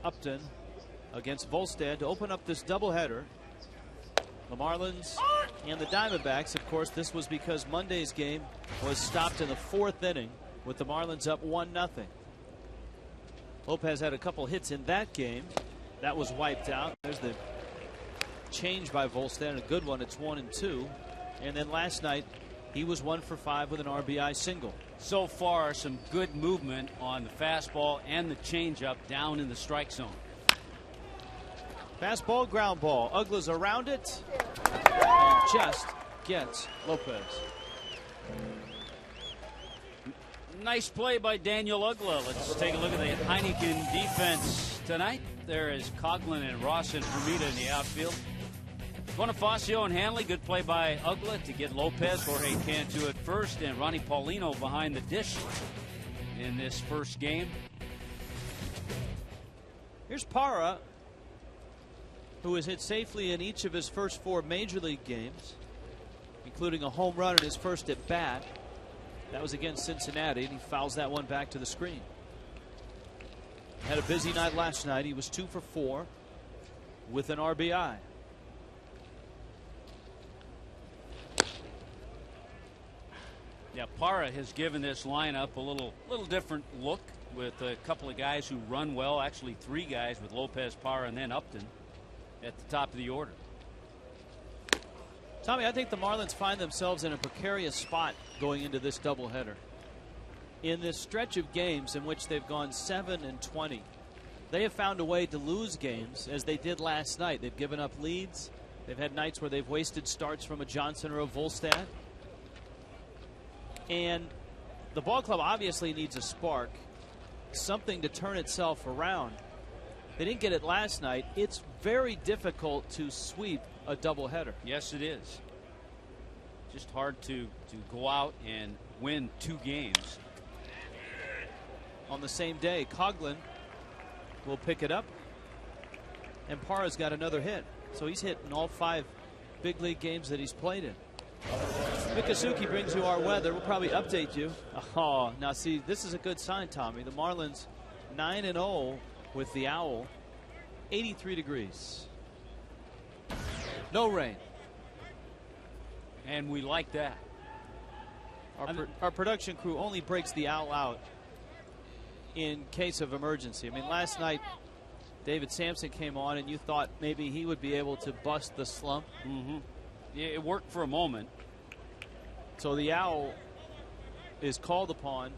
Upton against Volstad to open up this doubleheader. The Marlins and the Diamondbacks. Of course, this was because Monday's game was stopped in the 4th inning with the Marlins up 1-0. Lopez had a couple hits in that game. That was wiped out. There's the change by Volstad, a good one. It's 1-2. And then last night, he was 1 for 5 with an RBI single. So far, some good movement on the fastball and the changeup down in the strike zone. Fastball, ground ball. Uggla's around it and just gets Lopez. Nice play by Daniel Uggla. Let's take a look at the Heineken defense tonight. There is Coughlin and Ross and Vermita in the outfield. Bonifacio and Hanley, good play by Uggla to get Lopez. Jorge Cantu at first, and Ronnie Paulino behind the dish in this first game. Here's Parra, who has hit safely in each of his first 4 major league games, including a home run in his first at bat. That was against Cincinnati, and he fouls that one back to the screen. Had a busy night last night. He was 2 for 4 with an RBI. Yeah, Parra has given this lineup a little different look with a couple of guys who run well. Actually, 3 guys with Lopez, Parra, and then Upton at the top of the order. Tommy, I think the Marlins find themselves in a precarious spot going into this doubleheader. In this stretch of games in which they've gone 7-20, they have found a way to lose games, as they did last night. They've given up leads. They've had nights where they've wasted starts from a Johnson or a Volstad. And the ball club obviously needs a spark, something to turn itself around. They didn't get it last night. It's very difficult to sweep a doubleheader. Yes, it is. Just hard to go out and win 2 games on the same day. Coughlin will pick it up, and Parra's got another hit. So he's hit in all 5 big league games that he's played in. Mikasuki brings you our weather. We'll probably update you. Oh, now see, this is a good sign, Tommy. The Marlins 9-0 with the Owl. 83 degrees. No rain. And we like that. Our production crew only breaks the Owl out in case of emergency. I mean, last night David Sampson came on and you thought maybe he would be able to bust the slump. Yeah, it worked for a moment. So the Owl is called upon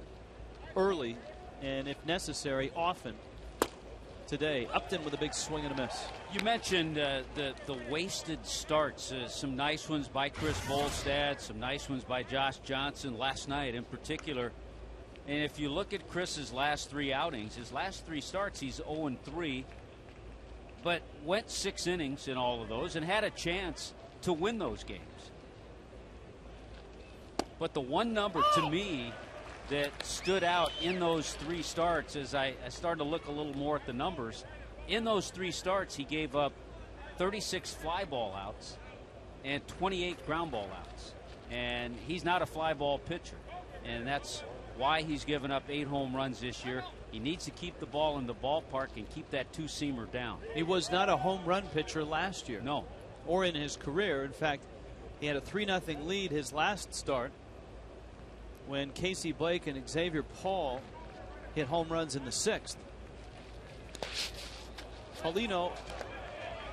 early and, if necessary, often today. Upton with a big swing and a miss. You mentioned the wasted starts. Some nice ones by Chris Volstad, some nice ones by Josh Johnson last night in particular. And if you look at Chris's last 3 outings, his last 3 starts, he's 0-3, but went 6 innings in all of those and had a chance to win those games. But the one number to me that stood out in those 3 starts, as I started to look a little more at the numbers, in those 3 starts he gave up 36 fly ball outs and 28 ground ball outs. And he's not a fly ball pitcher, and that's why he's given up 8 home runs this year. He needs to keep the ball in the ballpark and keep that 2-seamer down. He was not a home run pitcher last year. No. Or in his career. In fact, he had a 3-0 lead his last start when Casey Blake and Xavier Paul hit home runs in the 6th. Paulino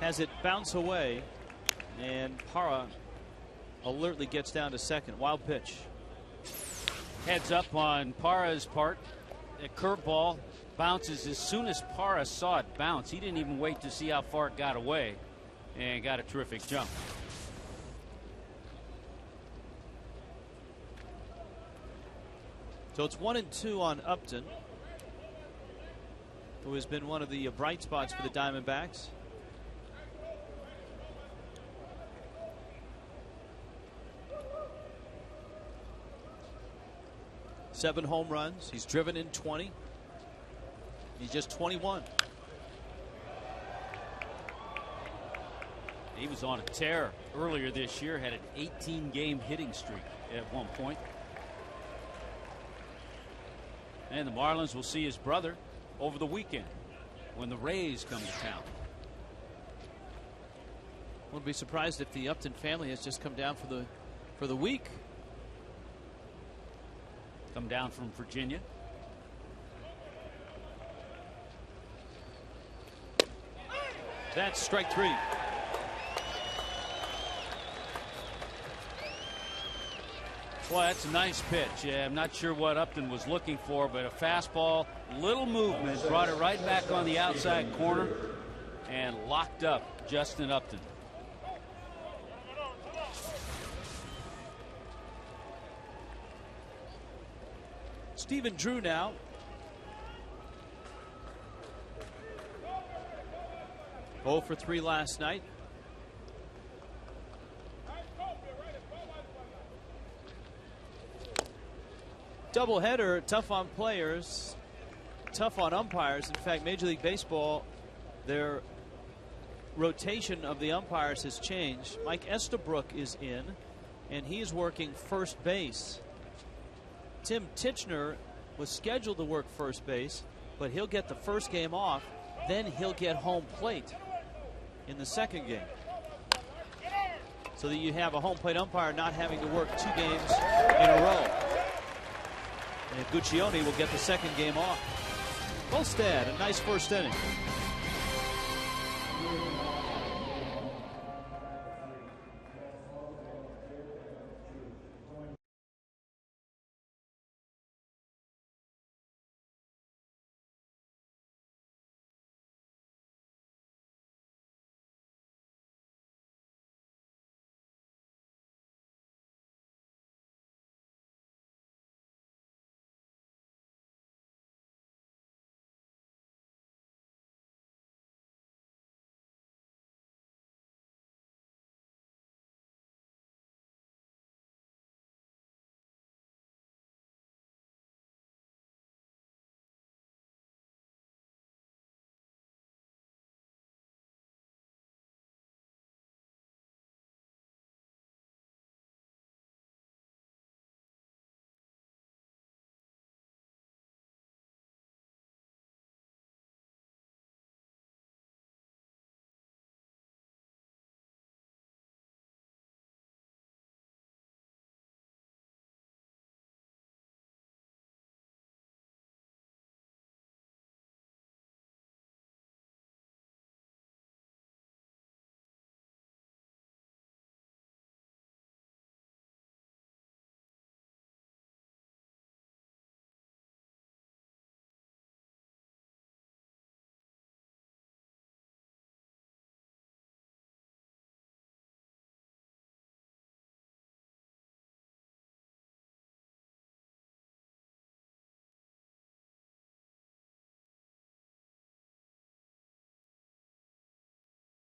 has it bounce away, and Parra alertly gets down to second. Wild pitch. Heads up on Parra's part. A curveball bounces as soon as Parra saw it bounce. He didn't even wait to see how far it got away, and got a terrific jump. So it's 1-2 on Upton, who has been one of the bright spots for the Diamondbacks. Seven home runs. He's driven in 20. He's just 21. He was on a tear earlier this year, had an 18-game hitting streak at one point. And the Marlins will see his brother over the weekend. when the Rays come to town. Wouldn't be surprised if the Upton family has just come down for the week. Come down from Virginia. That's strike 3. Well, that's a nice pitch. Yeah, I'm not sure what Upton was looking for, but a fastball, little movement, brought it right back on the outside corner and locked up Justin Upton. Stephen Drew now. Oh for 3 last night. Doubleheader, tough on players, tough on umpires. In fact, Major League Baseball, their rotation of the umpires has changed. Mike Estabrook is in, and he is working first base. Tim Titchener was scheduled to work first base, but he'll get the first game off, then he'll get home plate in the second game. So that you have a home plate umpire not having to work 2 games in a row. And Guccione will get the second game off. Volstad, a nice first inning.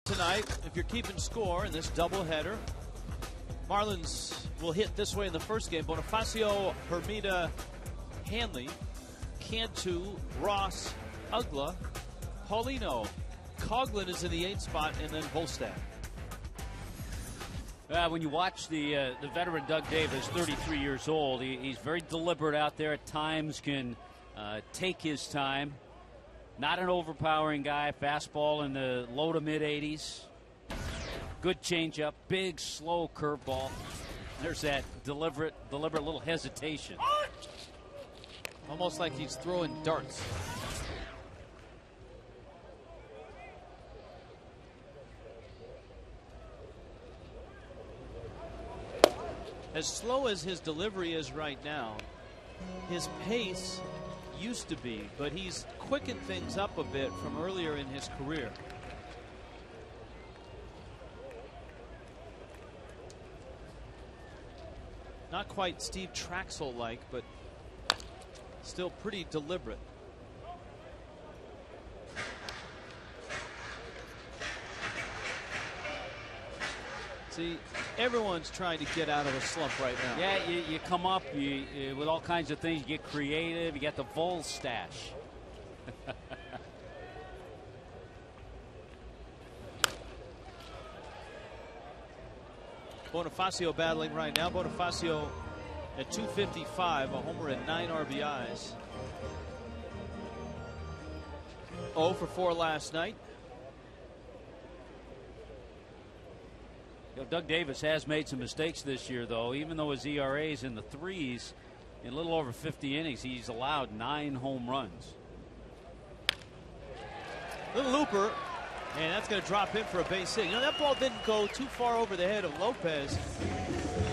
Tonight, if you're keeping score in this doubleheader, Marlins will hit this way in the first game. Bonifacio, Hermida, Hanley, Cantu, Ross, Uggla, Paulino. Coughlin is in the 8th spot, and then Volstad. When you watch the veteran Doug Davis, 33 years old, he's very deliberate out there. At times can take his time. Not an overpowering guy. Fastball in the low to mid 80s. Good changeup. Big, slow curveball. There's that deliberate little hesitation. Almost like he's throwing darts. As slow as his delivery is right now, his pace used to be, but he's quickened things up a bit from earlier in his career. Not quite Steve Traxel-like, but still pretty deliberate. See, everyone's trying to get out of a slump right now. Yeah, you come up with all kinds of things. You get creative. You get the Vol stash. Bonifacio battling right now. Bonifacio at 255, a homer and 9 RBIs. 0 for 4 last night. You know, Doug Davis has made some mistakes this year, though. Even though his ERA is in the 3s, in a little over 50 innings, he's allowed 9 home runs. Little looper, and that's going to drop in for a base hit. You know, that ball didn't go too far over the head of Lopez,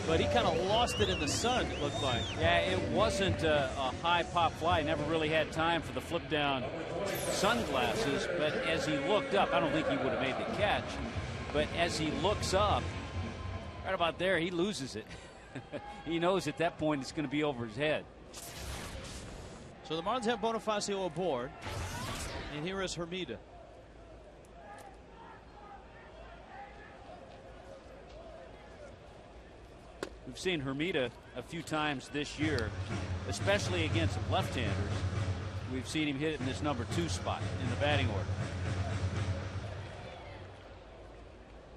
but he kind of lost it in the sun, it looked like. Yeah, it wasn't a high pop fly. Never really had time for the flip down sunglasses, but as he looked up, I don't think he would have made the catch, but as he looks up, right about there, he loses it. He knows at that point it's going to be over his head. So the Marlins have Bonifacio aboard, and here is Hermida. We've seen Hermida a few times this year, especially against left-handers. We've seen him hit it in this number 2 spot in the batting order.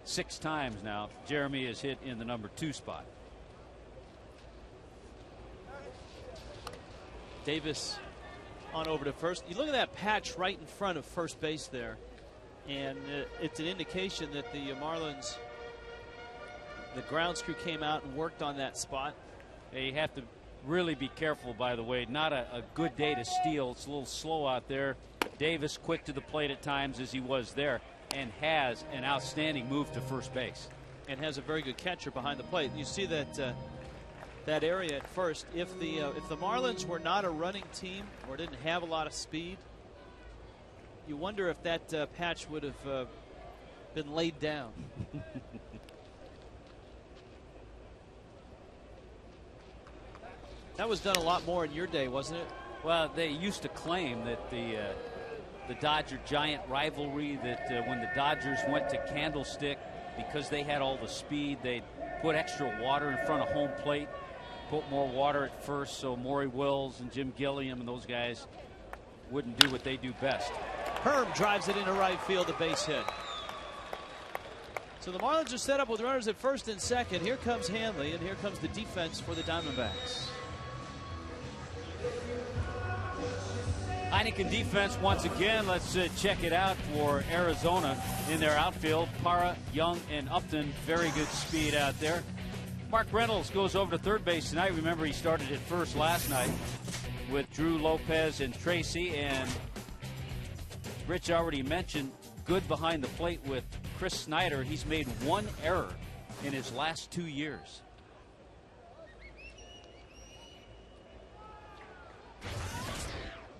6 times now, Jeremy has hit in the number 2 spot. Davis on over to first. You look at that patch right in front of first base there, and it's an indication that the Marlins, the grounds crew came out and worked on that spot. Yeah, you have to really be careful, by the way. Not a good day to steal. It's a little slow out there. Davis quick to the plate at times as he was there, and has an outstanding move to first base. And has a very good catcher behind the plate. You see that that area at first. If the Marlins were not a running team or didn't have a lot of speed, you wonder if that patch would have been laid down. That was done a lot more in your day, wasn't it? Well, they used to claim that the Dodger-Giant rivalry, that when the Dodgers went to Candlestick, because they had all the speed, they'd put extra water in front of home plate, put more water at first, so Maury Wills and Jim Gilliam and those guys wouldn't do what they do best. Herm drives it into right field, a base hit. So the Marlins are set up with runners at first and second. Here comes Hanley, and here comes the defense for the Diamondbacks. Heineken defense once again. Let's check it out for Arizona in their outfield. Parra, Young, and Upton. Very good speed out there. Mark Reynolds goes over to third base tonight. Remember, he started at first last night with Drew Lopez and Tracy. And Rich already mentioned good behind the plate with Chris Snyder. He's made 1 error in his last 2 years.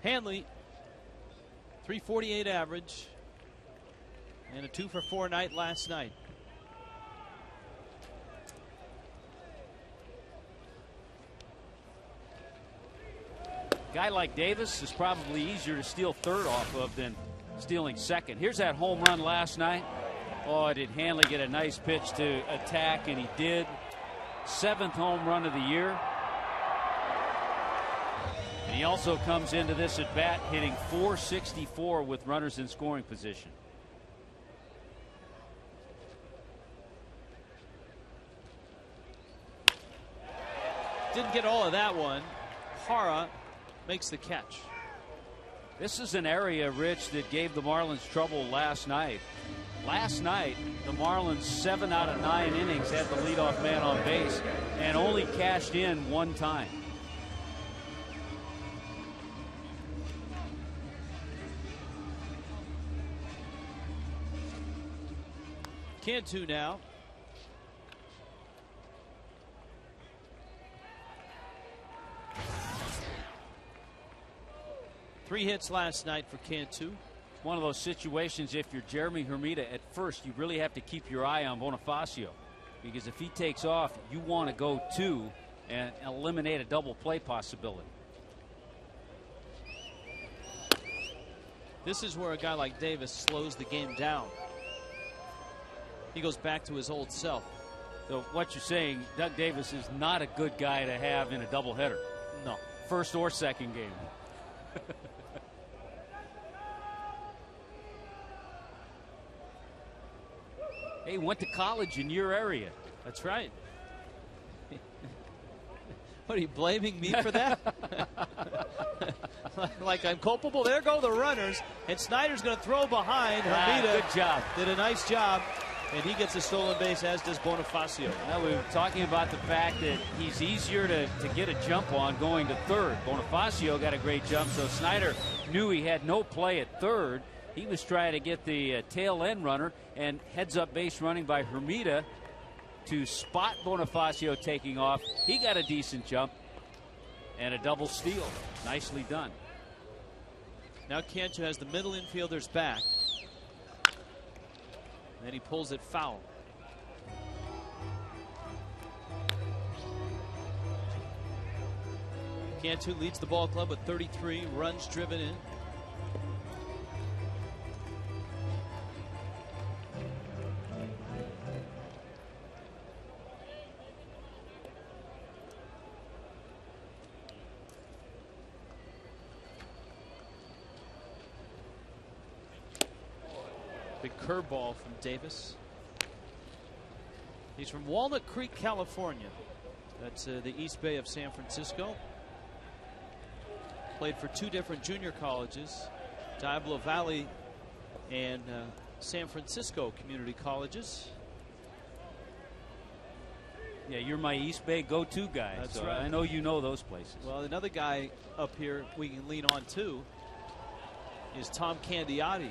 Hanley, 348 average, and a 2 for 4 night last night. Guy like Davis is probably easier to steal third off of than stealing second. Here's that home run last night. Oh, did Hanley get a nice pitch to attack, and he did. 7th home run of the year. And he also comes into this at bat hitting .464 with runners in scoring position. Didn't get all of that one. Parra makes the catch. This is an area, Rich, that gave the Marlins trouble last night. Last night, the Marlins 7 out of 9 innings had the leadoff man on base and only cashed in 1 time. Cantu now. Three hits last night for Cantu. One of those situations, if you're Jeremy Hermida, at first you really have to keep your eye on Bonifacio, because if he takes off, you want to go 2 and eliminate a double play possibility. This is where a guy like Davis slows the game down. He goes back to his old self. So what you're saying, Doug Davis is not a good guy to have in a doubleheader. No. First or second game. Hey, went to college in your area. That's right. What, are you blaming me for that? like I'm culpable. There go the runners, and Snyder's going to throw behind. Hermida good job. did a nice job, and he gets a stolen base, as does Bonifacio. Well, we were talking about the fact that he's easier to get a jump on going to third. Bonifacio got a great jump, so Snyder knew he had no play at third. He was trying to get the tail end runner, and heads up base running by Hermida to spot Bonifacio taking off. He got a decent jump and a double steal. Nicely done. Now Cantu has the middle infielders back. And he pulls it foul. Cantu leads the ball club with 33 runs driven in. Big curveball from Davis. He's from Walnut Creek, California. That's the East Bay of San Francisco. Played for 2 different junior colleges, Diablo Valley and San Francisco community colleges. Yeah, you're my East Bay go-to guy. That's so right. I know you know those places. Well, another guy up here we can lean on too is Tom Candiotti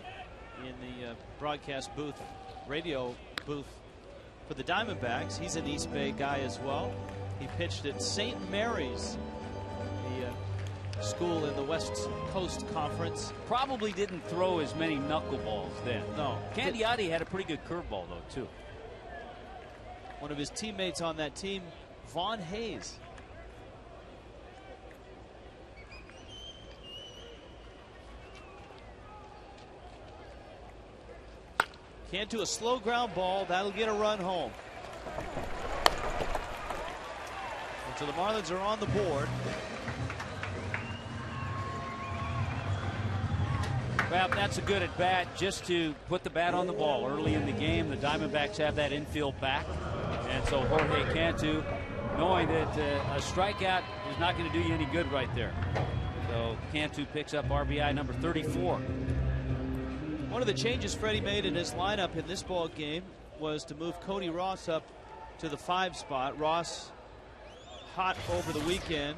in the broadcast booth, radio booth for the Diamondbacks. He's an East Bay guy as well. He pitched at St. Mary's, the school in the West Coast Conference. Probably didn't throw as many knuckleballs then. No. Candiotti had a pretty good curveball, though, too. One of his teammates on that team, Vaughn Hayes. Cantu a slow ground ball. That'll get a run home. And so the Marlins are on the board. Well, that's a good at bat just to put the bat on the ball early in the game. The Diamondbacks have that infield back. And so Jorge Cantu, knowing that a strikeout is not going to do you any good right there. So Cantu picks up RBI number 34. One of the changes Freddie made in his lineup in this ball game was to move Cody Ross up to the 5 spot. Ross hot over the weekend,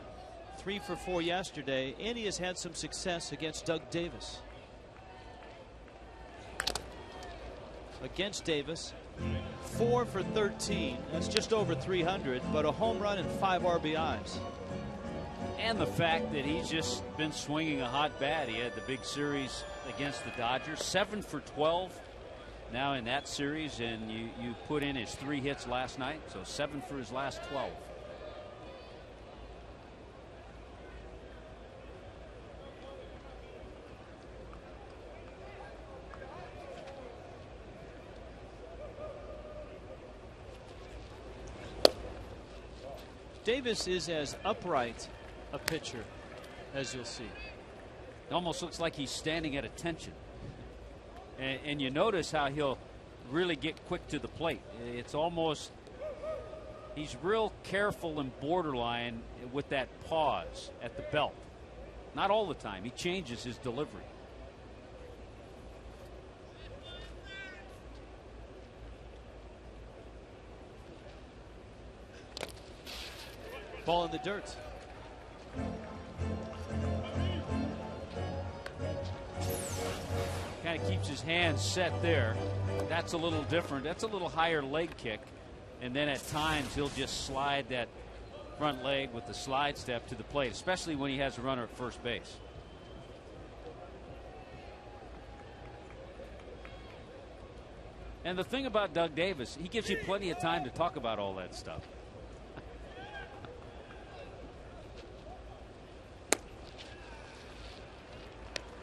3 for 4 yesterday, and he has had some success against Doug Davis. Against Davis, 4 for 13. That's just over 300, but a home run and 5 RBIs. And the fact that he's just been swinging a hot bat. He had the big series against the Dodgers, 7 for 12 now in that series, and you put in his 3 hits last night, so 7 for his last 12. Davis is as upright a pitcher as you'll see. It almost looks like he's standing at attention. And you notice how he'll really get quick to the plate. It's almost, he's real careful and borderline with that pause at the belt. Not all the time. He changes his delivery. Ball in the dirt. Kind of keeps his hands set there. That's a little different. That's a little higher leg kick. And then at times he'll just slide that front leg with the slide step to the plate, especially when he has a runner at first base. And the thing about Doug Davis, he gives you plenty of time to talk about all that stuff.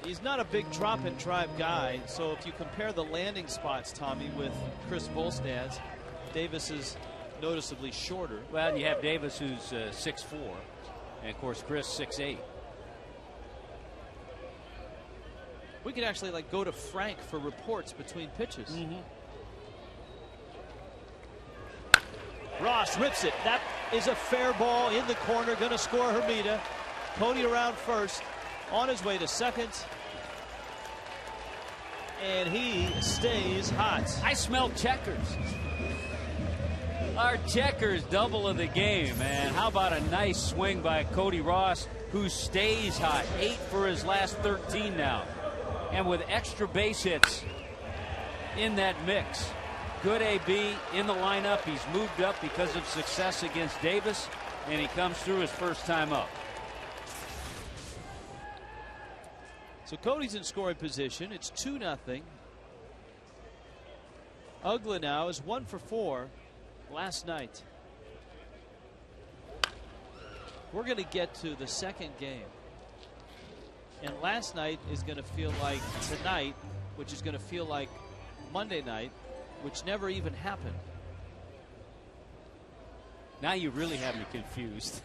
He's not a big drop and drive guy, so if you compare the landing spots, Tommy, with Chris Volstad's, Davis is noticeably shorter. Well, you have Davis, who's 6'4", and of course Chris 6'8". We could actually like go to Frank for reports between pitches. Ross rips it. That is a fair ball in the corner. Going to score Hermida. Cody around first. on his way to second. And he stays hot. I smell checkers. Our checkers double of the game, man. How about a nice swing by Cody Ross, who stays hot. 8 for his last 13 now. And with extra base hits in that mix. Good AB in the lineup. He's moved up because of success against Davis, and he comes through his first time up. So Cody's in scoring position. It's 2-0. Uggla now is 1 for 4 last night. We're going to get to the second game. And last night is going to feel like tonight, which is going to feel like Monday night, which never even happened. Now you really have me confused.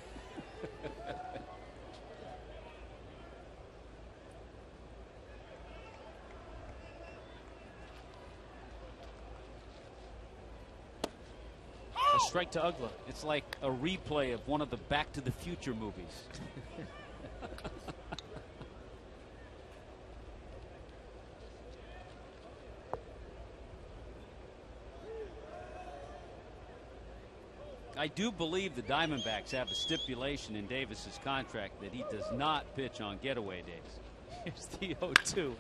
A strike to Uggla. It's like a replay of one of the Back to the Future movies. I do believe the Diamondbacks have a stipulation in Davis's contract that he does not pitch on getaway days. Here's the 0-2.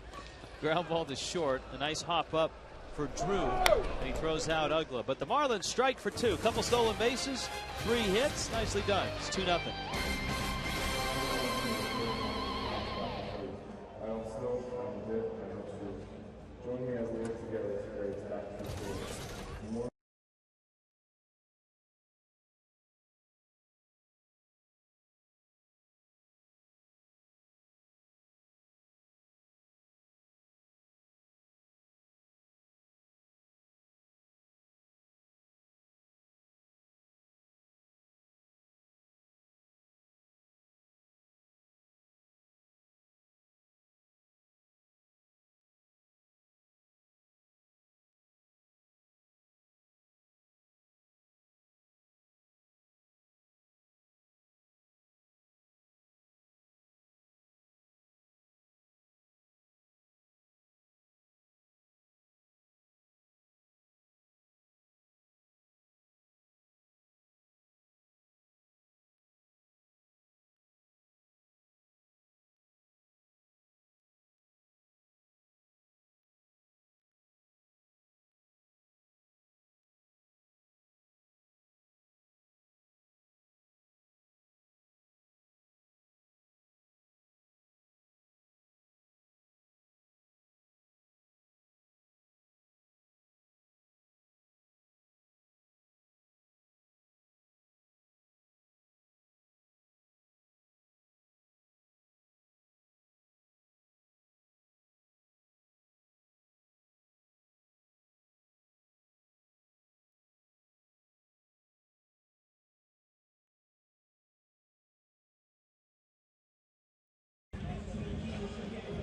Ground ball to short. A nice hop up for Drew. And he throws out Uggla. But the Marlins strike for 2. Couple stolen bases, 3 hits. Nicely done. It's 2-0.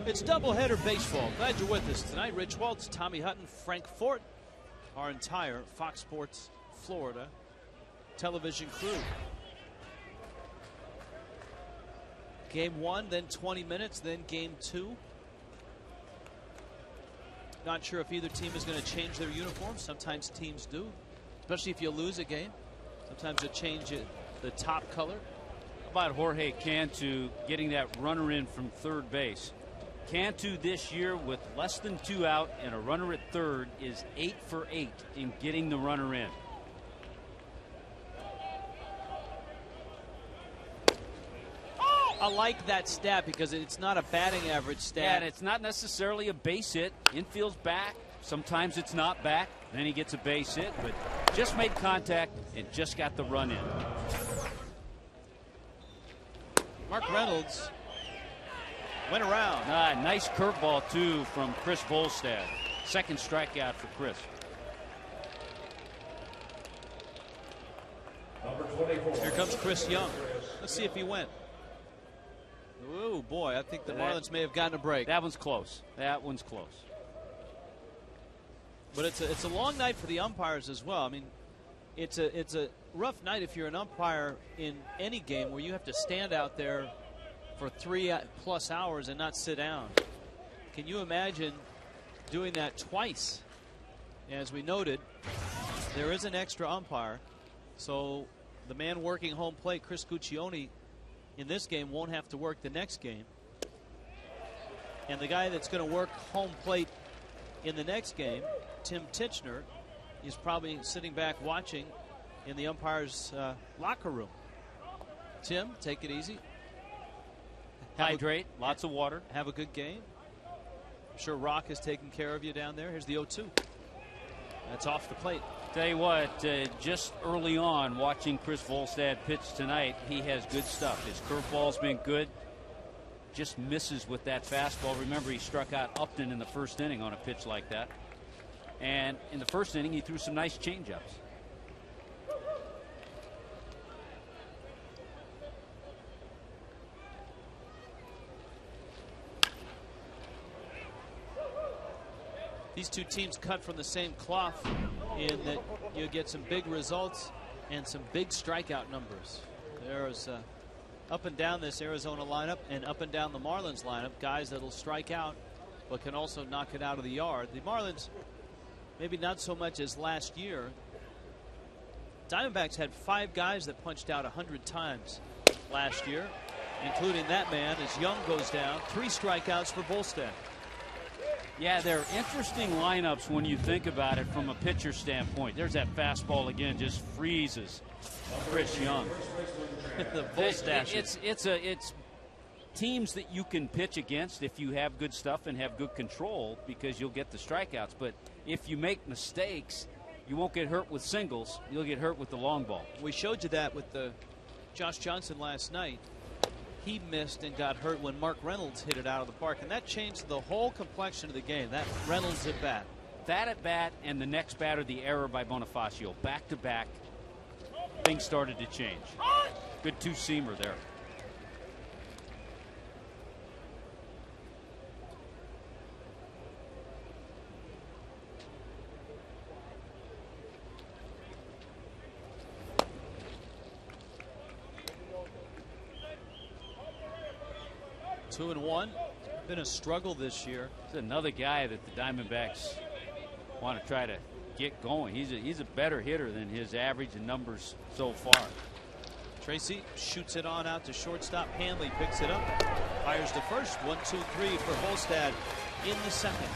It's doubleheader baseball. Glad you're with us tonight. Rich Waltz, Tommy Hutton, Frank Fort, our entire Fox Sports Florida television crew. Game 1, then 20 minutes, then game 2. Not sure if either team is going to change their uniforms. Sometimes teams do, especially if you lose a game. Sometimes they change the top color. How about Jorge Cantu getting that runner in from third base? Cantu this year with less than 2 out and a runner at third is 8 for 8 in getting the runner in. I like that stat because it's not a batting average stat. Yeah, and it's not necessarily a base hit. Infield's back. Sometimes it's not back. Then he gets a base hit, but just made contact and just got the run in. Mark Reynolds went around. Nice curveball, too, from Chris Volstad. Second strikeout for Chris. Here comes Chris Young. Let's see if he went. Oh, boy, I think the Marlins may have gotten a break. That one's close. That one's close. But it's a long night for the umpires as well. I mean, it's a rough night if you're an umpire in any game where you have to stand out there for 3+ hours and not sit down. Can you imagine doing that twice? As we noted, there is an extra umpire, so the man working home plate, Chris Guccione, in this game won't have to work the next game. And the guy that's going to work home plate in the next game, Tim Titchener, is probably sitting back watching in the umpire's locker room. Tim, take it easy. Hydrate, lots of water. Have a good game. I'm sure Rock is taking care of you down there. Here's the 0-2. That's off the plate. Tell you what, just early on, watching Chris Volstad pitch tonight, he has good stuff. His curveball's been good. Just misses with that fastball. Remember, he struck out Upton in the first inning on a pitch like that. And in the first inning, he threw some nice changeups. These two teams cut from the same cloth in that you get some big results and some big strikeout numbers. There's up and down this Arizona lineup and up and down the Marlins lineup, guys that'll strike out but can also knock it out of the yard. The Marlins, maybe not so much as last year. Diamondbacks had 5 guys that punched out 100 times last year, including that man as Young goes down. 3 strikeouts for Volstad. Yeah, they're interesting lineups when you think about it from a pitcher standpoint. There's that fastball again, just freezes Chris Young. The Volstad. It's teams that you can pitch against if you have good stuff and have good control, because you'll get the strikeouts. But if you make mistakes, you won't get hurt with singles. You'll get hurt with the long ball. We showed you that with the Josh Johnson last night. He missed and got hurt when Mark Reynolds hit it out of the park, and that changed the whole complexion of the game. That Reynolds at bat. That at bat and the next batter, the error by Bonifacio. Back to back, things started to change. Good two-seamer there. Two and one. Been a struggle this year. There's another guy that the Diamondbacks want to try to get going. He's a better hitter than his average and numbers so far. Tracy shoots it on out to shortstop. Hanley picks it up, fires to first. 1, 2, 3 for Volstad in the second.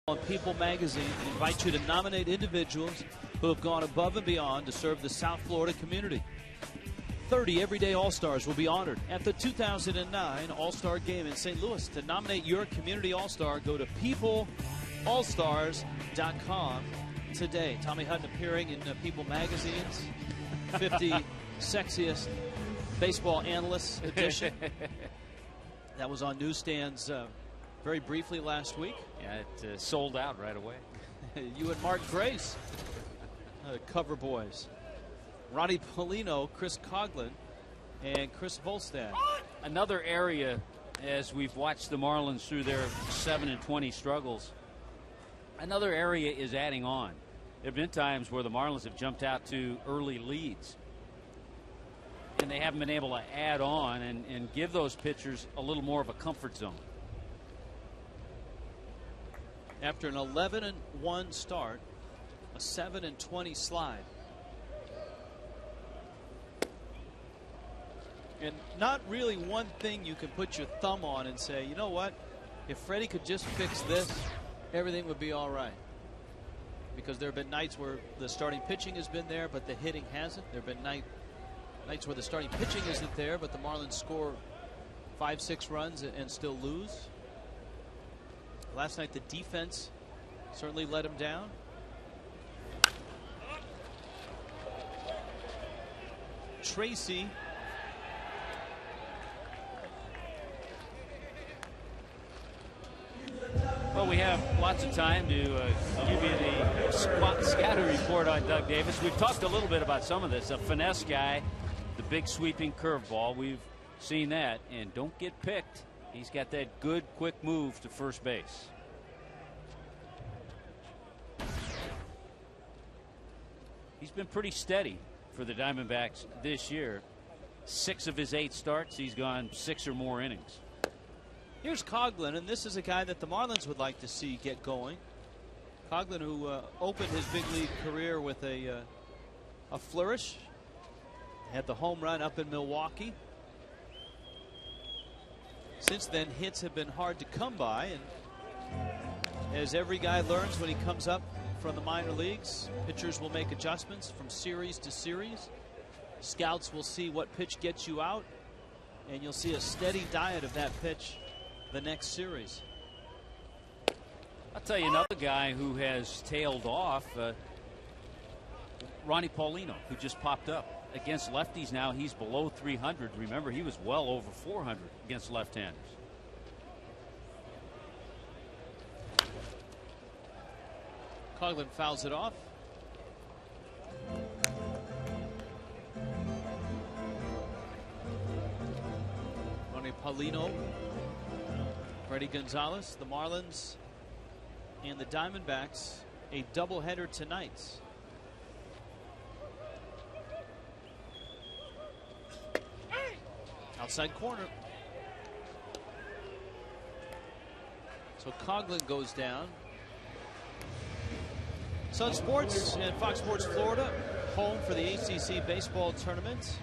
On People Magazine invite you to nominate individuals who have gone above and beyond to serve the South Florida community. 30 everyday All-Stars will be honored at the 2009 All-Star Game in St. Louis. To nominate your community All-Star, go to peopleallstars.com today. Tommy Hutton appearing in People Magazine's 50 Sexiest Baseball Analysts edition. That was on newsstands very briefly last week. Yeah, it sold out right away. You and Mark Grace, cover boys. Ronnie Polino, Chris Coughlin, and Chris Volstad. Another area, as we've watched the Marlins through their 7-20 struggles, another area is adding on. There have been times where the Marlins have jumped out to early leads, and they haven't been able to add on and give those pitchers a little more of a comfort zone. After an 11-1 start, a 7-20 slide. And not really one thing you can put your thumb on and say, you know what, if Freddie could just fix this, everything would be all right. Because there have been nights where the starting pitching has been there, but the hitting hasn't. There have been nights where the starting pitching isn't there, but the Marlins score 5-6 runs and still lose. Last night the defense certainly let him down. Tracy Well, we have lots of time to give you the scouting report on Doug Davis. We've talked a little bit about some of this. A finesse guy, the big sweeping curveball. We've seen that. And don't get picked. He's got that good, quick move to first base. He's been pretty steady for the Diamondbacks this year. 6 of his 8 starts, he's gone 6 or more innings. Here's Coughlin, and this is a guy that the Marlins would like to see get going. Coughlin, who opened his big league career with a flourish, had the home run up in Milwaukee. Since then, hits have been hard to come by, and as every guy learns when he comes up from the minor leagues, pitchers will make adjustments from series to series. Scouts will see what pitch gets you out, and you'll see a steady diet of that pitch the next series. I'll tell you another guy who has tailed off, Ronnie Paulino, who just popped up. Against lefties now, he's below 300. Remember, he was well over 400 against left-handers. Coughlin fouls it off. Ronnie Paulino, Freddie Gonzalez, the Marlins and the Diamondbacks, a doubleheader tonight. Outside corner. So Coughlin goes down. Sun Sports and Fox Sports Florida, home for the ACC baseball tournament.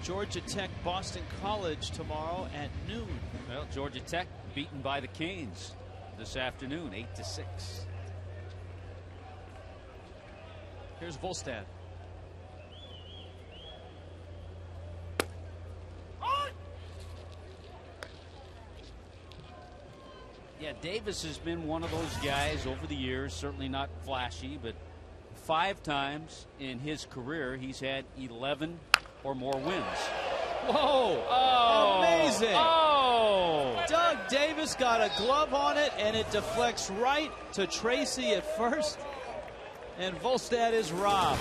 Georgia Tech, Boston College tomorrow at noon. Well, Georgia Tech beaten by the Canes this afternoon, 8-6. Here's Volstad. Yeah, Davis has been one of those guys over the years, certainly not flashy, but 5 times in his career he's had 11 or more wins. Whoa! Oh! Amazing! Oh! Doug Davis got a glove on it, and it deflects right to Tracy at first, and Volstad is robbed.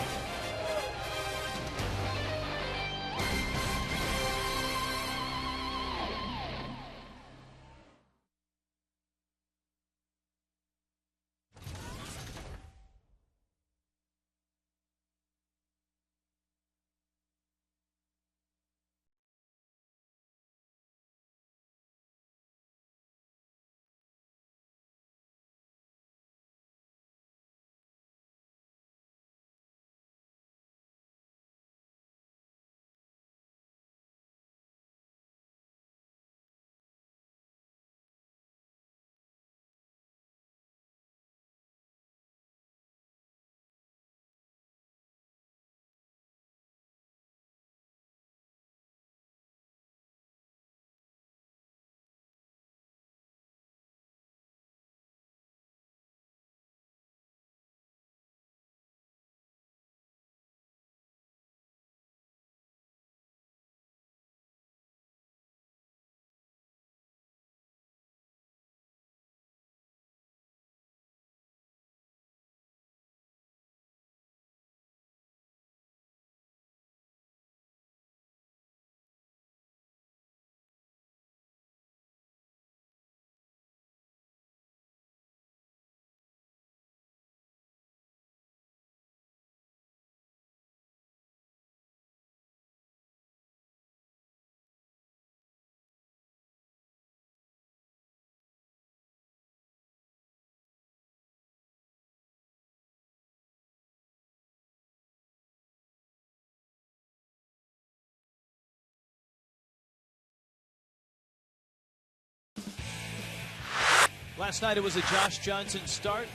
Last night it was a Josh Johnson start,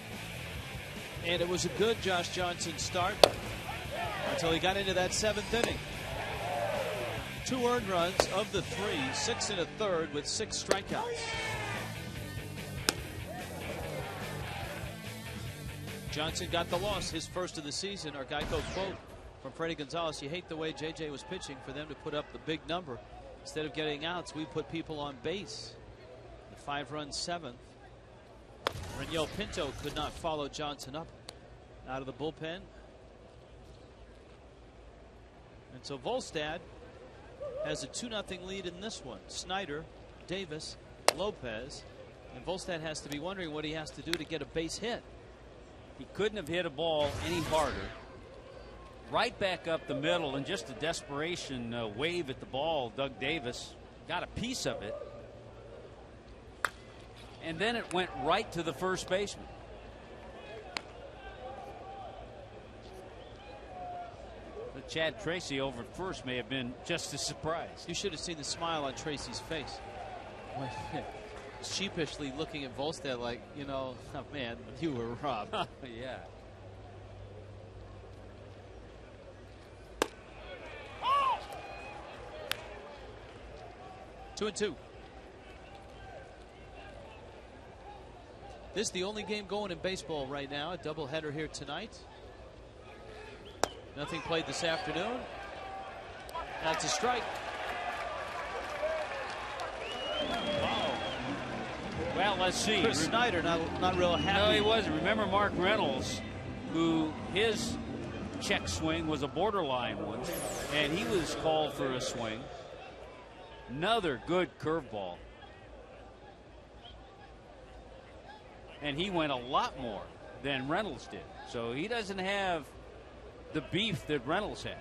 and it was a good Josh Johnson start until he got into that 7th inning. 2 earned runs of the 3, 6 1/3 with 6 strikeouts. Johnson got the loss, his first of the season. Our Geico quote from Freddie Gonzalez: "You hate the way JJ was pitching for them to put up the big number. Instead of getting outs, we put people on base." The 5-run 7th. Reniel Pinto could not follow Johnson up out of the bullpen. And so Volstad has a 2-0 lead in this one. Snyder, Davis, Lopez. And Volstad has to be wondering what he has to do to get a base hit. He couldn't have hit a ball any harder. Right back up the middle, and just a desperation wave at the ball. Doug Davis got a piece of it. And then it went right to the first baseman. But Chad Tracy over at first may have been just as surprised. You should have seen the smile on Tracy's face. Sheepishly looking at Volstad like, you know, oh man, you were robbed. Yeah. Two and two. This is the only game going in baseball right now. A doubleheader here tonight. Nothing played this afternoon. That's a strike. Well, let's see. Chris Snyder not real happy. No, he wasn't. Remember Mark Reynolds, who his check swing was a borderline one, and he was called for a swing. Another good curveball. And he went a lot more than Reynolds did. So he doesn't have the beef that Reynolds had.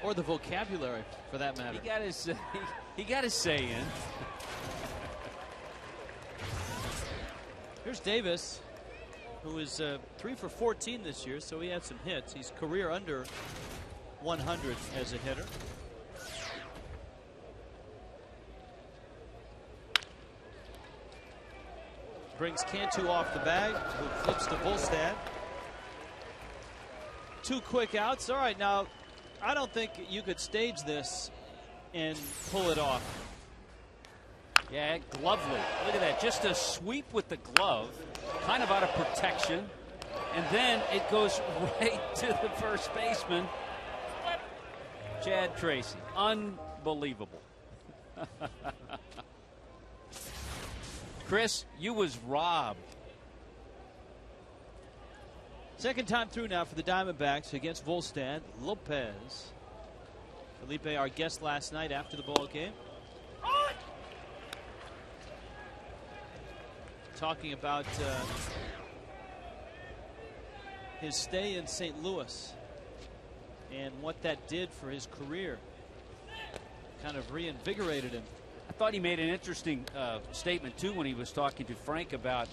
Or the vocabulary, for that matter. He got his say in. Here's Davis, who is 3 for 14 this year, so he had some hits. He's career under 100 as a hitter. Brings Cantu off the bag, who flips to Volstad. 2 quick outs. All right, now I don't think you could stage this and pull it off. Yeah, lovely. Look at that. Just a sweep with the glove, kind of out of protection. And then it goes right to the first baseman, Chad Tracy. Unbelievable. Chris, you was robbed. Second time through now for the Diamondbacks against Volstad. Lopez. Felipe, our guest last night after the ball game, talking about his stay in St. Louis and what that did for his career. Kind of reinvigorated him. I thought he made an interesting statement too when he was talking to Frank about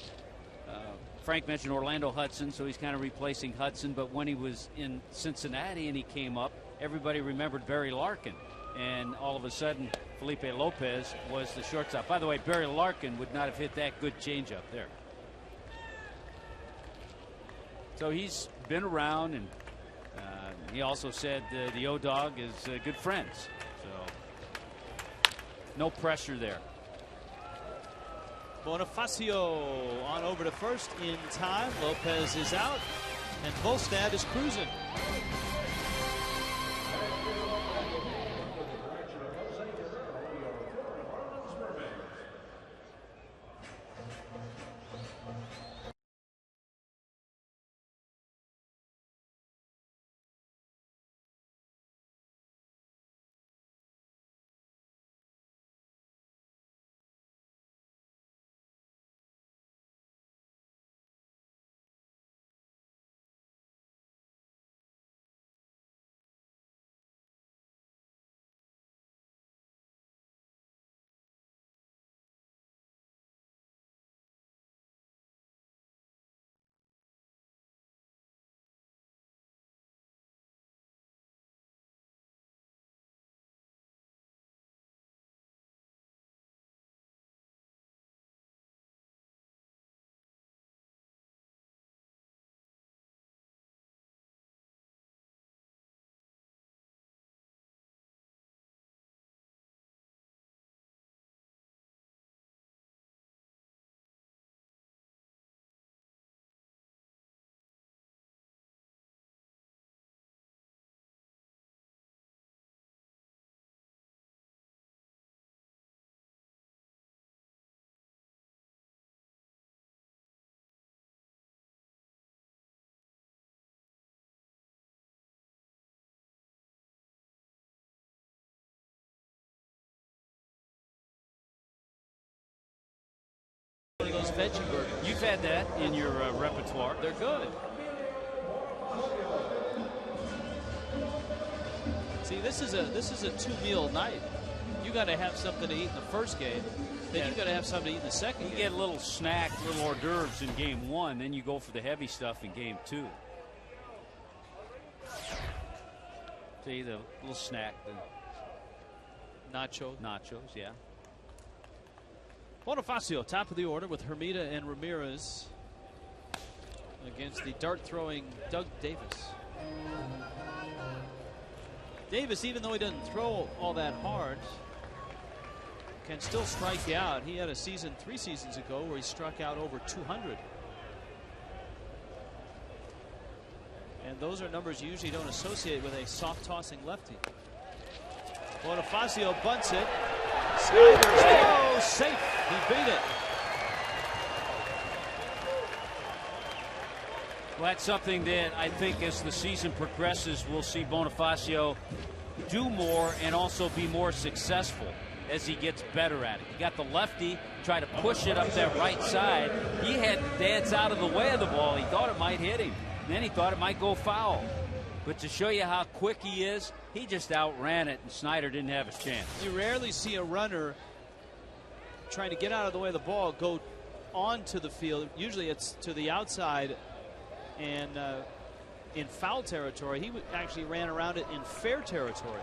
Frank mentioned Orlando Hudson, so he's kind of replacing Hudson. But when he was in Cincinnati and he came up, everybody remembered Barry Larkin. And all of a sudden, Felipe Lopez was the shortstop. By the way, Barry Larkin would not have hit that good changeup there. So he's been around, and he also said the O-Dog is good friends. So no pressure there. Bonifacio on over to first in time. Lopez is out, and Volstad is cruising. veggie burgers. You've had that in your repertoire. They're good. See, this is a 2-meal night. You got to have something to eat in the first game. Then you got to have something to eat in the second game. You get a little snack, little hors d'oeuvres in game 1, then you go for the heavy stuff in game 2. See, the little snack, the nachos, yeah. Bonifacio, top of the order with Hermida and Ramirez against the dart-throwing Doug Davis. Davis, even though he doesn't throw all that hard, can still strike you out. He had a season 3 seasons ago where he struck out over 200. And those are numbers you usually don't associate with a soft-tossing lefty. Bonifacio bunts it. Skyders, safe. He beat it. Well, that's something that I think as the season progresses, we'll see Bonifacio do more and also be more successful as he gets better at it. He got the lefty, try to push it up that right side. He had to dance out of the way of the ball. He thought it might hit him. And then he thought it might go foul. But to show you how quick he is, he just outran it, and Snyder didn't have a chance. You rarely see a runner trying to get out of the way of the ball go onto the field. Usually it's to the outside and in foul territory. He actually ran around it in fair territory.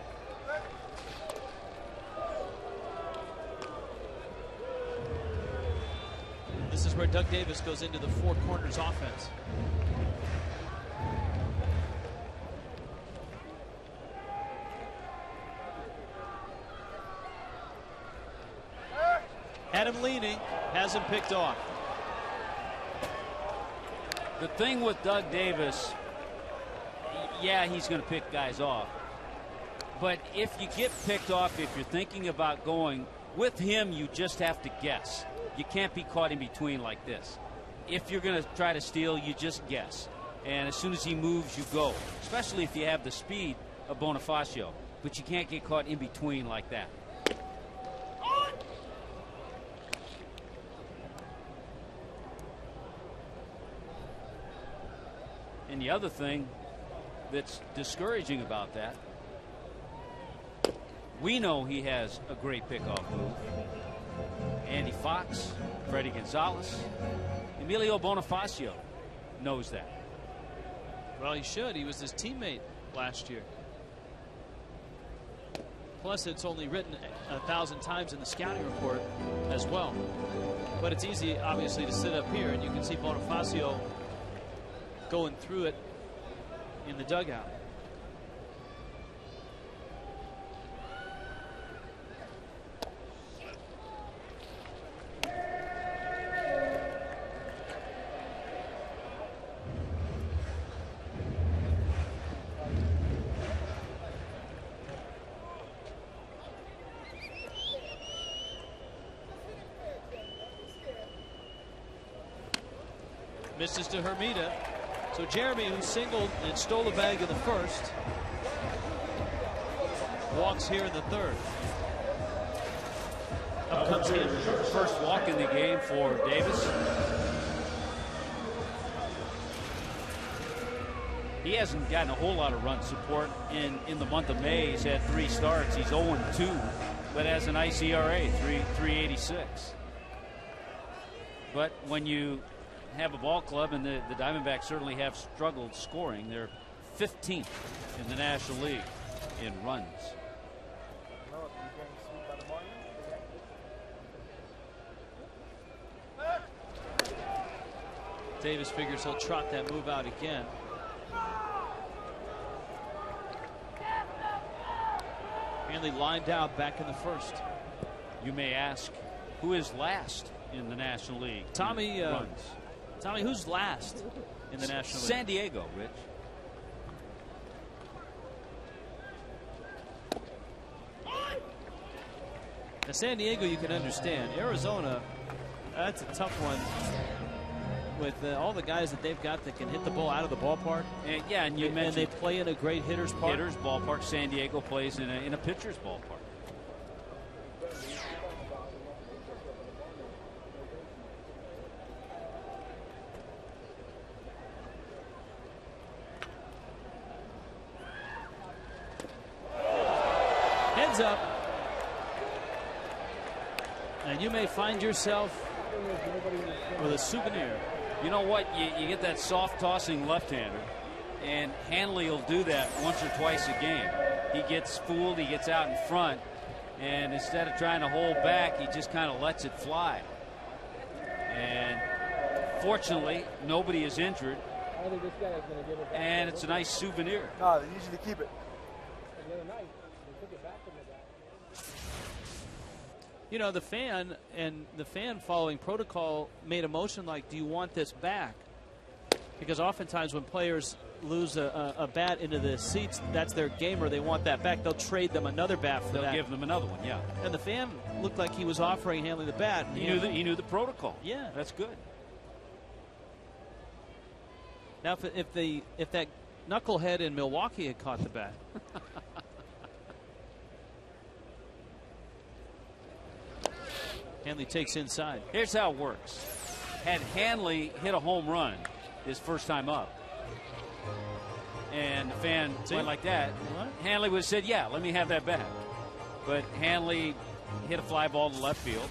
This is where Doug Davis goes into the 4 corners offense. Had him leaning, has him picked off. The thing with Doug Davis, yeah, he's going to pick guys off. But if you get picked off, if you're thinking about going, with him, you just have to guess. You can't be caught in between like this. If you're going to try to steal, you just guess. And as soon as he moves, you go, especially if you have the speed of Bonifacio. But you can't get caught in between like that. And the other thing that's discouraging about that, we know he has a great pickoff move. Andy Fox, Freddie Gonzalez, Emilio Bonifacio knows that. Well, he should. He was his teammate last year. Plus, it's only written 1,000 times in the scouting report as well. But it's easy, obviously, to sit up here, and you can see Bonifacio going through it in the dugout. Misses to Hermida. So Jeremy, who singled and stole the bag in the first, walks here in the third. Up comes in. First walk in the game for Davis. He hasn't gotten a whole lot of run support in the month of May. He's had 3 starts. He's 0-2, but has a nice ERA, 3.86. But when you have a ball club, and the Diamondbacks certainly have struggled scoring. They're 15th in the National League in runs. Davis figures he'll trot that move out again. Hanley lined out back in the first. You may ask, who is last in the National League? Tommy, runs. Tommy, who's last in the National League? San Diego, Rich. Now, San Diego, you can understand. Arizona, that's a tough one with all the guys that they've got that can hit the ball out of the ballpark. And, yeah, and you mentioned they play in a great hitter's park. Hitter's ballpark. San Diego plays in a pitcher's ballpark. Hands up. And you may find yourself with a souvenir. You know what? You get that soft tossing left-hander, and Hanley will do that once or twice a game. He gets fooled, he gets out in front, and instead of trying to hold back, he just kind of lets it fly. And fortunately, nobody is injured, and it's a nice souvenir. No, they usually keep it. You know, the fan following protocol made a motion like, do you want this back? Because oftentimes when players lose a bat into the seats, that's their game, or they want that back. They'll trade them another bat for that. They'll give them another one, yeah. And the fan looked like he was offering Hanley the bat. He knew the protocol. Yeah. That's good. Now, if that knucklehead in Milwaukee had caught the bat. Hanley takes inside. Here's how it works. Had Hanley hit a home run his first time up, and the fan went like that, Hanley would have said, yeah, let me have that back. But Hanley hit a fly ball to left field,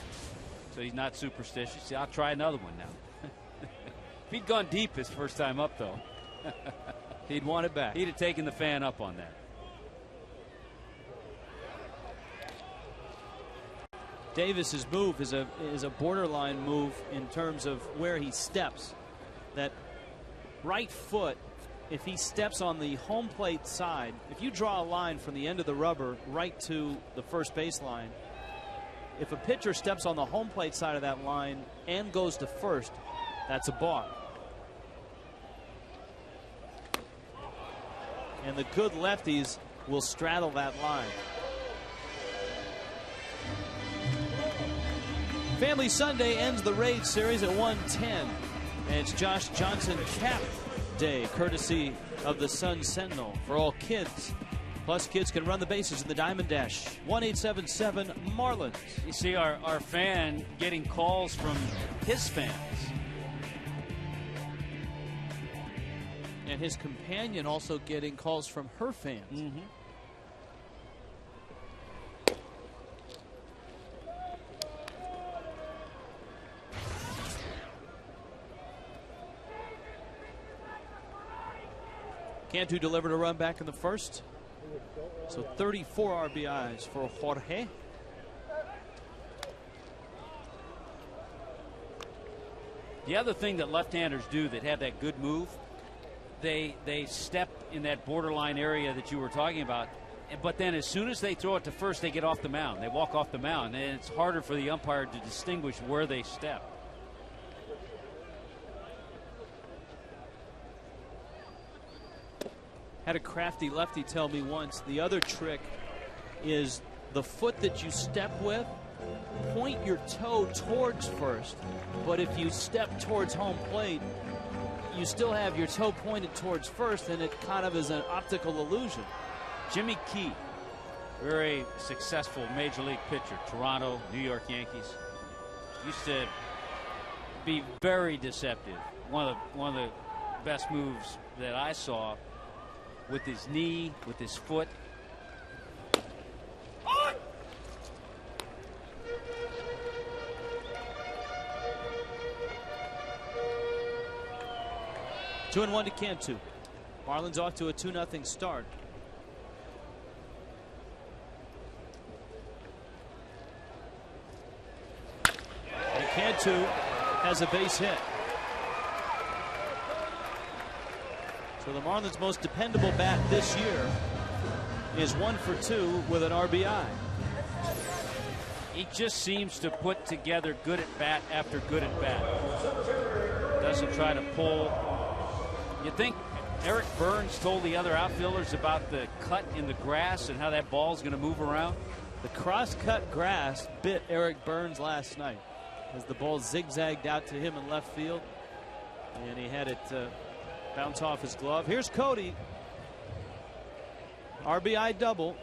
so he's not superstitious. He said, I'll try another one now. If he'd gone deep his first time up, though, he'd want it back. He'd have taken the fan up on that. Davis's move is a borderline move in terms of where he steps. That right foot, if he steps on the home plate side, if you draw a line from the end of the rubber right to the first baseline, if a pitcher steps on the home plate side of that line and goes to first, that's a balk. And the good lefties will straddle that line. Family Sunday ends the Raid series at 1:10. And it's Josh Johnson Cap Day, courtesy of the Sun Sentinel for all kids. Plus, kids can run the bases in the Diamond Dash. 1-877 Marlins. You see our fan getting calls from his fans. And his companion also getting calls from her fans. Mm-hmm. Cantu delivered a run back in the first. So 34 RBIs for Jorge. The other thing that left-handers do that have that good move, they step in that borderline area that you were talking about, but then as soon as they throw it to first, they get off the mound. They walk off the mound, and it's harder for the umpire to distinguish where they step. Had a crafty lefty tell me once, the other trick is the foot that you step with, point your toe towards first, but if you step towards home plate, you still have your toe pointed towards first, and it kind of is an optical illusion. Jimmy Key, very successful major league pitcher, Toronto, New York Yankees, used to be very deceptive. One of the best moves that I saw, with his knee, with his foot. On! 2-1 to Cantu. Marlins off to a 2-0 start. And Cantu has a base hit. So the Marlins' most dependable bat this year is 1 for 2 with an RBI. He just seems to put together good at bat after good at bat. Doesn't try to pull. You think Eric Burns told the other outfielders about the cut in the grass and how that ball's going to move around? The cross-cut grass bit Eric Burns last night as the ball zigzagged out to him in left field, and he had it bounce off his glove. Here's Cody. RBI double.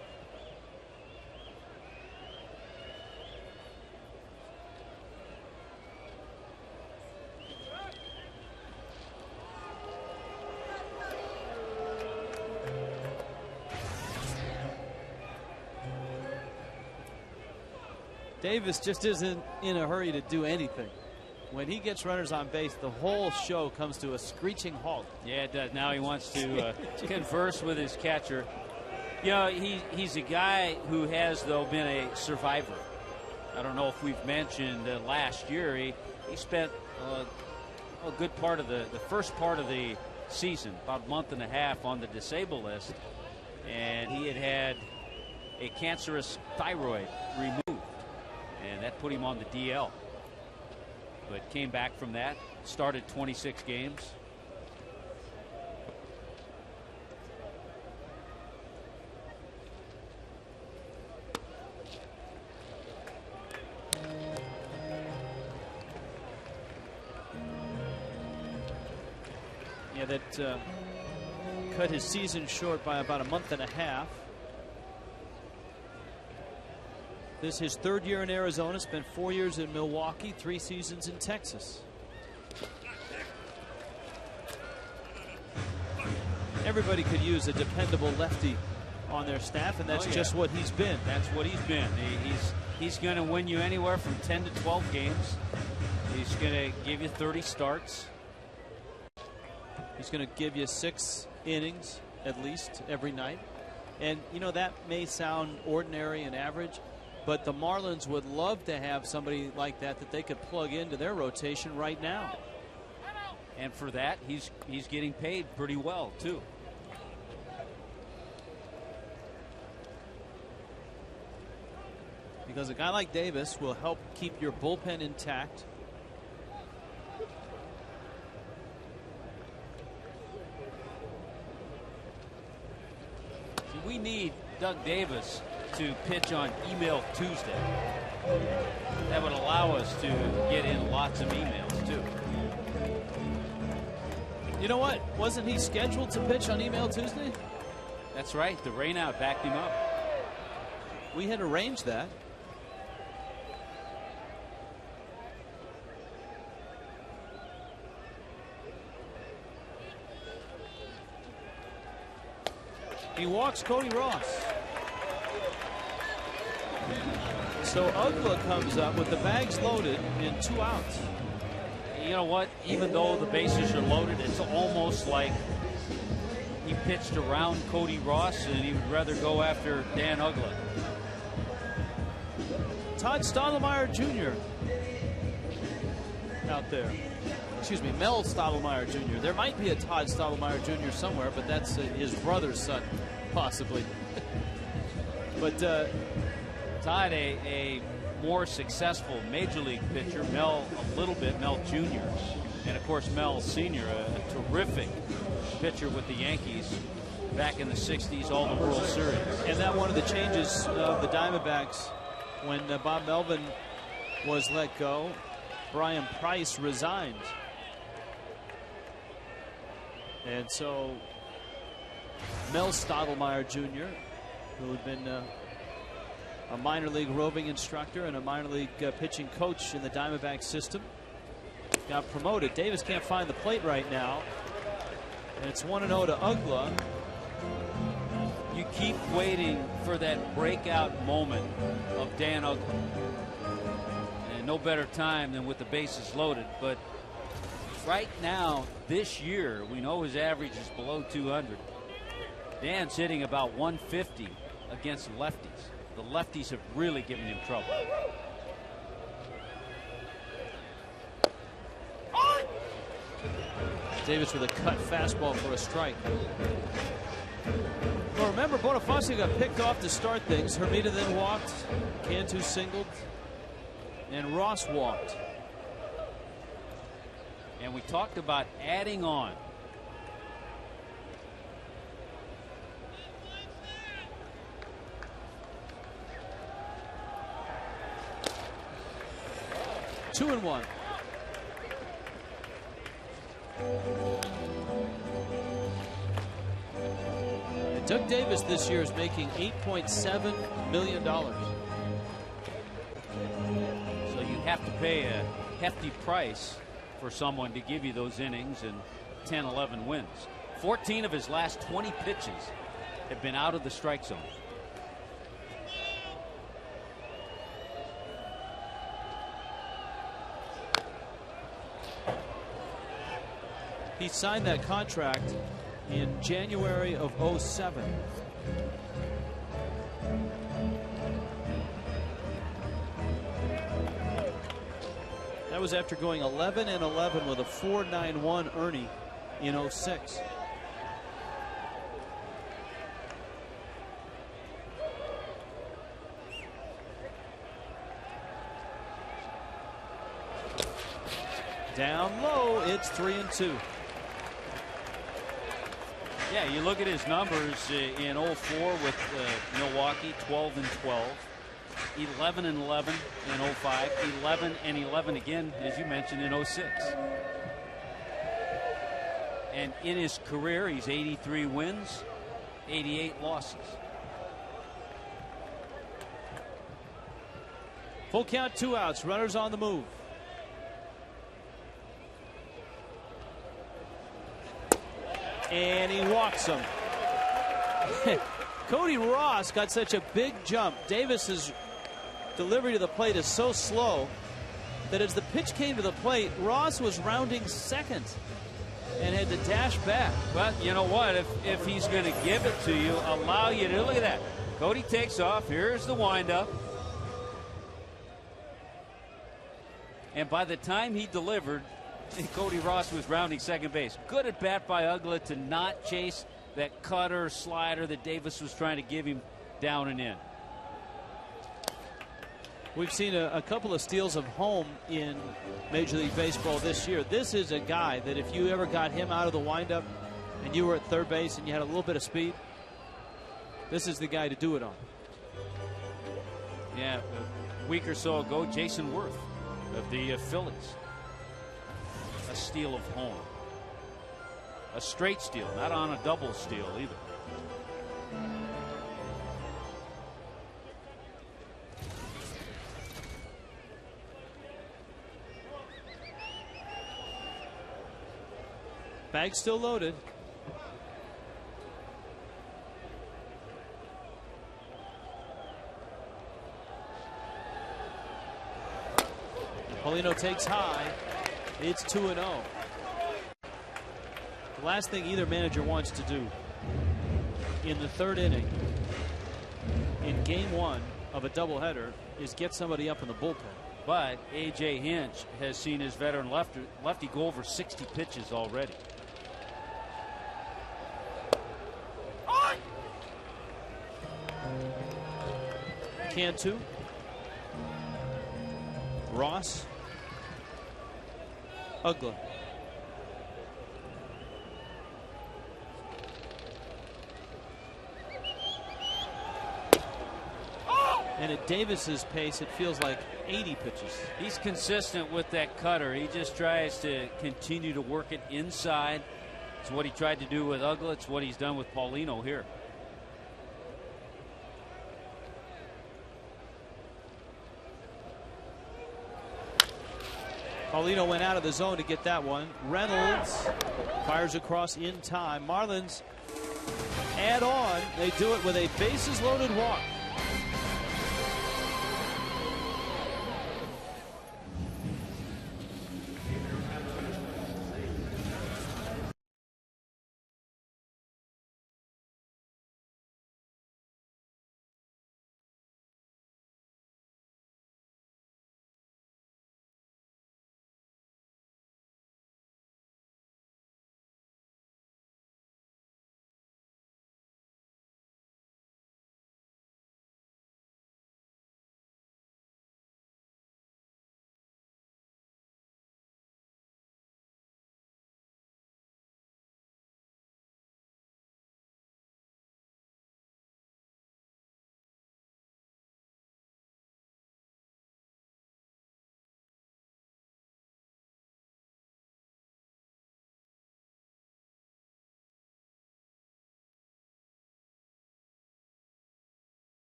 Davis just isn't in a hurry to do anything. When he gets runners on base, the whole show comes to a screeching halt. Yeah, it does. Now he wants to converse with his catcher. You know, he's a guy who has, though, been a survivor. I don't know if we've mentioned last year he spent a good part of the first part of the season, about a month and a half, on the disabled list, and he had a cancerous thyroid removed, and that put him on the DL. But came back from that, started 26 games. Yeah, that cut his season short by about a month and a half. This is his third year in Arizona, spent 4 years in Milwaukee, 3 seasons in Texas. Everybody could use a dependable lefty on their staff, and that's just what he's been. That's what he's been. He's going to win you anywhere from 10 to 12 games. He's going to give you 30 starts. He's going to give you 6 innings at least every night. And, you know, that may sound ordinary and average, but the Marlins would love to have somebody like that they could plug into their rotation right now. And for that, he's getting paid pretty well, too. Because a guy like Davis will help keep your bullpen intact. See, we need Doug Davis to pitch on Email Tuesday. That would allow us to get in lots of emails, too. You know what? Wasn't he scheduled to pitch on Email Tuesday? That's right. The rainout backed him up. We had arranged that. He walks Cody Ross. So Uggla comes up with the bags loaded and 2 outs. You know what? Even though the bases are loaded, it's almost like he pitched around Cody Ross and he would rather go after Dan Uggla. Todd Stottlemyre Jr. out there. Excuse me, Mel Stottlemyre Jr. There might be a Todd Stottlemyre Jr. somewhere, but that's his brother's son, possibly. But Todd, a more successful major league pitcher, Mel a little bit, Mel Jr., and of course Mel Sr., a terrific pitcher with the Yankees back in the 60s, all the World Series. And that one of the changes of the Diamondbacks when Bob Melvin was let go, Brian Price resigned. And so Mel Stottlemyre Jr., who had been a minor league roving instructor and a minor league pitching coach in the Diamondback system, got promoted. Davis can't find the plate right now, and it's 1-0 to Uggla. You keep waiting for that breakout moment of Dan Uggla, and no better time than with the bases loaded. But right now, this year, we know his average is below 200. Dan's hitting about 150 against lefties. The lefties have really given him trouble. Davis with a cut fastball for a strike. Well, remember, Bonifacio got picked off to start things. Hermida then walked, Cantu singled, and Ross walked. And we talked about adding on. Two and one. And Doug Davis this year is making $8.7 million. So you have to pay a hefty price for someone to give you those innings and 10, 11 wins. 14 of his last 20 pitches have been out of the strike zone. He signed that contract in January of '07. That was after going 11-11 with a 4.91 Ernie in '06. Down low, it's 3-2. Yeah, you look at his numbers in '04 with Milwaukee, 12-12, 11-11 in '05, 11-11 again, as you mentioned, in '06. And in his career, he's 83 wins, 88 losses. Full count, 2 outs, runners on the move. And he walks him. Cody Ross got such a big jump. Davis's delivery to the plate is so slow that as the pitch came to the plate, Ross was rounding second and had to dash back. But you know what? If he's going to give it to you, allow you to look at that. Cody takes off. Here's the windup. And by the time he delivered, Cody Ross was rounding second base. Good at bat by Uggla to not chase that cutter slider that Davis was trying to give him down and in. We've seen a couple of steals of home in Major League Baseball this year. This is a guy that if you ever got him out of the windup and you were at third base and you had a little bit of speed, this is the guy to do it on. Yeah, a week or so ago, Jason Worth of the Phillies. A steal of home. A straight steal, not on a double steal either. Bag still loaded. Paulino takes high. It's 2-0. The last thing either manager wants to do in the third inning in game 1 of a doubleheader is get somebody up in the bullpen. But A.J. Hinch has seen his veteran lefty go over 60 pitches already. Cantu, Ross, Uggla. And at Davis's pace, it feels like 80 pitches. He's consistent with that cutter. He just tries to continue to work it inside. It's what he tried to do with Uggla. It's what he's done with Paulino here. Paulino went out of the zone to get that one. Reynolds fires across in time. Marlins add on. They do it with a bases loaded walk.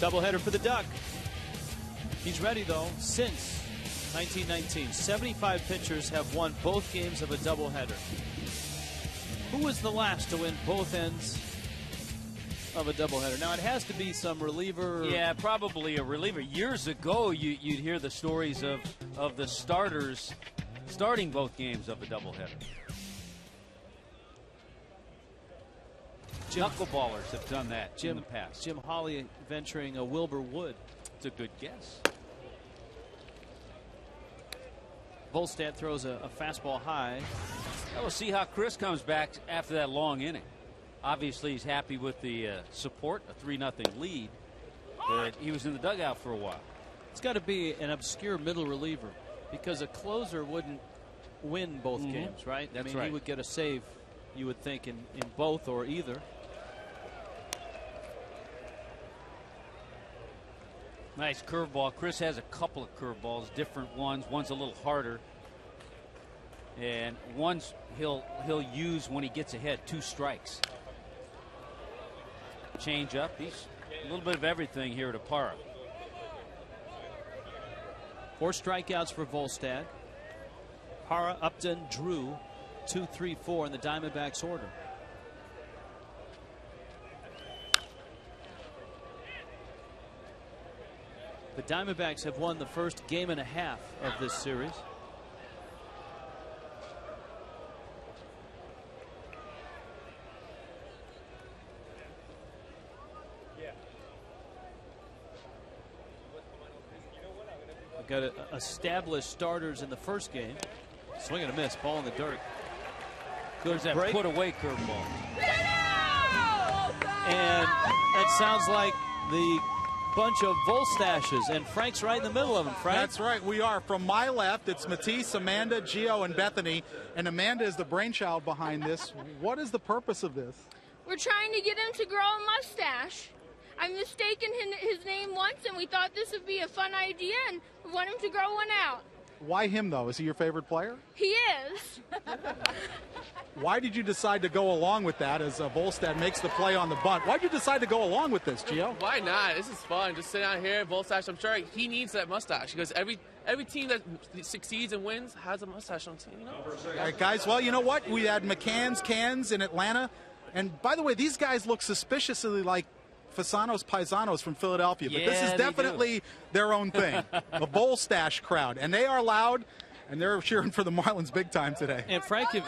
Doubleheader for the Duck. He's ready, though, since 1919. 75 pitchers have won both games of a doubleheader. Who was the last to win both ends of a doubleheader? Now, it has to be some reliever. Yeah, probably a reliever. Years ago, you'd hear the stories of the starters starting both games of a doubleheader. Knuckleballers have done that in the past. Jim Holley venturing a Wilbur Wood. It's a good guess. Volstad throws a fastball high. We'll see how Chris comes back after that long inning. Obviously, he's happy with the support, a 3-0 lead. But he was in the dugout for a while. It's got to be an obscure middle reliever because a closer wouldn't win both games, right? That's right. He would get a save, you would think, in both or either. Nice curveball. Chris has a couple of curveballs, different ones. One's a little harder, and one's he'll use when he gets ahead. 2 strikes. Change up. He's a little bit of everything here at Parra. 4 strikeouts for Volstad. Parra, Upton, Drew, 2, 3, 4 in the Diamondbacks order. The Diamondbacks have won the first game and a half of this series. We've got established starters in the first game. Swing and a miss, ball in the dirt. Good that break. Put away curveball. And that sounds like the bunch of Volstashes, and Frank's right in the middle of them. Frank? That's right. We are. From my left, it's Matisse, Amanda, Gio, and Bethany. And Amanda is the brainchild behind this. What is the purpose of this? We're trying to get him to grow a mustache. I mistaken his name once, and we thought this would be a fun idea, and we want him to grow one out. Why him, though? Is he your favorite player? He is. Why did you decide to go along with that as Volstad makes the play on the bunt? Why did you decide to go along with this, Gio? Why not? This is fun. Just sit out here, Volstache. I'm sure he needs that mustache because every team that succeeds and wins has a mustache on the team. You know? All right, guys. Well, you know what? We had McCann's Cans in Atlanta. And by the way, these guys look suspiciously like Fasano's Paisanos from Philadelphia. But this is definitely their own thing. A Volstache crowd. And they are loud, and they're cheering for the Marlins big time today. And Frank, if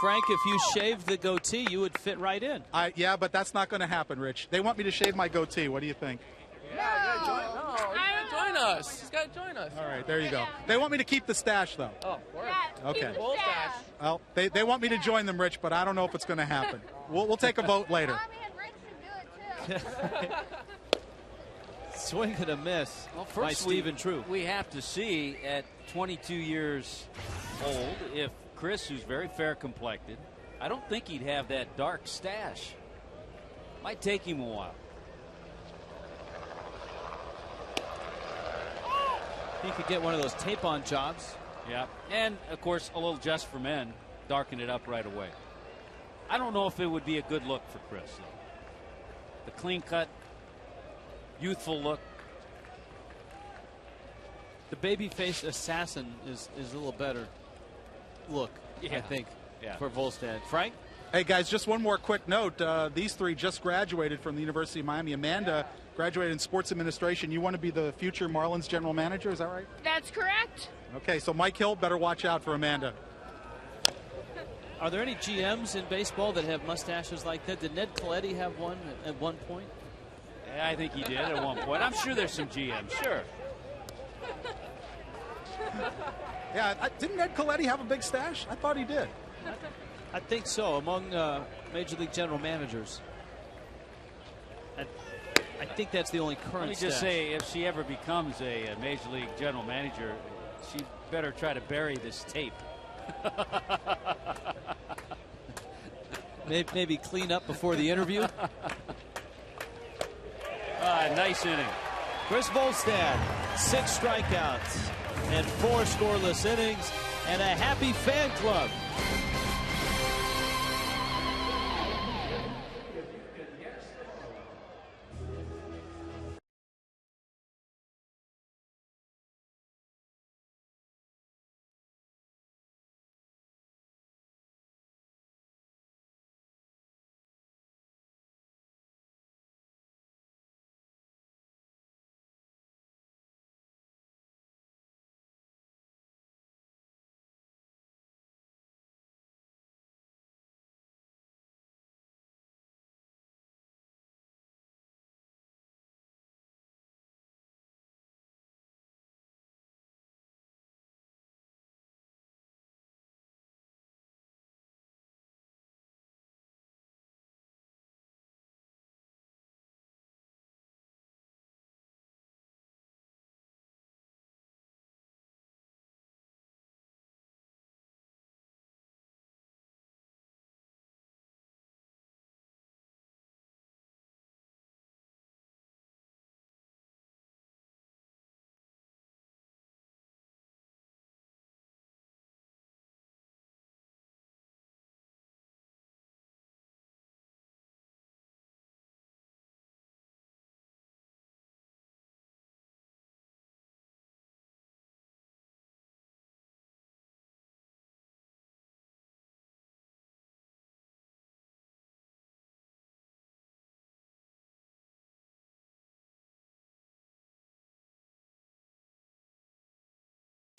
Frank, if you shaved the goatee, you would fit right in. Yeah, but that's not going to happen, Rich. They want me to shave my goatee. What do you think? Yeah, you gotta join us. He's got to join us. All right, there you go. They want me to keep the stash, though. Oh, word. Okay. Volstache. Well, they want me to join them, Rich, but I don't know if it's going to happen. We'll take a vote later. Swing and a miss by Stephen True. We have to see at 22 years old if Chris, who's very fair complected, I don't think he'd have that dark stash. Might take him a while. He could get one of those tape-on jobs. Yeah, and of course a little Just for Men, darken it up right away. I don't know if it would be a good look for Chris, though. The clean-cut, youthful look. The baby-faced assassin is a little better look, I think, for Volstad. Frank? Hey, guys, just one more quick note. These three just graduated from the University of Miami. Amanda graduated in sports administration. You want to be the future Marlins general manager, is that right? That's correct. Okay, so Mike Hill, better watch out for Amanda. Are there any GMs in baseball that have mustaches like that? Did Ned Coletti have one at one point? Yeah, I think he did at one point. I'm sure there's some GMs, sure. Yeah, didn't Ned Coletti have a big stash? I thought he did. I think so, among Major League general managers. I think that's the only current Let me just say, if she ever becomes a Major League general manager, she better try to bury this tape. Maybe clean up before the interview. Nice inning. Chris Volstad, 6 strikeouts and 4 scoreless innings and a happy fan club.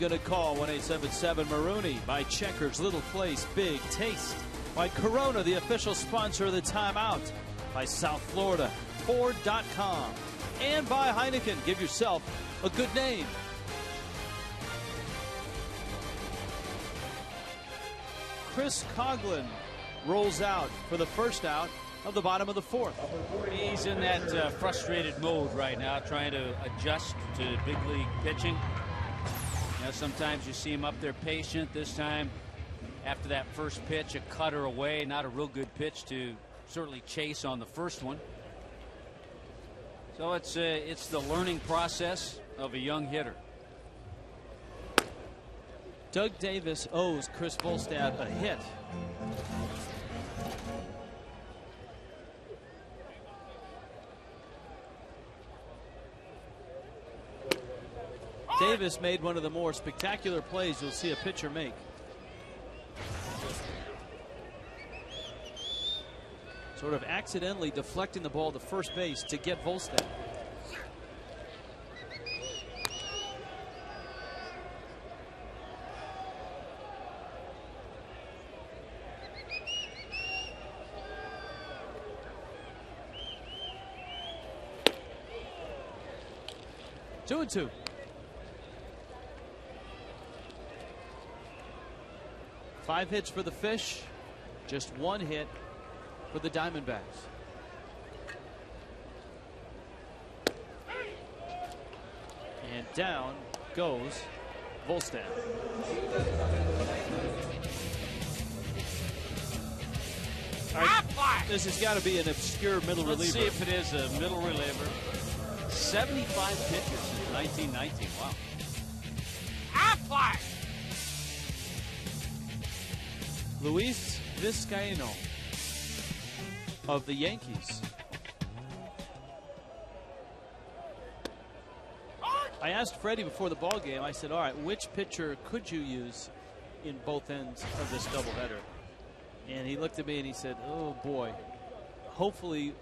Gonna call 1-877 Marooney by Checkers, Little Place, Big Taste. By Corona, the official sponsor of the timeout. By South Florida, Ford.com. And by Heineken. Give yourself a good name. Chris Coughlin rolls out for the first out of the bottom of the fourth. He's in that frustrated mode right now, trying to adjust to big league pitching. You know, sometimes you see him up there patient. This time, after that first pitch, a cutter away, not a real good pitch to certainly chase on the first one. So it's the learning process of a young hitter. Doug Davis owes Chris Volstad a hit. Davis made one of the more spectacular plays you'll see a pitcher make. Sort of accidentally deflecting the ball to first base to get Volstad. Two and two. Five hits for the Fish, just one hit for the Diamondbacks. And down goes Volstad. Right, this has got to be an obscure middle reliever. Let's see if it is a middle reliever. 75 pitches since 1919. Wow. Luis Vizcaino of the Yankees. I asked Freddie before the ball game, I said, all right, which pitcher could you use in both ends of this doubleheader? And he looked at me and he said, oh boy, hopefully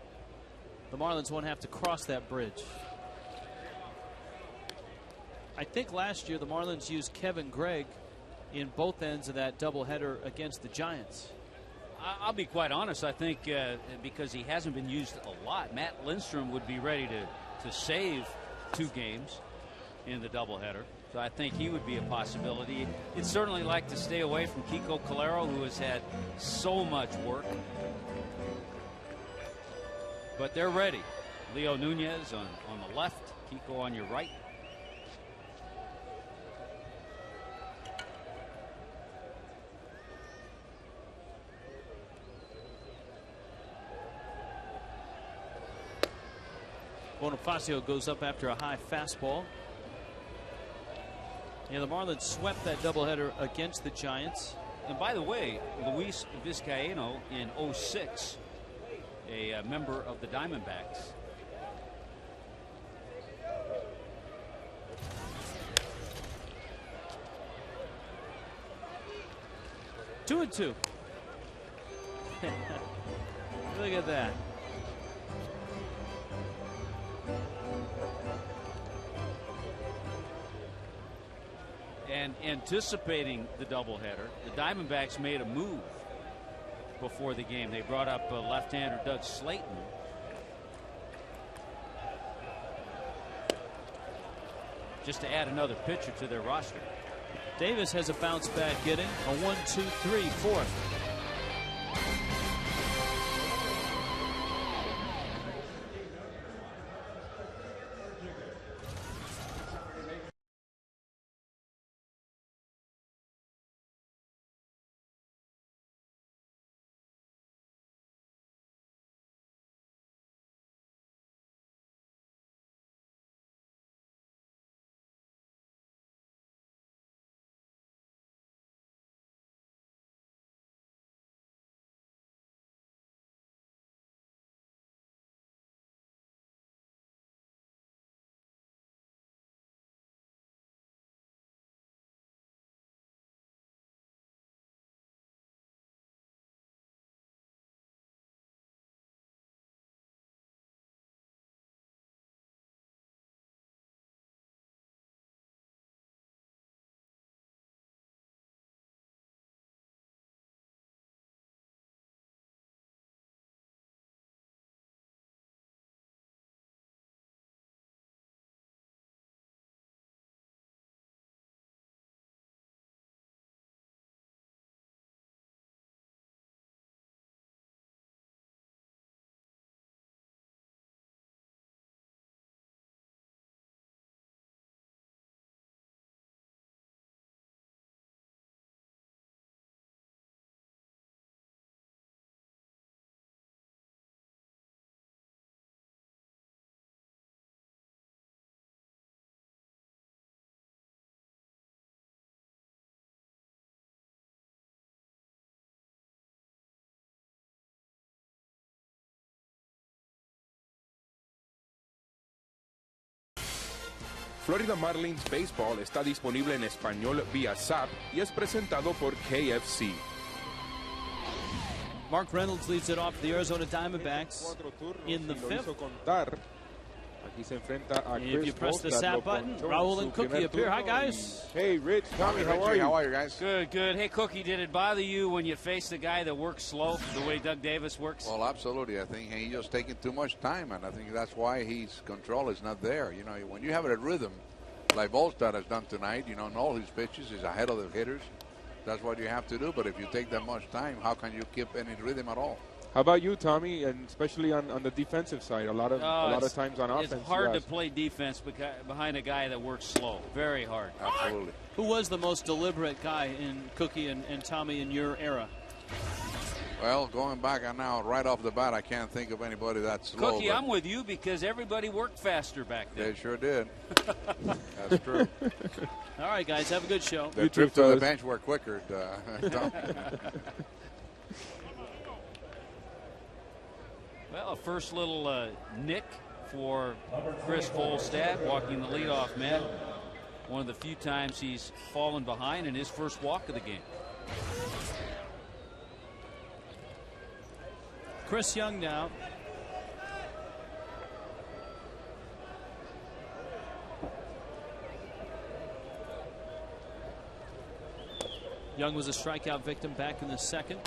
the Marlins won't have to cross that bridge. I think last year the Marlins used Kevin Gregg in both ends of that doubleheader against the Giants. I'll be quite honest. I think because he hasn't been used a lot, Matt Lindstrom would be ready to save 2 games in the doubleheader. So I think he would be a possibility. You'd certainly like to stay away from Kiko Calero, who has had so much work. But they're ready. Leo Nunez on the left, Kiko on your right. Bonifacio goes up after a high fastball. Yeah, the Marlins swept that doubleheader against the Giants. And by the way, Luis Vizcaino in 06, a member of the Diamondbacks. Two and two. Look at that. And anticipating the doubleheader, the Diamondbacks made a move before the game. They brought up left-hander Doug Slayton. Just to add another pitcher to their roster. Davis has a bounce back inning, a 1-2-3 fourth. Florida Marlins Baseball está disponible en español vía SAP y es presentado por KFC. Mark Reynolds leads it off for the Arizona Diamondbacks in the fifth. Aquí se enfrenta a If you press the SAP button, Raul and Cookie appear. Hi, guys. Hey, Rich, Tommy, how are you? How are you guys? Good, good. Hey, Cookie, did it bother you when you faced the guy that works slow, the way Doug Davis works? Well, absolutely. I think he's just taking too much time, and I think that's why his control is not there. You know, when you have a rhythm, like Volstad has done tonight, you know, in all his pitches, he's ahead of the hitters. That's what you have to do. But if you take that much time, how can you keep any rhythm at all? How about you, Tommy, and especially on the defensive side? A lot of times on offense. It's hard to play defense behind a guy that works slow. Very hard. Absolutely. Who was the most deliberate guy in Cookie and Tommy in your era? Well, going back and now, right off the bat, I can't think of anybody that's slow. Cookie, I'm with you because everybody worked faster back then. They sure did. That's true. All right, guys, have a good show. The trip to the bench were quicker. Well, a first little nick for Chris Volstad, walking the leadoff man. One of the few times he's fallen behind in his first walk of the game. Chris Young now. Young was a strikeout victim back in the second.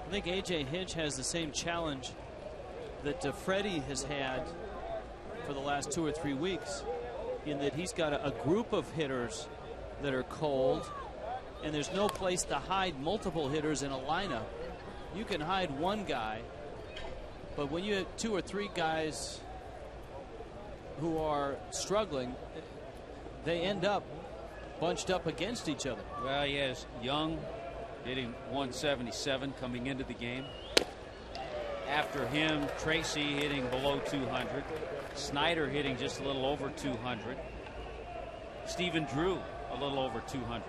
I think A.J. Hinch has the same challenge that Freddie has had for the last 2 or 3 weeks, in that he's got a group of hitters that are cold, and there's no place to hide multiple hitters in a lineup. You can hide one guy, but when you have 2 or 3 guys who are struggling, they end up bunched up against each other. Well, yes, Young hitting 177 coming into the game. After him, Tracy hitting below 200. Snyder hitting just a little over 200. Stephen Drew a little over 200.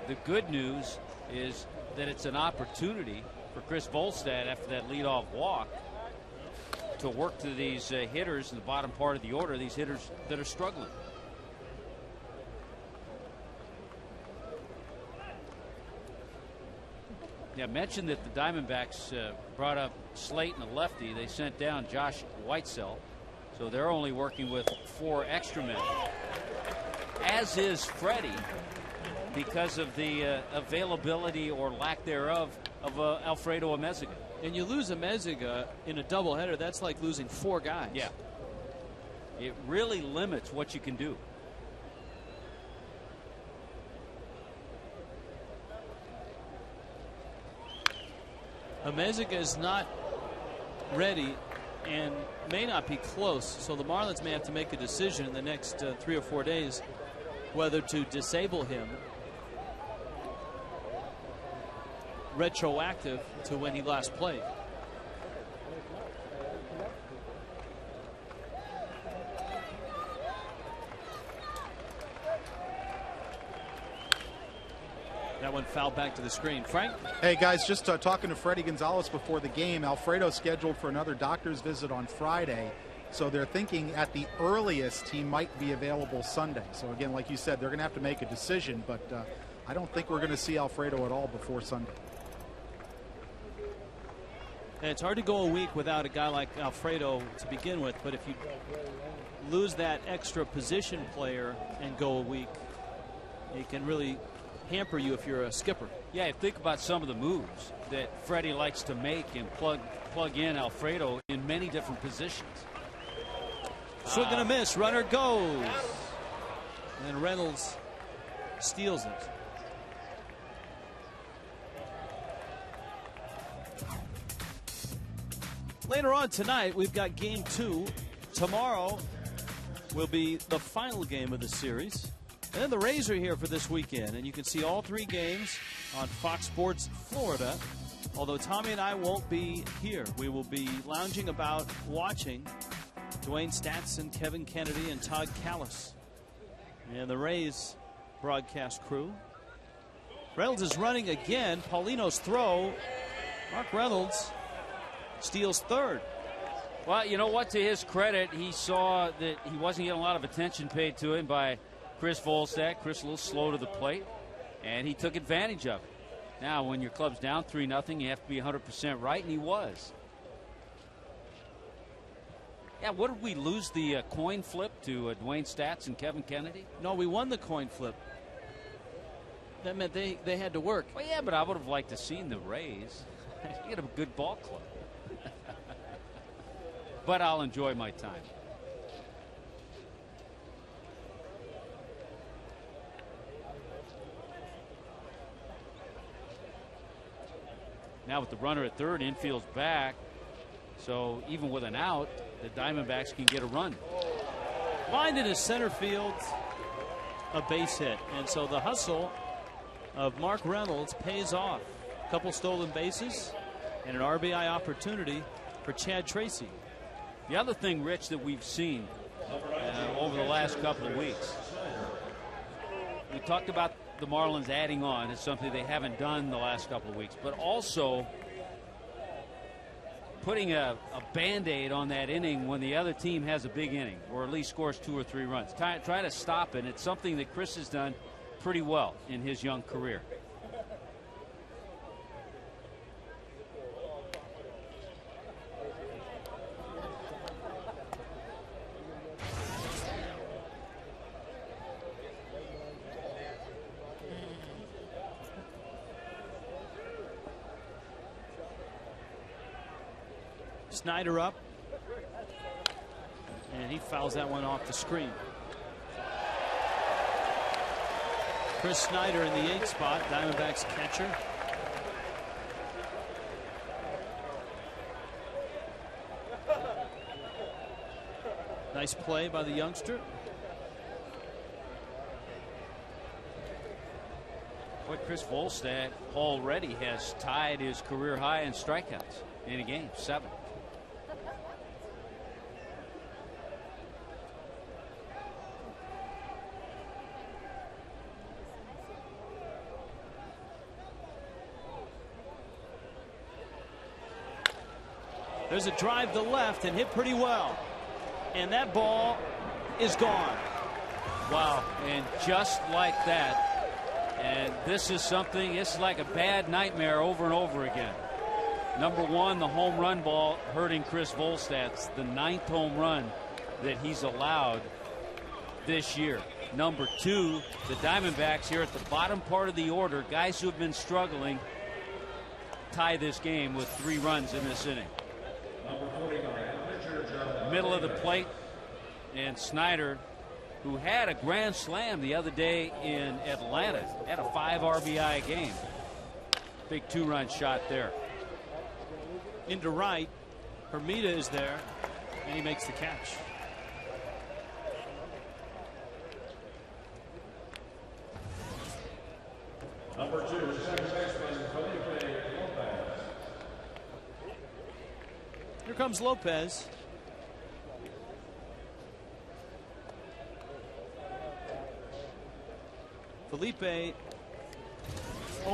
The good news is that it's an opportunity for Chris Volstad after that leadoff walk to work to these hitters in the bottom part of the order, these hitters that are struggling. Yeah, I mentioned that the Diamondbacks brought up Slayton, a lefty. They sent down Josh Whitesell, so they're only working with 4 extra men. As is Freddie, because of the availability or lack thereof of Alfredo Amezaga. And you lose Amezaga in a doubleheader, that's like losing 4 guys. Yeah. It really limits what you can do. Amezaga is not ready and may not be close, so the Marlins may have to make a decision in the next 3 or 4 days whether to disable him retroactive to when he last played. That one fouled back to the screen. Frank? Hey, guys, just talking to Freddie Gonzalez before the game. Alfredo scheduled for another doctor's visit on Friday, so they're thinking at the earliest he might be available Sunday. So, again, like you said, they're going to have to make a decision, but I don't think we're going to see Alfredo at all before Sunday. And it's hard to go a week without a guy like Alfredo to begin with, but if you lose that extra position player and go a week, it can really hamper you if you're a skipper. Yeah, think about some of the moves that Freddie likes to make and plug in Alfredo in many different positions. Swing and a miss. Runner goes. And Reynolds steals it. Later on tonight, we've got Game 2. Tomorrow will be the final game of the series. And then the Rays are here for this weekend, and you can see all 3 games on Fox Sports Florida. Although Tommy and I won't be here. We will be lounging about watching Dwayne Statson, Kevin Kennedy, and Todd Callis. And the Rays broadcast crew. Reynolds is running again. Paulino's throw. Mark Reynolds steals third. Well, you know what? To his credit, he saw that he wasn't getting a lot of attention paid to him by Chris Volstad. Chris a little slow to the plate, and he took advantage of it. Now, when your club's down 3-0, you have to be 100% right, and he was. Yeah, what did we lose the coin flip to Dwayne Statz and Kevin Kennedy? No, we won the coin flip. That meant they had to work. Well, yeah, but I would have liked to seen the Rays. You get a good ball club. But I'll enjoy my time. Now with the runner at third, infield's back. So even with an out, the Diamondbacks can get a run. Lined into center field, a base hit. And so the hustle of Mark Reynolds pays off. A couple stolen bases and an RBI opportunity for Chad Tracy. The other thing, Rich, that we've seen over the last couple of weeks, we talked about the Marlins adding on. It's something they haven't done the last couple of weeks, but also putting a Band-Aid on that inning when the other team has a big inning or at least scores 2 or 3 runs. Try to stop it. It's something that Chris has done pretty well in his young career. Snyder up, and he fouls that one off the screen. Chris Snyder in the 8th spot, Diamondbacks catcher. Nice play by the youngster. Boy, Chris Volstad already has tied his career high in strikeouts in a game, 7. There's a drive to left and hit pretty well. And that ball is gone. Wow. And just like that. And this is something, it's like a bad nightmare over and over again. Number 1, the home run ball hurting Chris Volstad. It's the 9th home run that he's allowed this year. Number 2, the Diamondbacks here at the bottom part of the order, guys who have been struggling, tie this game with 3 runs in this inning. Middle of the plate, and Snyder, who had a grand slam the other day in Atlanta, had a 5 RBI game. Big 2-run shot there. Into right, Hermida is there, and he makes the catch. Number 2, second baseman, Felipe Lopez. Here comes Lopez. Felipe 0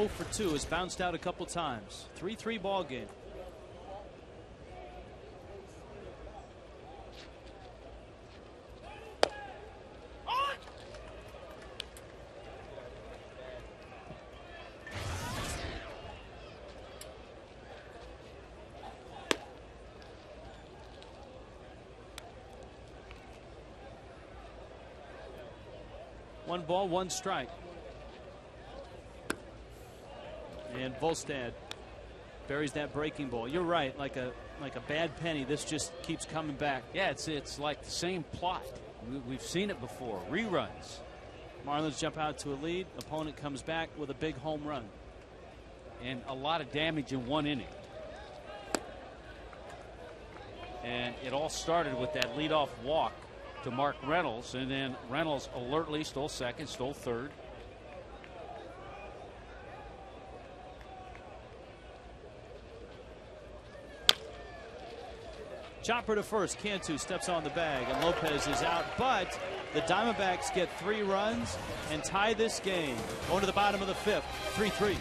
for 2 has bounced out a couple times. 3-3 ball game. One ball, 1 strike. And Volstad buries that breaking ball. You're right, like a bad penny. This just keeps coming back. Yeah, it's like the same plot. We've seen it before. Reruns. Marlins jump out to a lead. Opponent comes back with a big home run. And a lot of damage in 1 inning. And it all started with that leadoff walk to Mark Reynolds, and then Reynolds alertly stole second, stole third. Chopper to first. Cantu steps on the bag, and Lopez is out. But the Diamondbacks get 3 runs and tie this game. Going to the bottom of the 5th, 3-3.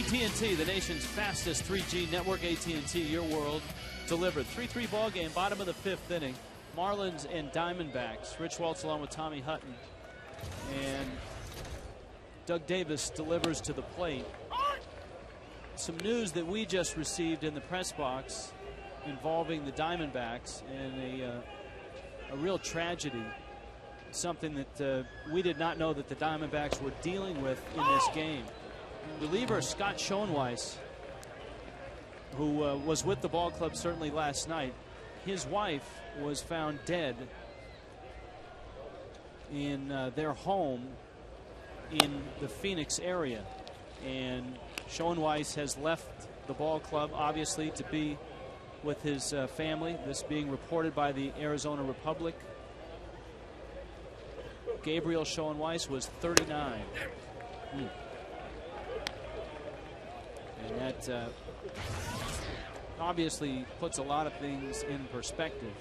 AT&T, the nation's fastest 3G network. AT&T, your world delivered. 3-3 ball game, bottom of the 5th inning. Marlins and Diamondbacks. Rich Waltz along with Tommy Hutton. And Doug Davis delivers to the plate. Some news that we just received in the press box involving the Diamondbacks and a real tragedy. Something that we did not know that the Diamondbacks were dealing with in this game. Reliever Scott Schoenweiss, who was with the ball club certainly last night, his wife was found dead in their home in the Phoenix area. And Schoenweiss has left the ball club, obviously, to be with his family. This being reported by the Arizona Republic. Gabriel Schoenweiss was 39. And that obviously puts a lot of things in perspective.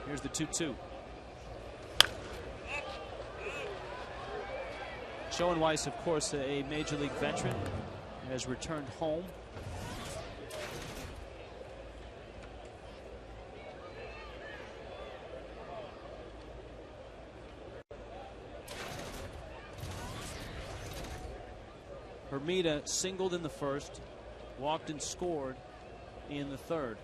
Here's the 2-2. Schoenweiss, of course, a major league veteran, has returned home. Hermida singled in the first, walked and scored in the third.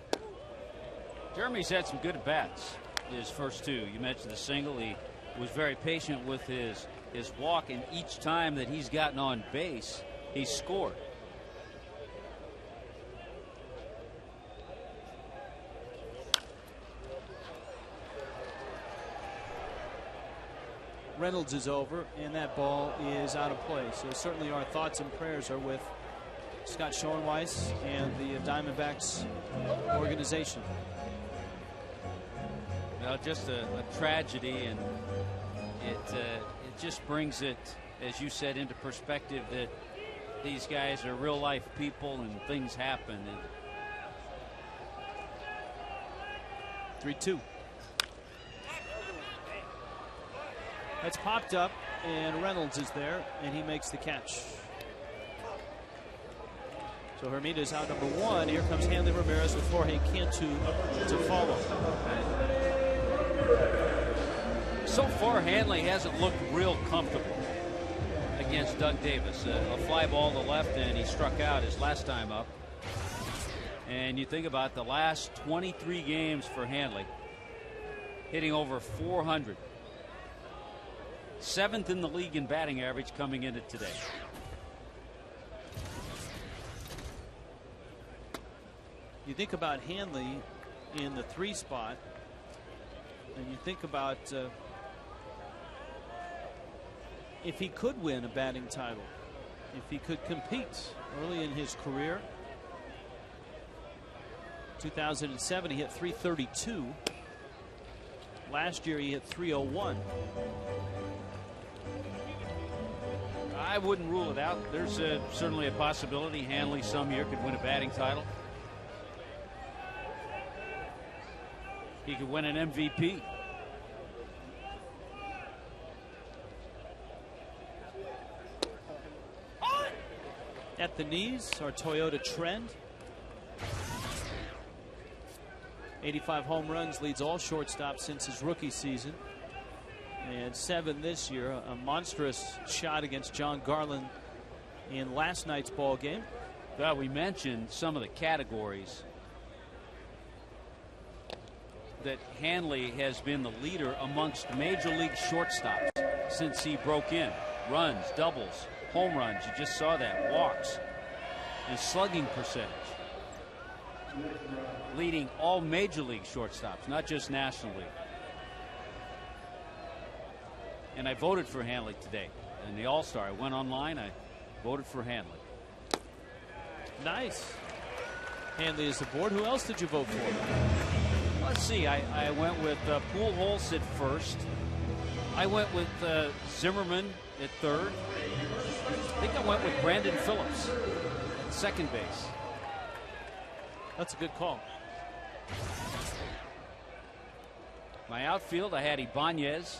Jeremy's had some good at-bats his first two. You mentioned the single. He was very patient with his walk, and each time that he's gotten on base, he's scored. Reynolds is over, and that ball is out of play. So certainly our thoughts and prayers are with Scott Schoenweiss and the Diamondbacks organization. Well, just a tragedy, and it just brings it, as you said, into perspective that these guys are real life people and things happen. 3-2. That's popped up, and Reynolds is there, and he makes the catch. So Hermida's out number one. Here comes Hanley Ramirez with Jorge Cantu to follow. So far, Hanley hasn't looked real comfortable against Doug Davis. A fly ball to left, and he struck out his last time up. And you think about the last 23 games for Hanley, hitting over 400. 7th in the league in batting average coming into today. You think about Hanley in the 3 spot, and you think about if he could win a batting title, if he could compete early in his career. 2007 he hit .332. Last year he hit .301. I wouldn't rule it out. There's certainly a possibility Hanley some year could win a batting title. He could win an MVP. At the knees, our Toyota trend. 85 home runs, leads all shortstops since his rookie season. And 7 this year. A monstrous shot against John Garland in last night's ball game. Well, we mentioned some of the categories that Hanley has been the leader amongst major league shortstops since he broke in. Runs, doubles, home runs, you just saw that, walks, and slugging percentage. Leading all major league shortstops, not just National League. And I voted for Hanley today in the All-Star. I went online, I voted for Hanley. Nice. Hanley is aboard. Who else did you vote for? Let's see. I went with Pujols at first. I went with Zimmerman at third. I think I went with Brandon Phillips at second base. That's a good call. My outfield, I had Ibanez.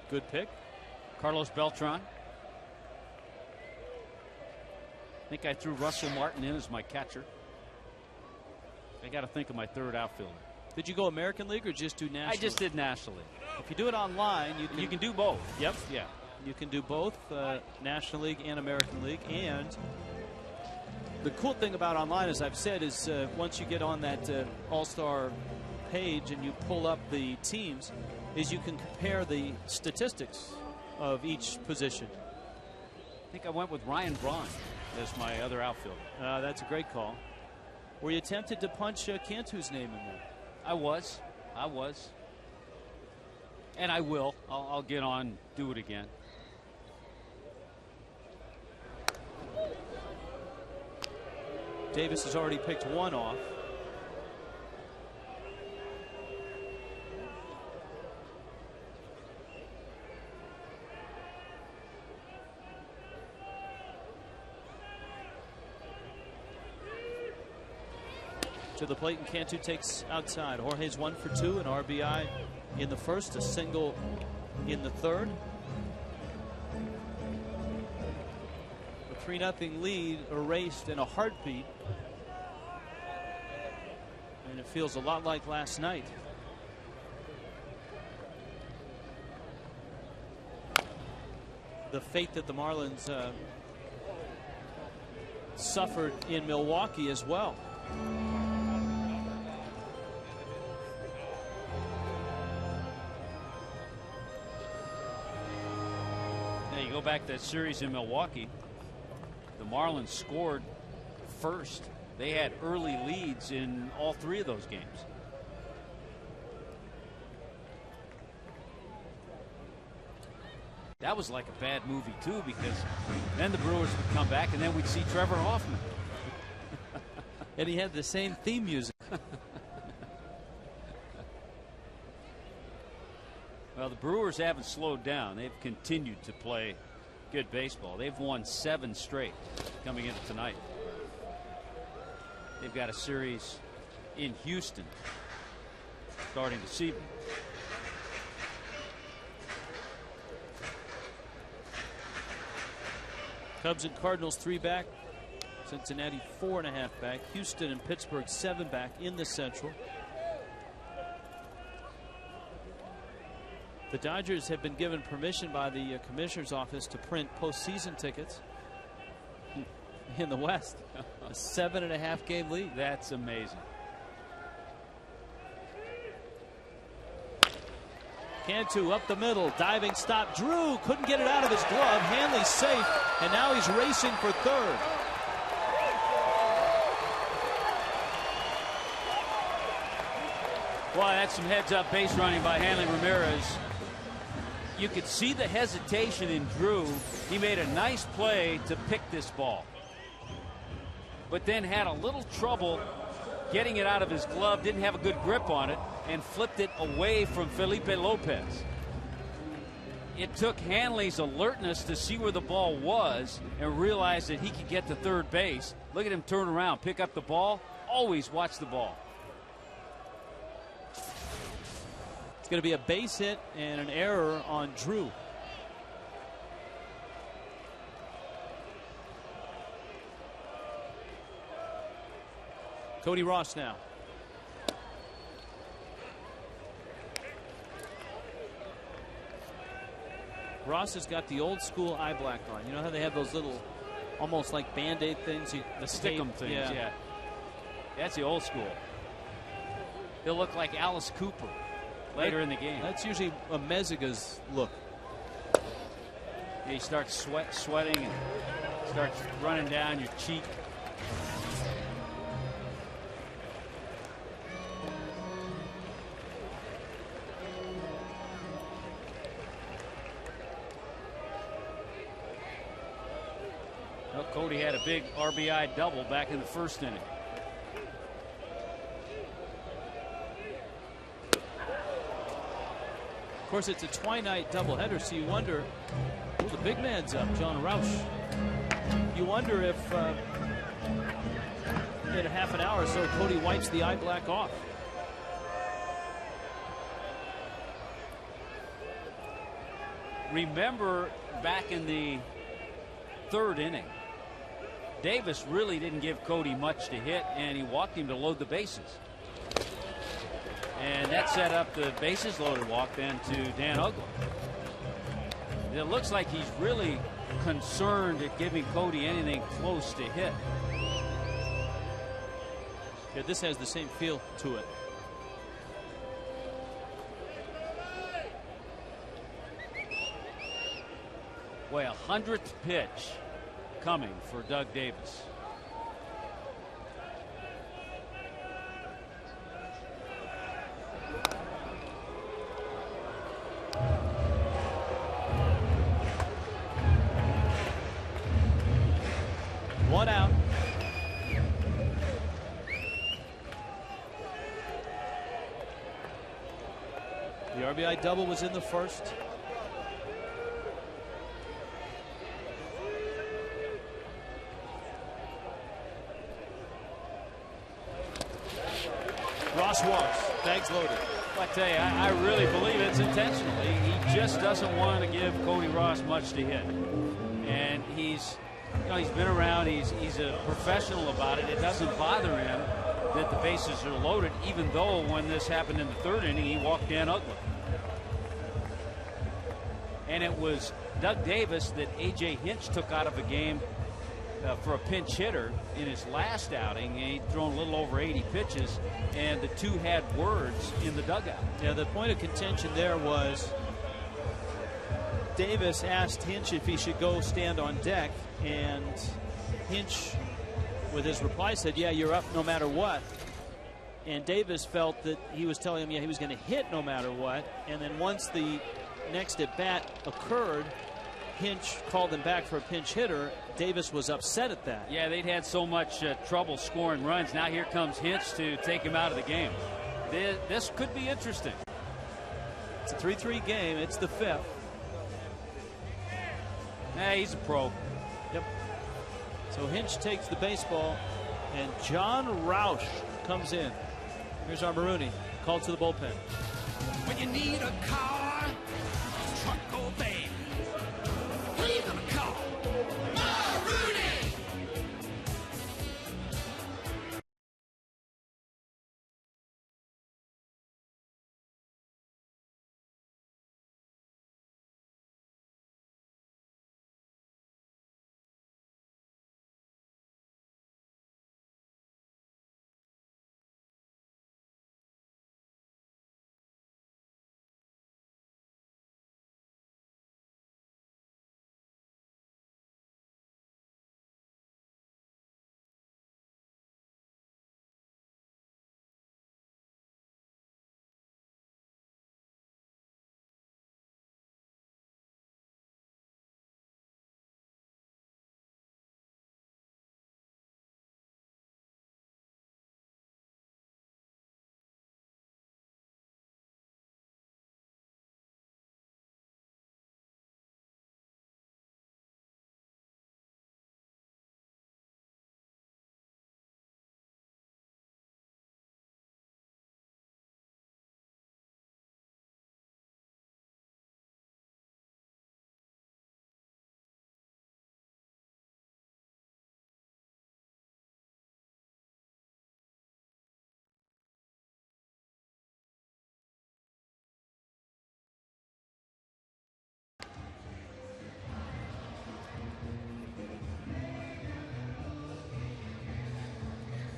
Good pick. Carlos Beltran. I think I threw Russell Martin in as my catcher. I got to think of my third outfielder. Did you go American League or just do National League? I just did National League. If you do it online, you can do both. Yep. Yeah. You can do both National League and American League. And the cool thing about online, as I've said, is once you get on that All-Star page and you pull up the teams, is you can compare the statistics of each position. I think I went with Ryan Braun as my other outfielder. That's a great call. Were you tempted to punch Cantu's name in there? I was. And I will. I'll get on, do it again. Davis has already picked one off. To the plate, and Cantu takes outside. Jorge's 1 for 2, an RBI in the first, a single in the third. A 3-0 lead erased in a heartbeat. And it feels a lot like last night. The fate that the Marlins suffered in Milwaukee as well. Go back to that series in Milwaukee. The Marlins scored first. They had early leads in all 3 of those games. That was like a bad movie too, because then the Brewers would come back and then we'd see Trevor Hoffman. And he had the same theme music. Well, the Brewers haven't slowed down. They've continued to play good baseball. They've won 7 straight coming into tonight. They've got a series in Houston starting this evening. Cubs and Cardinals 3 back. Cincinnati 4.5 back. Houston and Pittsburgh 7 back in the Central. The Dodgers have been given permission by the commissioner's office to print postseason tickets in the West. A 7.5 game lead. That's amazing. Cantu up the middle, diving stop. Drew couldn't get it out of his glove. Hanley's safe, and now he's racing for third. Well, that's some heads-up base running by Hanley Ramirez. You could see the hesitation in Drew. He made a nice play to pick this ball, but then had a little trouble getting it out of his glove, didn't have a good grip on it, and flipped it away from Felipe Lopez. It took Hanley's alertness to see where the ball was and realize that he could get to third base. Look at him turn around, pick up the ball. Always watch the ball. It's going to be a base hit and an error on Drew. Cody Ross now. Ross has got the old school eye black on. You know how they have those little, almost like Band-Aid things? The stick-em things, yeah. That's the old school. He'll look like Alice Cooper later in the game. That's usually a Meziga's look. He starts sweating and starts running down your cheek. Well, Cody had a big RBI double back in the first inning. Of course, it's a twilight doubleheader, so you wonder, oh, the big man's up, John Roush. You wonder if in a half an hour or so, Cody wipes the eye black off. Remember back in the third inning, Davis really didn't give Cody much to hit, and he walked him to load the bases. And that set up the bases loaded walk then to Dan Uggla. It looks like he's really concerned at giving Cody anything close to hit. Yeah, this has the same feel to it. Boy, 100th pitch coming for Doug Davis. One out. The RBI double was in the first. Ross walks. Bags loaded. I tell you, I really believe it's intentional. He just doesn't want to give Cody Ross much to hit, and he's been around. He's a professional about it. It doesn't bother him that the bases are loaded, even though when this happened in the third inning, he walked Dan Uggla. And it was Doug Davis that A.J. Hinch took out of a game for a pinch hitter in his last outing. He'd thrown a little over 80 pitches, and the two had words in the dugout. Yeah, the point of contention there was Davis asked Hinch if he should go stand on deck, and Hinch, with his reply, said, yeah, you're up no matter what. And Davis felt that he was telling him, yeah, he was going to hit no matter what. And then once the next at bat occurred, Hinch called him back for a pinch hitter. Davis was upset at that. Yeah, they'd had so much trouble scoring runs. Now here comes Hinch to take him out of the game. This could be interesting. It's a 3-3 game. It's the fifth. Hey, he's a pro. Yep. So Hinch takes the baseball, and John Roush comes in. Here's our Marooney, called to the bullpen. When you need a car, truck or van, who you gonna call? Marooney!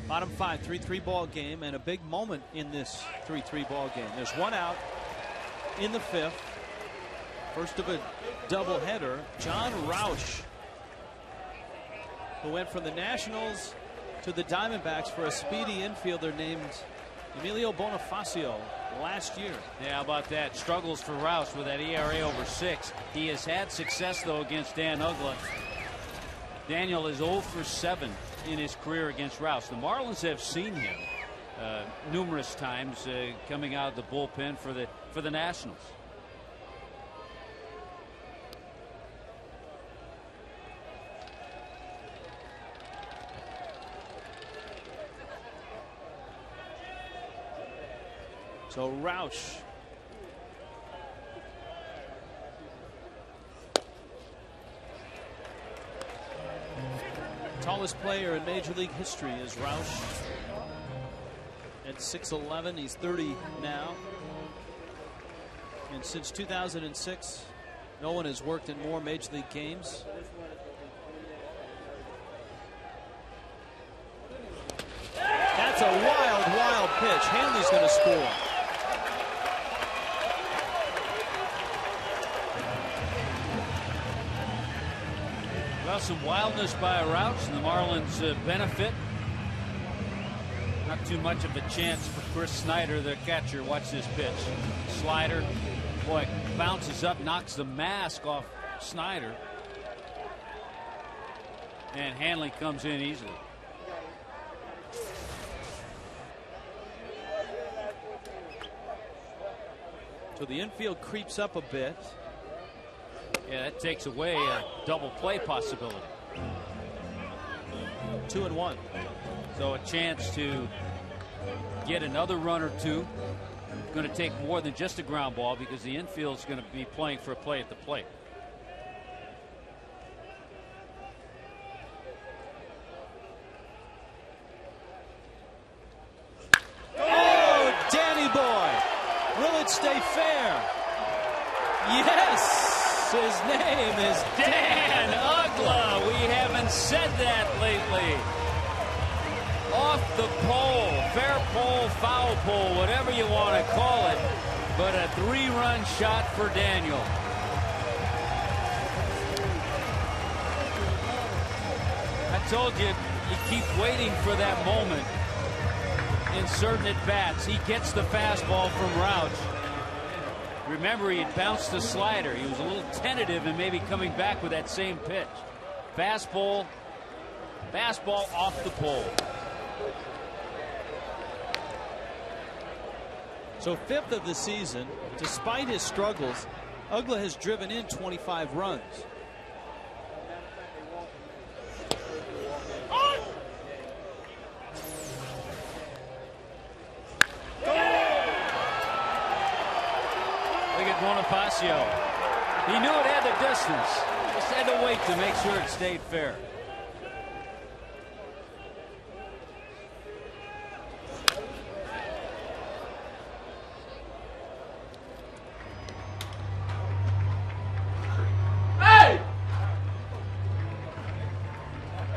Bottom five, 3-3 ball game, and a big moment in this 3-3 ball game. There's one out in the fifth. First of a doubleheader. John Roush, who went from the Nationals to the Diamondbacks for a speedy infielder named Emilio Bonifacio last year. Yeah, how about that? Struggles for Roush with that ERA over 6. He has had success, though, against Dan Uggla. Daniel is 0 for 7 in his career against Roush. The Marlins have seen him numerous times coming out of the bullpen for the Nationals. So Roush tallest player in Major League history is Roush. At 6'11", he's 30 now. And since 2006, no one has worked in more Major League games. That's a wild, wild pitch. Hanley's going to score. Well, some wildness by Roush, and the Marlins benefit. Not too much of a chance for Chris Snyder, the catcher. Watch this pitch. Slider. Boy, bounces up, knocks the mask off Snyder. And Hanley comes in easily. So the infield creeps up a bit. Yeah, that takes away a double play possibility. 2-1. So a chance to get another run or two. Going to take more than just a ground ball because the infield's going to be playing for a play at the plate. Oh, Danny boy. Will it stay fair? Yes. His name is Dan Uggla. We haven't said that lately. Off the pole, fair pole, foul pole, whatever you want to call it, but a 3-run shot for Daniel. I told you, you keep waiting for that moment in certain at-bats. He gets the fastball from Roush. Remember, he had bounced the slider. He was a little tentative in maybe coming back with that same pitch. Fastball off the pole. So 5th of the season, despite his struggles, Uggla has driven in 25 runs. Look at Bonifacio. He knew it had the distance. Just had to wait to make sure it stayed fair.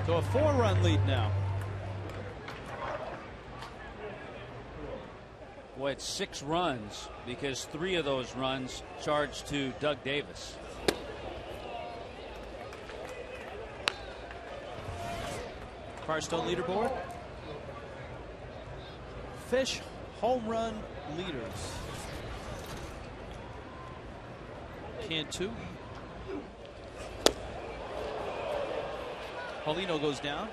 So a 4-run lead now. Boy, it's 6 runs because 3 of those runs charged to Doug Davis. Firestone leaderboard. Fish home run leaders. Cantu. Paulino goes down.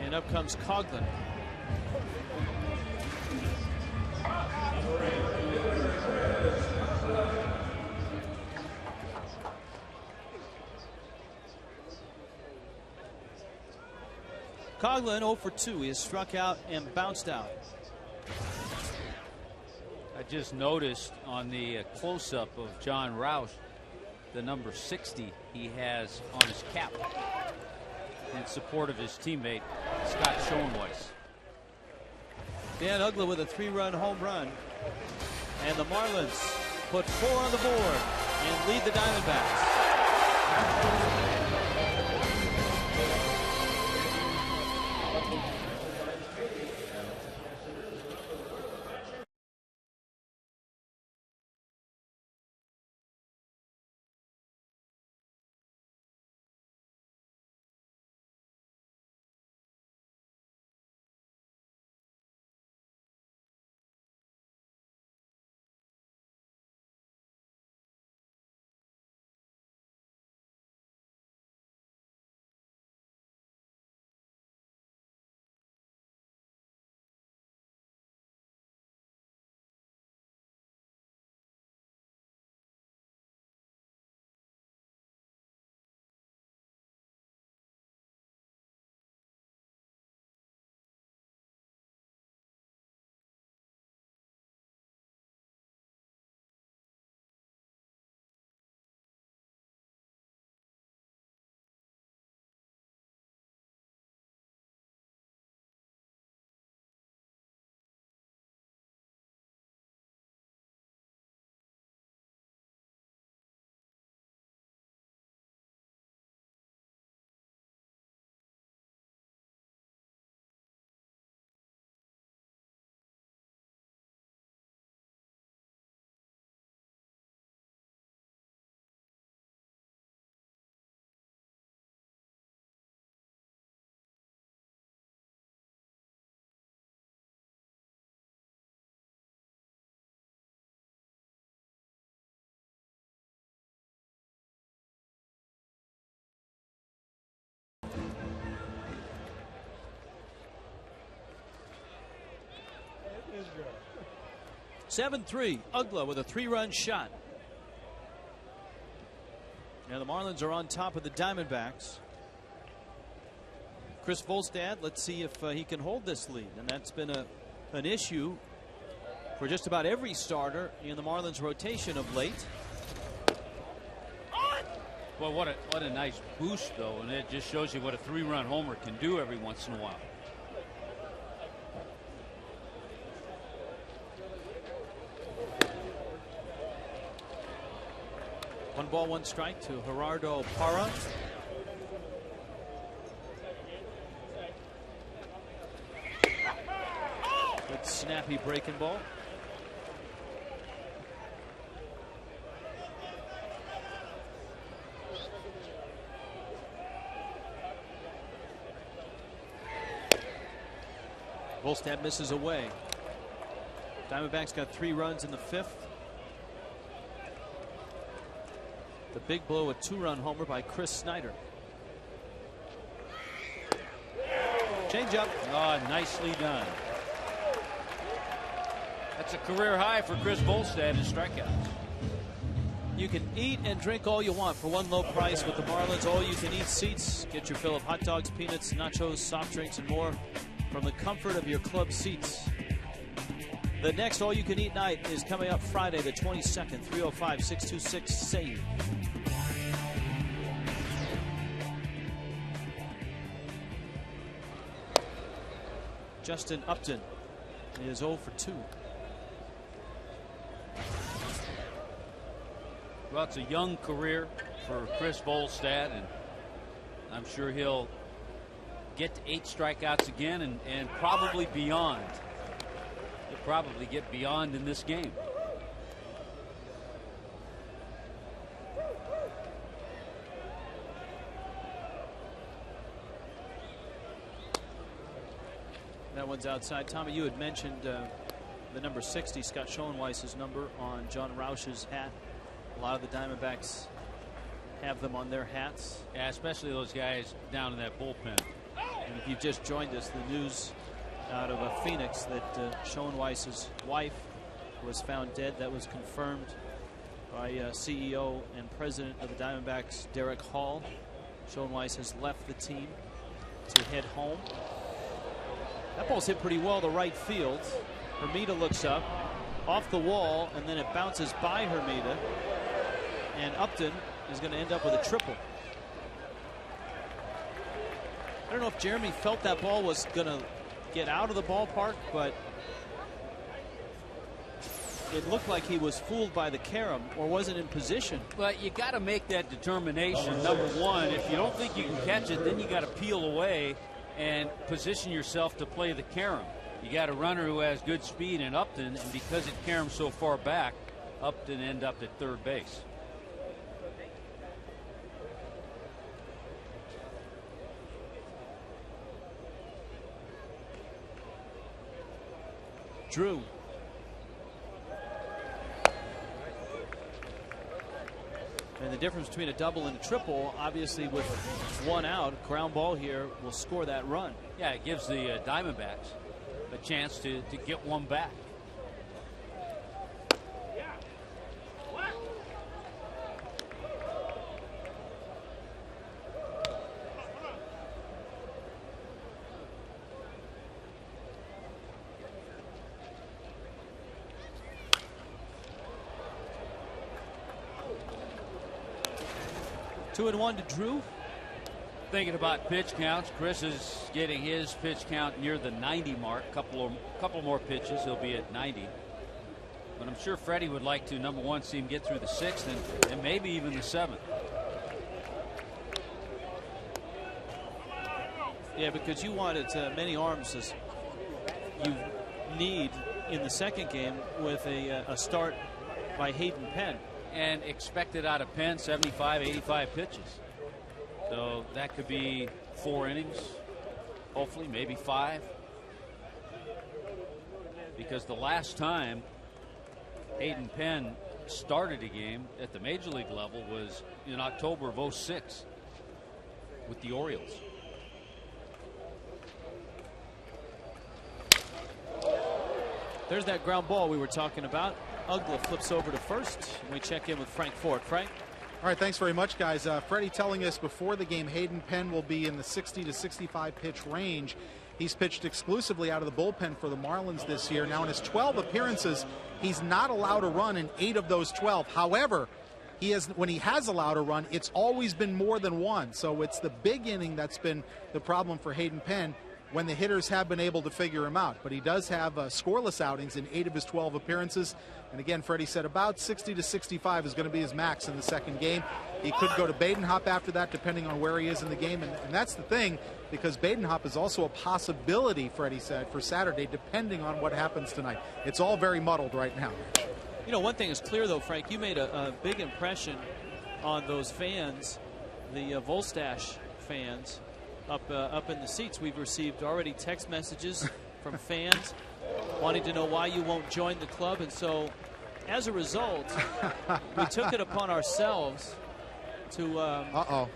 And up comes Coghlan. Coghlan 0 for 2. He has struck out and bounced out. I just noticed on the close-up of John Roush, the number 60 he has on his cap in support of his teammate Scott Schoenweiss. Dan Uggla with a 3-run home run. And the Marlins put 4 on the board and lead the Diamondbacks. 7-3. Uggla with a 3-run shot. Now the Marlins are on top of the Diamondbacks. Chris Volstad, let's see if he can hold this lead. And that's been an issue for just about every starter in the Marlins rotation of late. Well, what a nice boost, though, and it just shows you what a 3-run homer can do every once in a while. One ball, one strike to Gerardo Parra. Good snappy breaking ball. Volstad misses away. Diamondbacks got 3 runs in the 5th. The big blow, a 2-run homer by Chris Snyder. Change-up. Oh, nicely done. That's a career high for Chris Volstad in strikeouts. You can eat and drink all you want for one low price with the Marlins. All you can eat seats. Get your fill of hot dogs, peanuts, nachos, soft drinks, and more from the comfort of your club seats. The next all you can eat night is coming up Friday the 22nd, 305-626-SAVE. Justin Upton is 0 for 2. Well, it's a young career for Chris Volstad, and I'm sure he'll get to 8 strikeouts again and probably beyond. He'll probably get beyond in this game. That one's outside. Tommy, you had mentioned the number 60, Scott Schoenweiss's number, on John Roush's hat. A lot of the Diamondbacks have them on their hats. Yeah, especially those guys down in that bullpen. And if you've just joined us, the news out of Phoenix that Schoenweiss's wife was found dead. That was confirmed by CEO and president of the Diamondbacks, Derek Hall. Schoenweiss has left the team to head home. That ball's hit pretty well to right field. Hermida looks up, off the wall, and then it bounces by Hermida. And Upton is going to end up with a triple. I don't know if Jeremy felt that ball was going to get out of the ballpark, but it looked like he was fooled by the carom or wasn't in position. But you got to make that determination. Number one, if you don't think you can catch it, then you got to peel away and position yourself to play the carom. You got a runner who has good speed in Upton, and because it caromed so far back, Upton ended up at third base. Drew. And the difference between a double and a triple, obviously with one out, ground ball here will score that run. Yeah, it gives the Diamondbacks a chance to get one back. Two and one to Drew. Thinking about pitch counts, Chris is getting his pitch count near the 90 mark. Couple more pitches, he'll be at 90. But I'm sure Freddie would like to, number one, see him get through the 6th and maybe even the 7th. Yeah, because you want as many arms as you need in the second game with a start by Hayden Penn. And expected out of Penn 75, 85 pitches. So that could be 4 innings, hopefully, maybe 5. Because the last time Hayden Penn started a game at the major league level was in October of '06 with the Orioles. There's that ground ball we were talking about. Uggla flips over to first. And we check in with Frank Ford. Frank? All right, thanks very much, guys. Freddie telling us before the game Hayden Penn will be in the 60 to 65 pitch range. He's pitched exclusively out of the bullpen for the Marlins this year. Now, in his 12 appearances, he's not allowed a run in 8 of those 12. However, when he has allowed a run, it's always been more than one. So it's the big inning that's been the problem for Hayden Penn when the hitters have been able to figure him out. But he does have scoreless outings in 8 of his 12 appearances. And again, Freddie said about 60 to 65 is going to be his max in the second game. He could go to Badenhop after that, depending on where he is in the game. And that's the thing, because Badenhop is also a possibility, Freddie said, for Saturday, depending on what happens tonight. It's all very muddled right now. You know, one thing is clear, though, Frank. You made a big impression on those fans, the Volstash fans, up in the seats. We've received already text messages from fans wanting to know why you won't join the club. And so, as a result, we took it upon ourselves to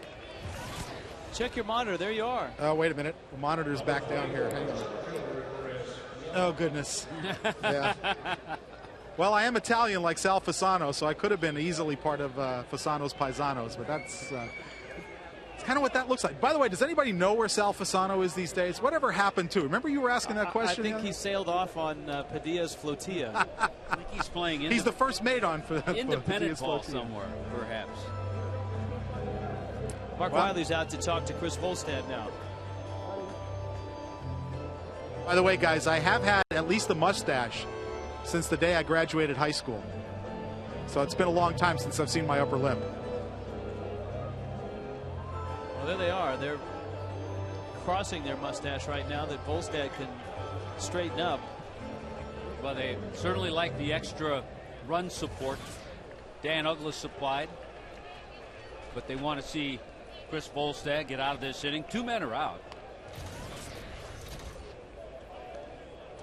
check your monitor. There you are. Oh, wait a minute. The monitor's back down here. Hang on. Oh, goodness. Yeah. Well, I am Italian like Sal Fasano, so I could have been easily part of Fasano's Paisanos, but that's it's kind of what that looks like. By the way, does anybody know where Sal Fasano is these days? Whatever happened to him? Remember you were asking that question? I think he sailed off on Padilla's Flotilla. I think he's playing he's the first mate on for independent ball somewhere, perhaps. Mark Wiley's out to talk to Chris Volstad now. By the way, guys, I have had at least a mustache since the day I graduated high school. So it's been a long time since I've seen my upper lip. Well, there they are. They're crossing their mustache right now that Volstad can straighten up. Well, they certainly like the extra run support Dan Uggla supplied. But they want to see Chris Volstad get out of this inning. 2 men are out.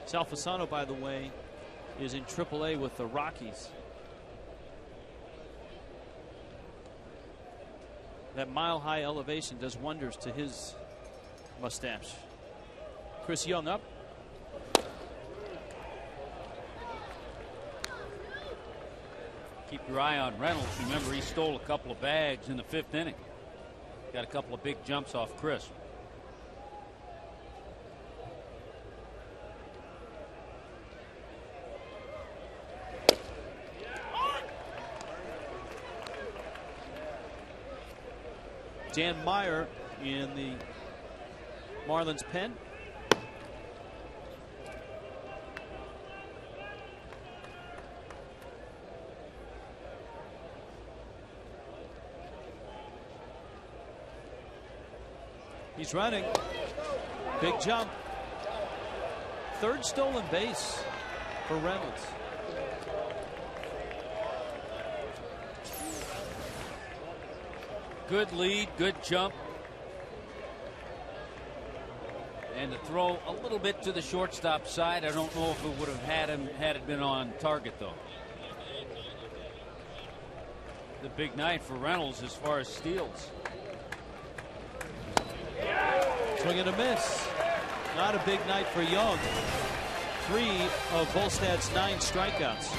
Sal Fasano, by the way, is in AAA with the Rockies. That mile-high elevation does wonders to his mustache. Chris Young up. Keep your eye on Reynolds. Remember, he stole a couple of bags in the 5th inning. Got a couple of big jumps off Chris. Dan Meyer in the Marlins pen. He's running. Big jump. 3rd stolen base for Reynolds. Good lead, good jump. And the throw a little bit to the shortstop side. I don't know if it would have had him had it been on target, though. The big night for Reynolds as far as steals. Swing and a miss. Not a big night for Young. 3 of Volstad's 9 strikeouts.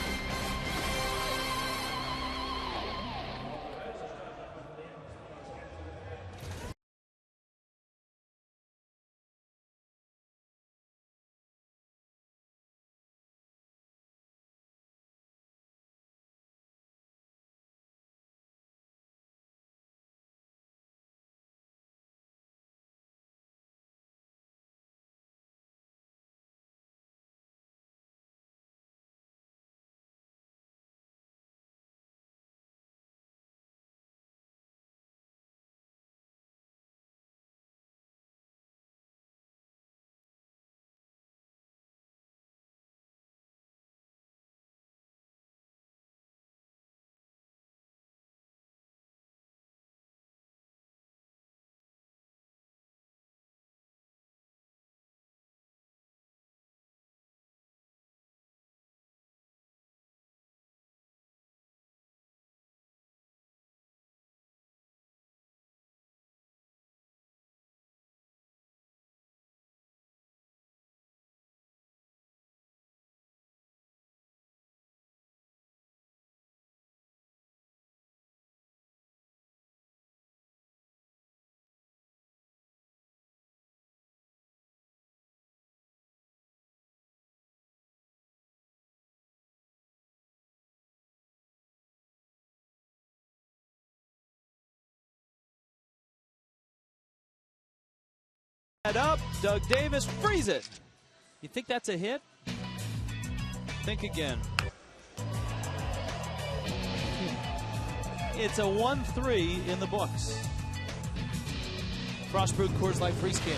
Up, Doug Davis, freeze it. You think that's a hit? Think again. It's a 1-3 in the books. Frostbrewed Coors Light freeze can.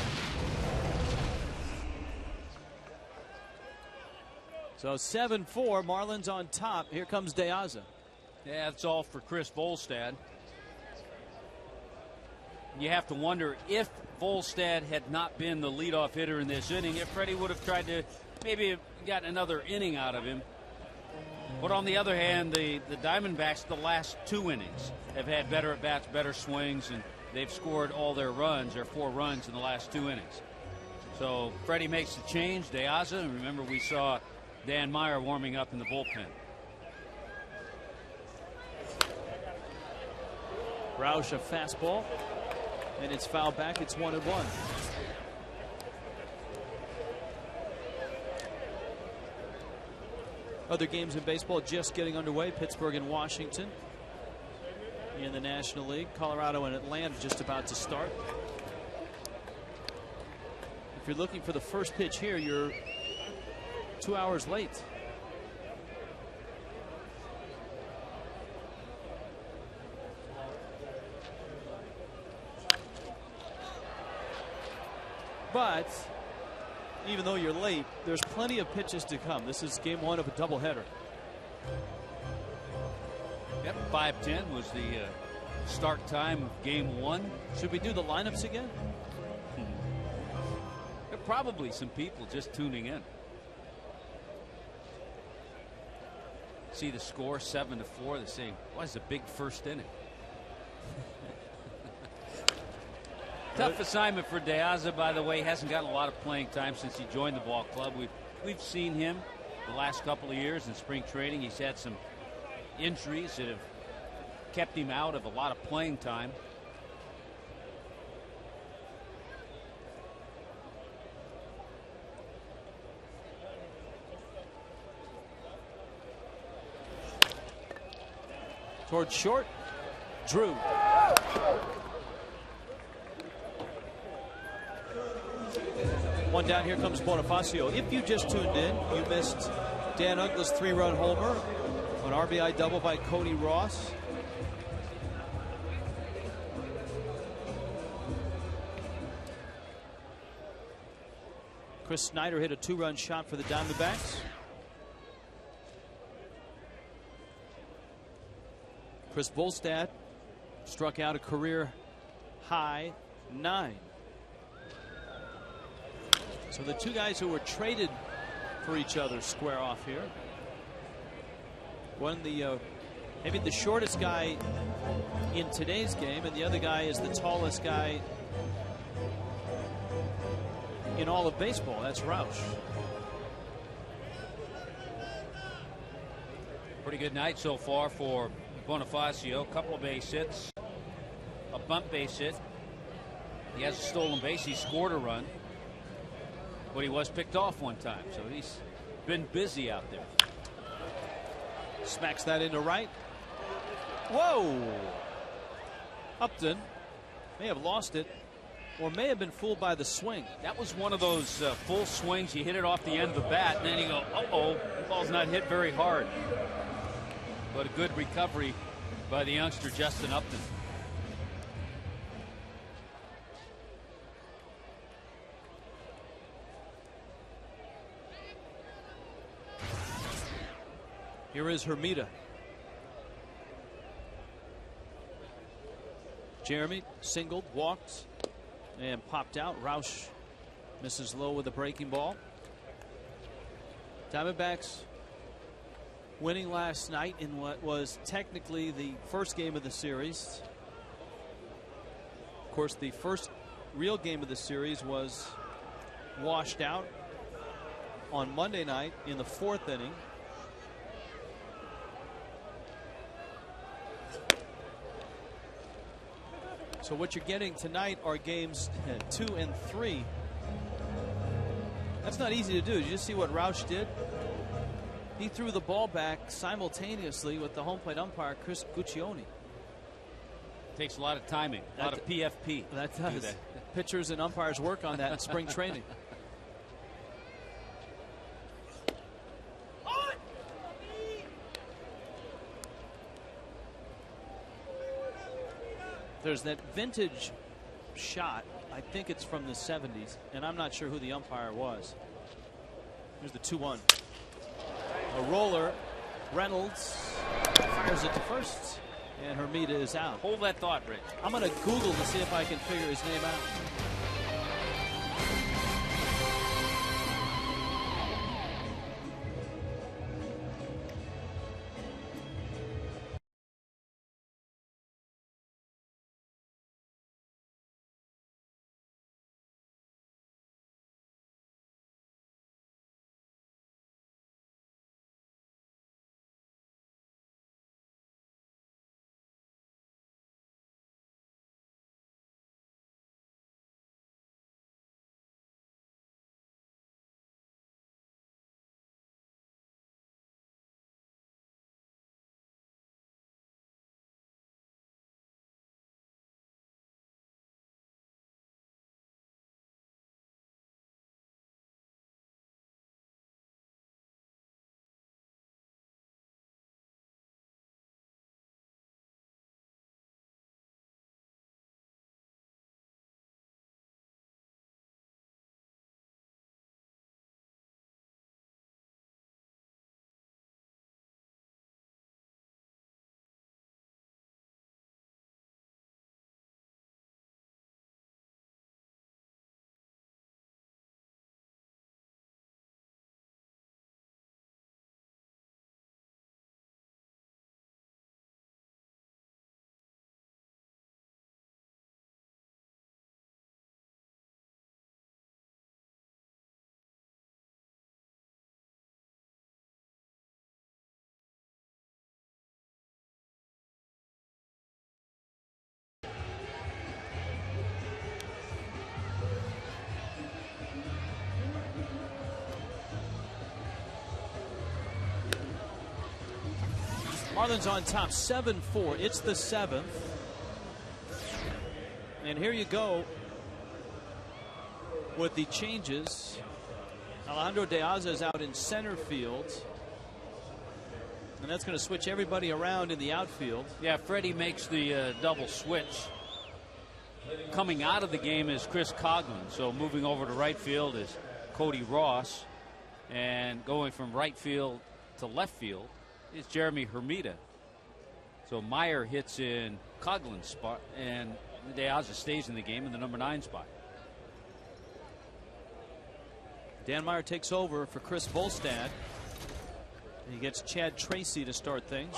So 7-4, Marlins on top. Here comes De Aza. Yeah, that's all for Chris Volstad. You have to wonder if Volstad had not been the leadoff hitter in this inning, if Freddie would have tried to maybe have gotten another inning out of him. But on the other hand, the Diamondbacks, the last 2 innings, have had better at-bats, better swings, and they've scored all their runs, their 4 runs in the last 2 innings. So Freddie makes the change, De Aza, and remember we saw Dan Meyer warming up in the bullpen. Roush a fastball, and it's fouled back. It's 1-1. Other games in baseball just getting underway. Pittsburgh and Washington in the National League. Colorado and Atlanta just about to start. If you're looking for the first pitch here, you're 2 hours late. But even though you're late, there's plenty of pitches to come. This is game 1 of a doubleheader. Yep, 5:10 was the start time of game 1. Should we do the lineups again? There are probably some people just tuning in. See the score 7-4. They say, "What is a big first inning?" Tough assignment for De Aza, by the way. He hasn't gotten a lot of playing time since he joined the ball club. We've seen him the last couple of years in spring training. He's had some injuries that have kept him out of a lot of playing time. Towards short, Drew. One down, here comes Bonifacio. If you just tuned in, you missed Dan Uggla's 3-run homer, an RBI double by Cody Ross. Chris Snyder hit a 2-run shot for the Diamondbacks. Chris Volstad struck out a career high 9. So the two guys who were traded for each other square off here. One, maybe the shortest guy in today's game, and the other guy is the tallest guy in all of baseball. That's Roush. Pretty good night so far for Bonifacio. A couple of base hits, a bunt base hit. He has a stolen base. He scored a run, but he was picked off one time, so he's been busy out there. Smacks that into right. Whoa! Upton may have lost it, or may have been fooled by the swing. That was one of those full swings. You hit it off the end of the bat, and then you go, uh-oh, the ball's not hit very hard. But a good recovery by the youngster Justin Upton. Here is Hermida. Jeremy singled, walked, and popped out. Roush misses low with a breaking ball. Diamondbacks winning last night in what was technically the first game of the series. Of course, the first real game of the series was washed out on Monday night in the 4th inning. So what you're getting tonight are games 2 and 3. That's not easy to do. Did you just see what Roush did? He threw the ball back simultaneously with the home plate umpire, Chris Guccione. Takes a lot of timing, a lot of PFP. That to do does. that. Pitchers and umpires work on that in spring training. There's that vintage shot. I think it's from the 70s, and I'm not sure who the umpire was. Here's the 2-1. A roller. Reynolds fires it to first, and Hermida is out. Hold that thought, Rich. I'm going to Google to see if I can figure his name out. Marlins on top 7-4. It's the 7th. And here you go with the changes. Alejandro De Aza is out in center field. And that's going to switch everybody around in the outfield. Yeah, Freddie makes the double switch. Coming out of the game is Chris Coghlan. So moving over to right field is Cody Ross. And going from right field to left field is Jeremy Hermida. So Meyer hits in Coghlan's spot, and De Aza stays in the game in the number 9 spot. Dan Meyer takes over for Chris Volstad. He gets Chad Tracy to start things.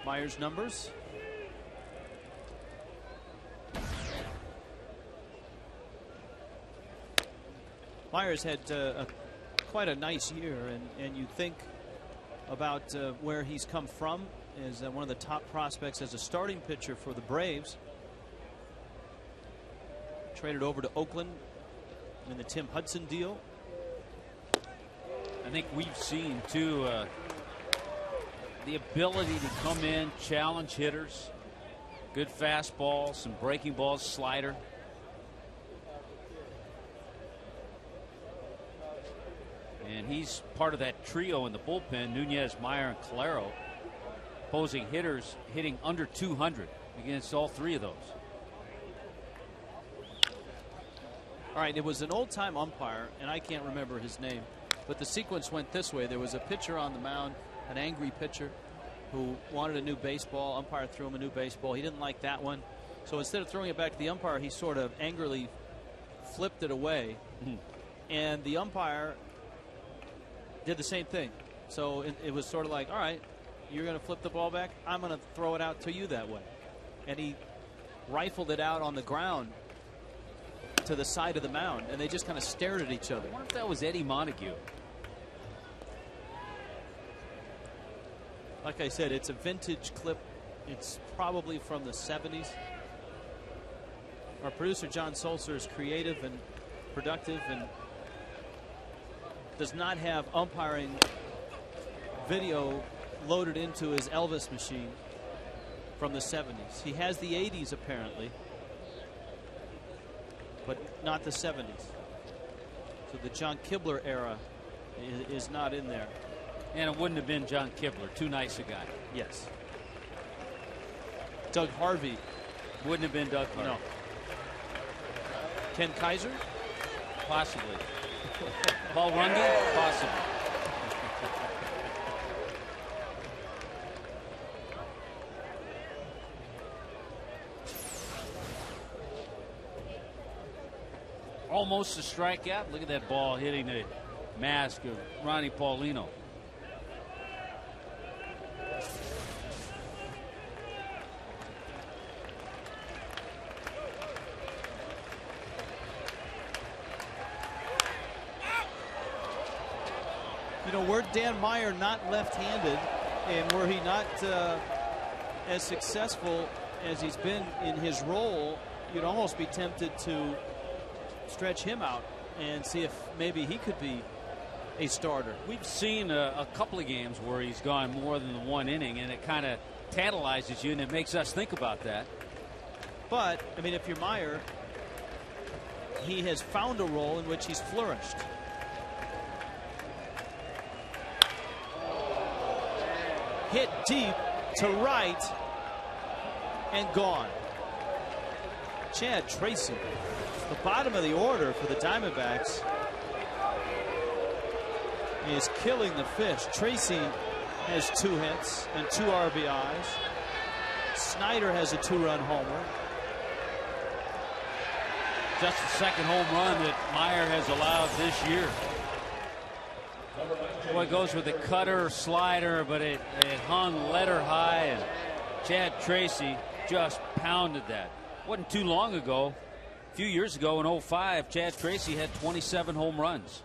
Meyer's numbers. Meyer's had quite a nice year, and you think about where he's come from as one of the top prospects as a starting pitcher for the Braves. Traded over to Oakland in the Tim Hudson deal. I think we've seen, too, the ability to come in, challenge hitters, good fastball, some breaking balls, slider. And he's part of that trio in the bullpen, Nunez, Meyer, and Calero, opposing hitters hitting under 200 against all three of those. All right, it was an old-time umpire, and I can't remember his name, but the sequence went this way. There was a pitcher on the mound, an angry pitcher, who wanted a new baseball. Umpire threw him a new baseball. He didn't like that one. So instead of throwing it back to the umpire, he sort of angrily flipped it away. And the umpire did the same thing. So it was sort of like, all right, you're going to flip the ball back. I'm going to throw it out to you that way. And he rifled it out on the ground to the side of the mound, and they just kind of stared at each other. I wonder if that was Eddie Montague. Like I said, it's a vintage clip. It's probably from the 70s. Our producer, John Sulzer, is creative and productive and does not have umpiring video loaded into his Elvis machine from the 70s. He has the 80s apparently, but not the 70s. So the John Kibler era is not in there. And it wouldn't have been John Kibler. Too nice a guy. Yes. Doug Harvey. Wouldn't have been Doug Harvey. No. Ken Kaiser? Possibly. Paul Runge? Possibly. Almost a strikeout. Look at that ball hitting the mask of Ronnie Paulino. You know, were Dan Meyer not left-handed, and were he not as successful as he's been in his role, you'd almost be tempted to stretch him out and see if maybe he could be a starter. We've seen a couple of games where he's gone more than the one inning, and it kind of tantalizes you, and it makes us think about that. But, I mean, if you're Meyer, he has found a role in which he's flourished. Hit deep to right and gone. Chad Tracy, the bottom of the order for the Diamondbacks, is killing the fish. Tracy has 2 hits and 2 RBIs. Snyder has a 2-run homer. Just the second home run that Meyer has allowed this year. Boy, it goes with a cutter, slider, but it hung letter high, and Chad Tracy just pounded that. Wasn't too long ago, a few years ago in 05, Chad Tracy had 27 home runs.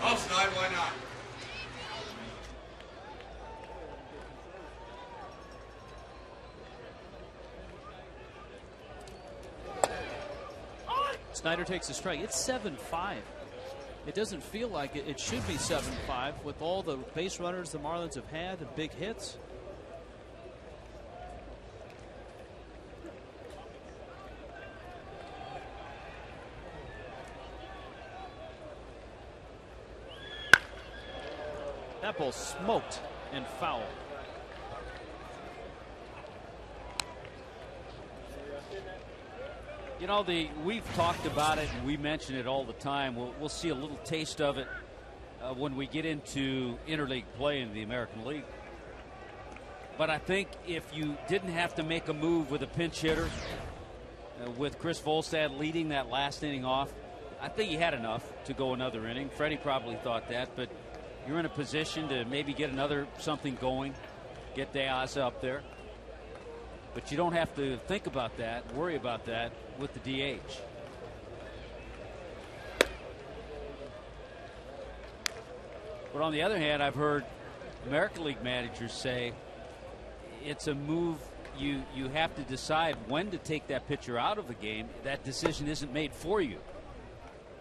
Oh, Snyder, why not? Snyder takes a strike. It's 7-5. It doesn't feel like it. It should be 7-5 with all the base runners the Marlins have had and big hits. That ball smoked and foul. You know, we've talked about it and we mention it all the time. We'll see a little taste of it when we get into interleague play in the American League. But I think if you didn't have to make a move with a pinch hitter, with Chris Volstad leading that last inning off, I think you had enough to go another inning. Freddie probably thought that, but you're in a position to maybe get another something going, get Diaz up there. But you don't have to think about that, worry about that with the DH. But on the other hand, I've heard American League managers say it's a move you have to decide when to take that pitcher out of a game. That decision isn't made for you.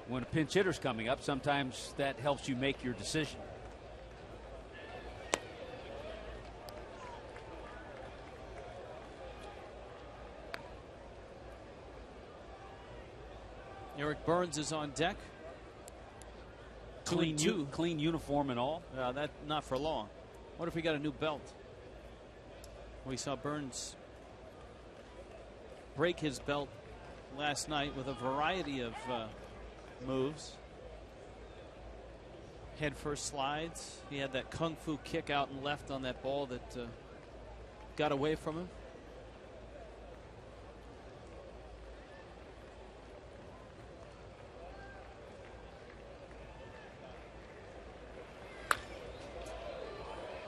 When a pinch hitter's coming up, sometimes that helps you make your decision. Eric Burns is on deck. Clean uniform and all. That not for long. What if we got a new belt? We saw Burns break his belt last night with a variety of moves. Head first slides. He had that kung fu kick out and left on that ball that got away from him.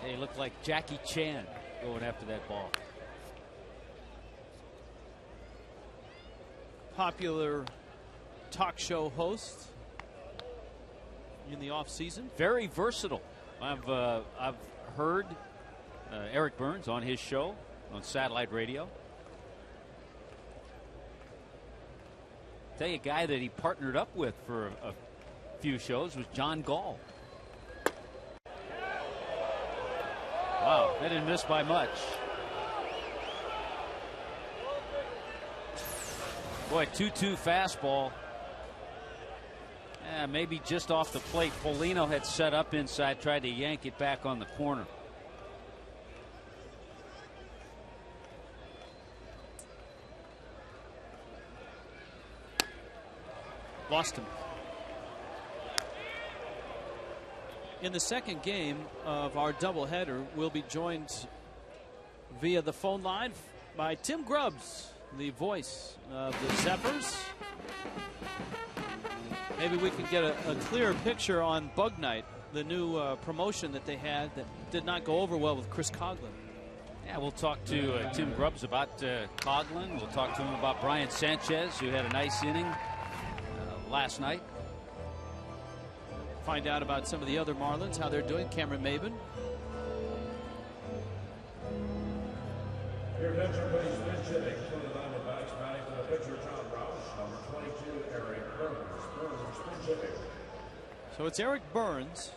He looked like Jackie Chan going after that ball. Popular talk show host in the off season. Very versatile. I've heard Eric Burns on his show on satellite radio. Tell you, a guy that he partnered up with for a few shows was John Gall. Wow, they didn't miss by much. Boy, 2-2 fastball. Maybe just off the plate. Polino had set up inside, tried to yank it back on the corner. Lost him. In the second game of our doubleheader, we'll be joined via the phone line by Tim Grubbs, the voice of the Zephyrs. Maybe we can get a clearer picture on Bug Night, the new promotion that they had that did not go over well with Chris Coughlin. Yeah, we'll talk to Tim Grubbs about Coughlin. We'll talk to him about Brian Sanchez, who had a nice inning last night. Find out about some of the other Marlins, how they're doing. Cameron Maben. Your attention, please. Spin hitting for the Diamondbacks. Batting for the pitcher, John Roush. Number 22, Eric Burns. Burns, spin hitting. So it's Eric Burns.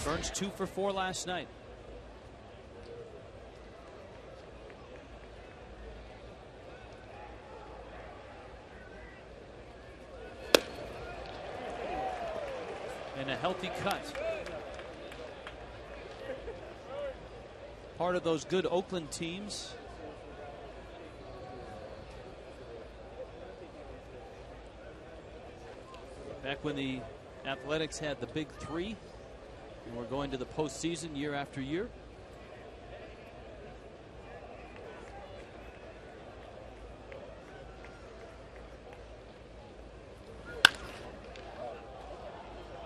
Burns 2 for 4 last night. And a healthy cut. Part of those good Oakland teams. Back when the Athletics had the big three. And we're going to the postseason year after year.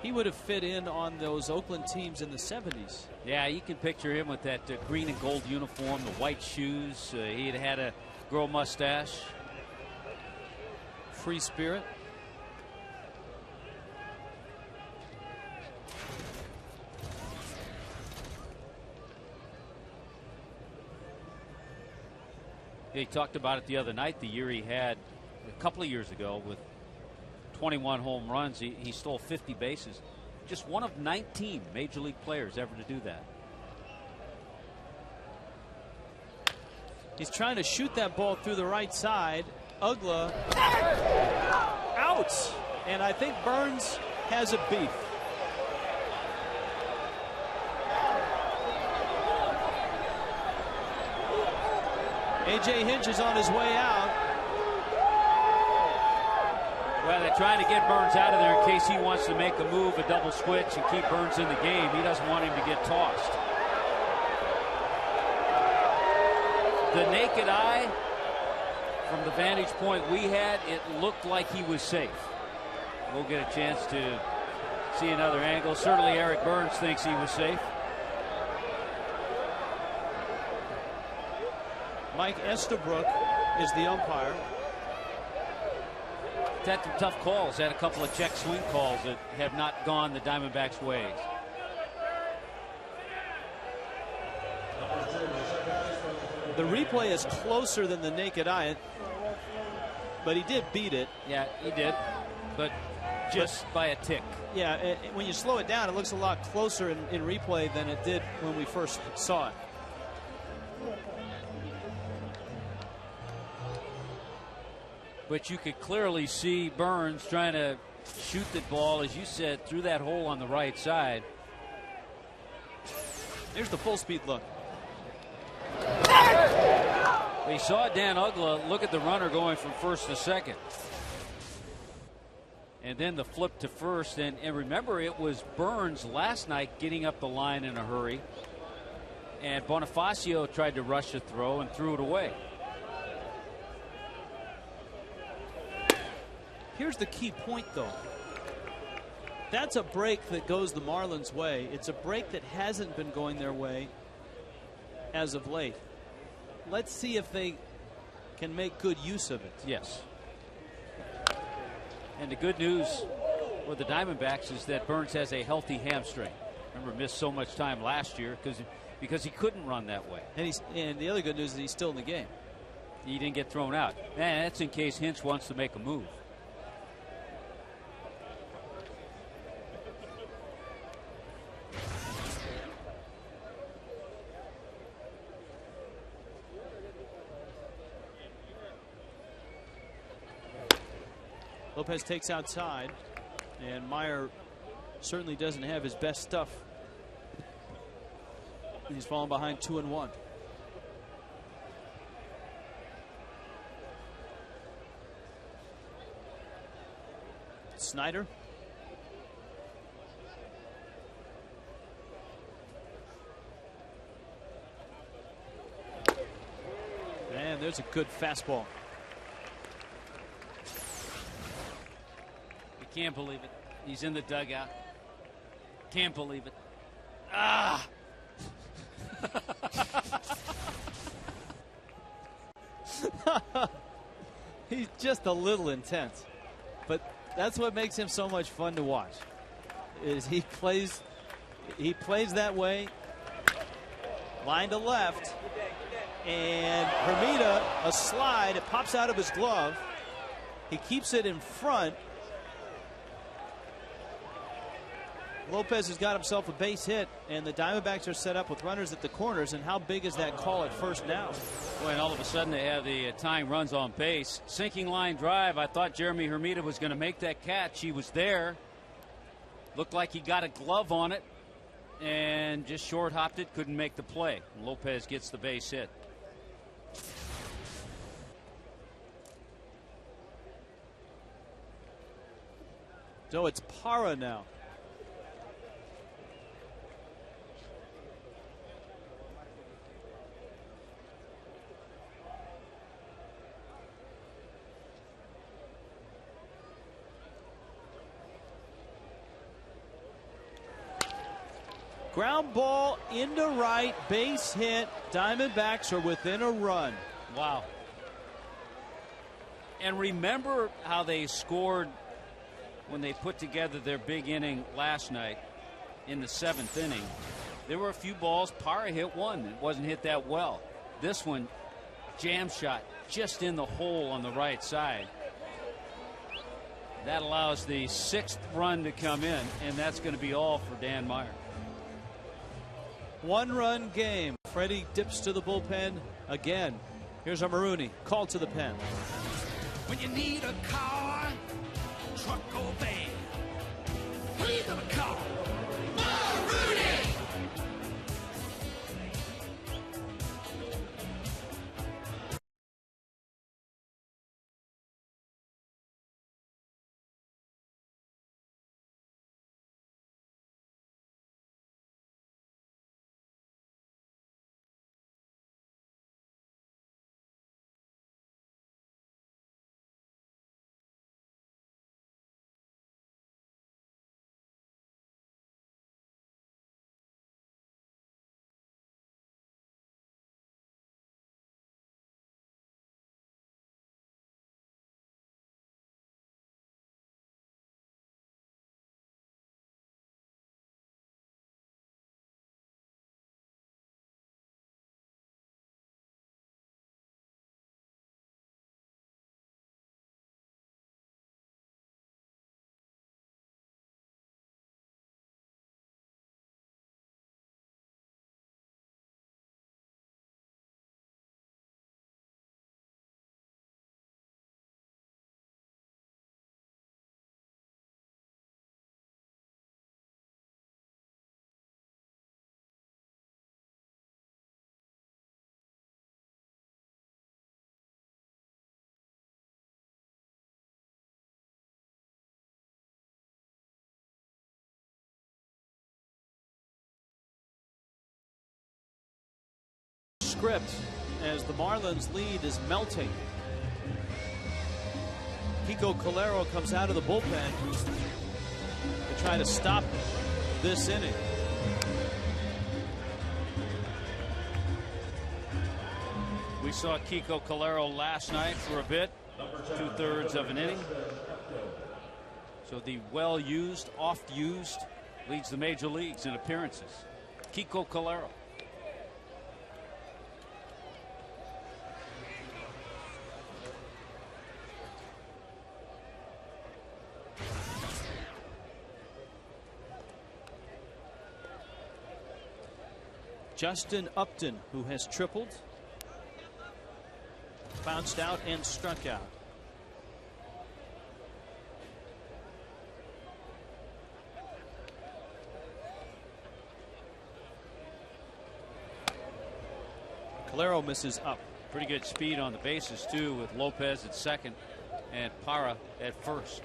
He would have fit in on those Oakland teams in the 70s. Yeah, you can picture him with that green and gold uniform, the white shoes. He had a girl mustache. Free spirit. He talked about it the other night, the year he had a couple of years ago with 21 home runs. He stole 50 bases. Just one of 19 major league players ever to do that. He's trying to shoot that ball through the right side. Uggla out. And I think Burns has a beef. A.J. Hinch is on his way out. Well, they're trying to get Burns out of there in case he wants to make a move, a double switch, and keep Burns in the game. He doesn't want him to get tossed. The naked eye, from the vantage point we had, it looked like he was safe. We'll get a chance to see another angle. Certainly Eric Burns thinks he was safe. Mike Estabrook is the umpire. Had some tough calls. Had a couple of check swing calls that have not gone the Diamondbacks' ways. The replay is closer than the naked eye, but he did beat it. Yeah, he did, but just by a tick. Yeah, when you slow it down, it looks a lot closer in replay than it did when we first saw it. But you could clearly see Burns trying to shoot the ball, as you said, through that hole on the right side. Here's the full speed look. We saw Dan Uggla look at the runner going from first to second. And then the flip to first. And remember, it was Burns last night getting up the line in a hurry. And Bonifacio tried to rush the throw and threw it away. Here's the key point, though. That's a break that goes the Marlins' way. It's a break that hasn't been going their way as of late. Let's see if they can make good use of it. Yes. And the good news for the Diamondbacks is that Burns has a healthy hamstring. Remember, missed so much time last year because he couldn't run that way. And the other good news is he's still in the game. He didn't get thrown out. And that's in case Hinch wants to make a move. Lopez takes outside, and Meyer certainly doesn't have his best stuff. He's fallen behind 2-1. Snyder. And there's a good fastball. Can't believe it. He's in the dugout. Can't believe it. Ah! He's just a little intense, but that's what makes him so much fun to watch. Is he plays that way, line to left, and Hermida, a slide. It pops out of his glove. He keeps it in front. Lopez has got himself a base hit, and the Diamondbacks are set up with runners at the corners. And how big is that call at first now? Boy, and all of a sudden they have the tying runs on base. Sinking line drive. I thought Jeremy Hermida was going to make that catch. He was there. Looked like he got a glove on it and just short hopped it. Couldn't make the play. Lopez gets the base hit. So it's Parra now. Ground ball into right, base hit. Diamondbacks are within a run. Wow. And remember how they scored when they put together their big inning last night in the 7th inning. There were a few balls. Parra hit one. It wasn't hit that well. This one, jam shot just in the hole on the right side. That allows the 6th run to come in, and that's going to be all for Dan Meyer. 1-run game. Freddie dips to the bullpen again. Here's a Marooney called to the pen. When you need a car, truck or van, who you gonna call? Marooney! Script as the Marlins lead is melting. Kiko Calero comes out of the bullpen to try to stop this inning. We saw Kiko Calero last night for a bit, 2/3 of an inning. So the well-used, oft-used leads the major leagues in appearances. Kiko Calero. Justin Upton, who has tripled, bounced out and struck out. Calero misses up. Pretty good speed on the bases too, with Lopez at second and Parra at first.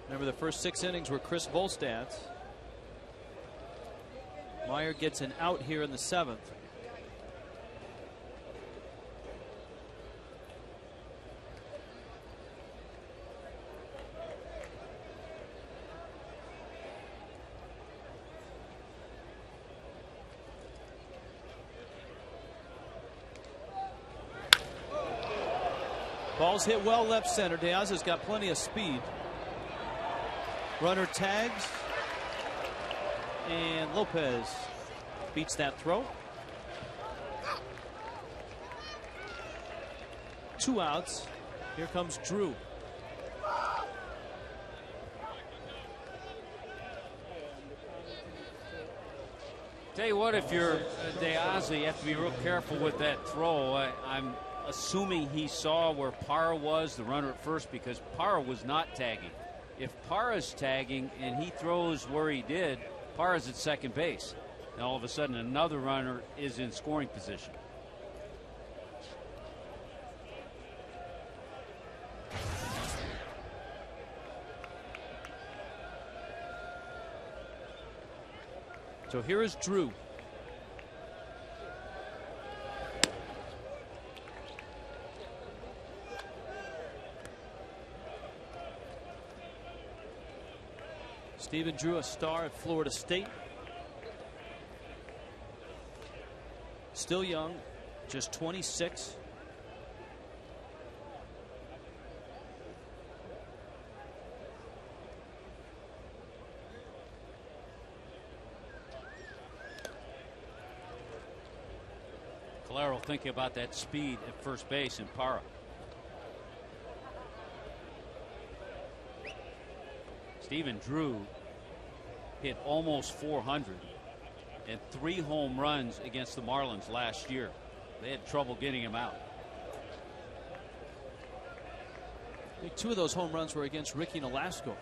Remember, the first 6 innings were Chris Volstad's. Meyer gets an out here in the 7th. Ball's hit well left center. Diaz has got plenty of speed. Runner tags. And Lopez beats that throw. 2 outs. Here comes Drew. Tell you what, if you're Diaz, you have to be real careful with that throw. I'm assuming he saw where Parra was, the runner at first, because Parra was not tagging. If Parra's tagging and he throws where he did, Parra's at second base. And all of a sudden another runner is in scoring position. So here is Drew. Stephen Drew, a star at Florida State. Still young, just 26. Calero thinking about that speed at first base in Parra. Stephen Drew hit almost 400 and 3 home runs against the Marlins last year. They had trouble getting him out. I think 2 of those home runs were against Ricky Nolasco.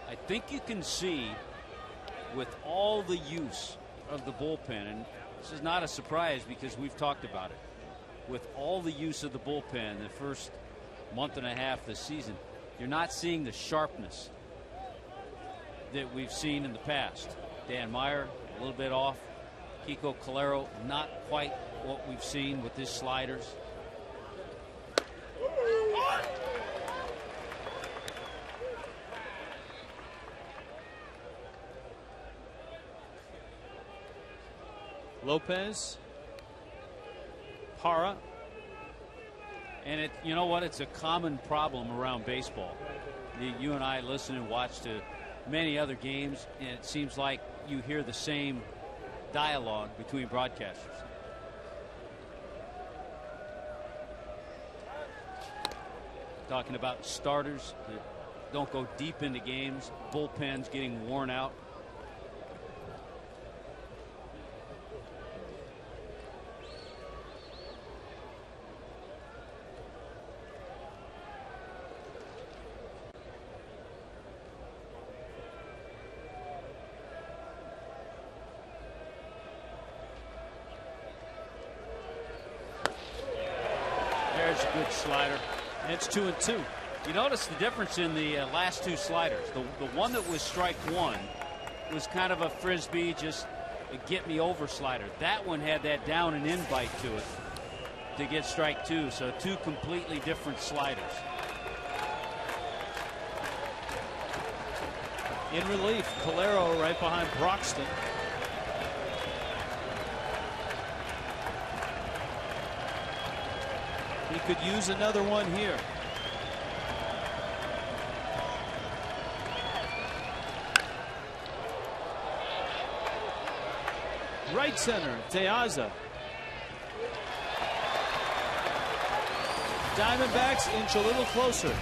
I think you can see, with all the use of the bullpen, and this is not a surprise because we've talked about it, with all the use of the bullpen the first month and a half this season, you're not seeing the sharpness that we've seen in the past. Dan Meyer a little bit off. Kiko Calero not quite what we've seen with his sliders. Lopez, Parra. And you know what? It's a common problem around baseball. You and I listen and watch to many other games, and it seems like you hear the same dialogue between broadcasters. Talking about starters that don't go deep into games, bullpens getting worn out. There's a good slider. It's 2-2. You notice the difference in the last 2 sliders. The one that was strike 1 was kind of a frisbee, just a get me over slider. That one had that down and in bite to it to get strike 2. So 2 completely different sliders. In relief, Calero right behind Broxton. He could use another one here. Right center, Teaza. Diamondbacks inch a little closer.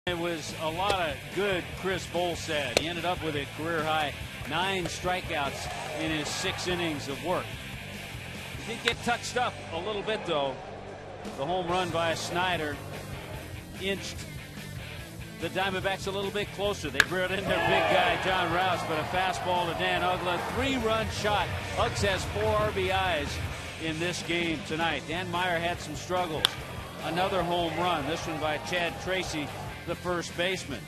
It was a lot of good Chris Bolstad. He ended up with a career-high 9 strikeouts in his 6 innings of work. He did get touched up a little bit, though. The home run by Snyder inched the Diamondbacks a little bit closer. They brought in their big guy, John Rouse, but a fastball to Dan Uggla. 3-run shot. Uggs has 4 RBIs in this game tonight. Dan Meyer had some struggles. Another home run, this one by Chad Tracy, the first baseman.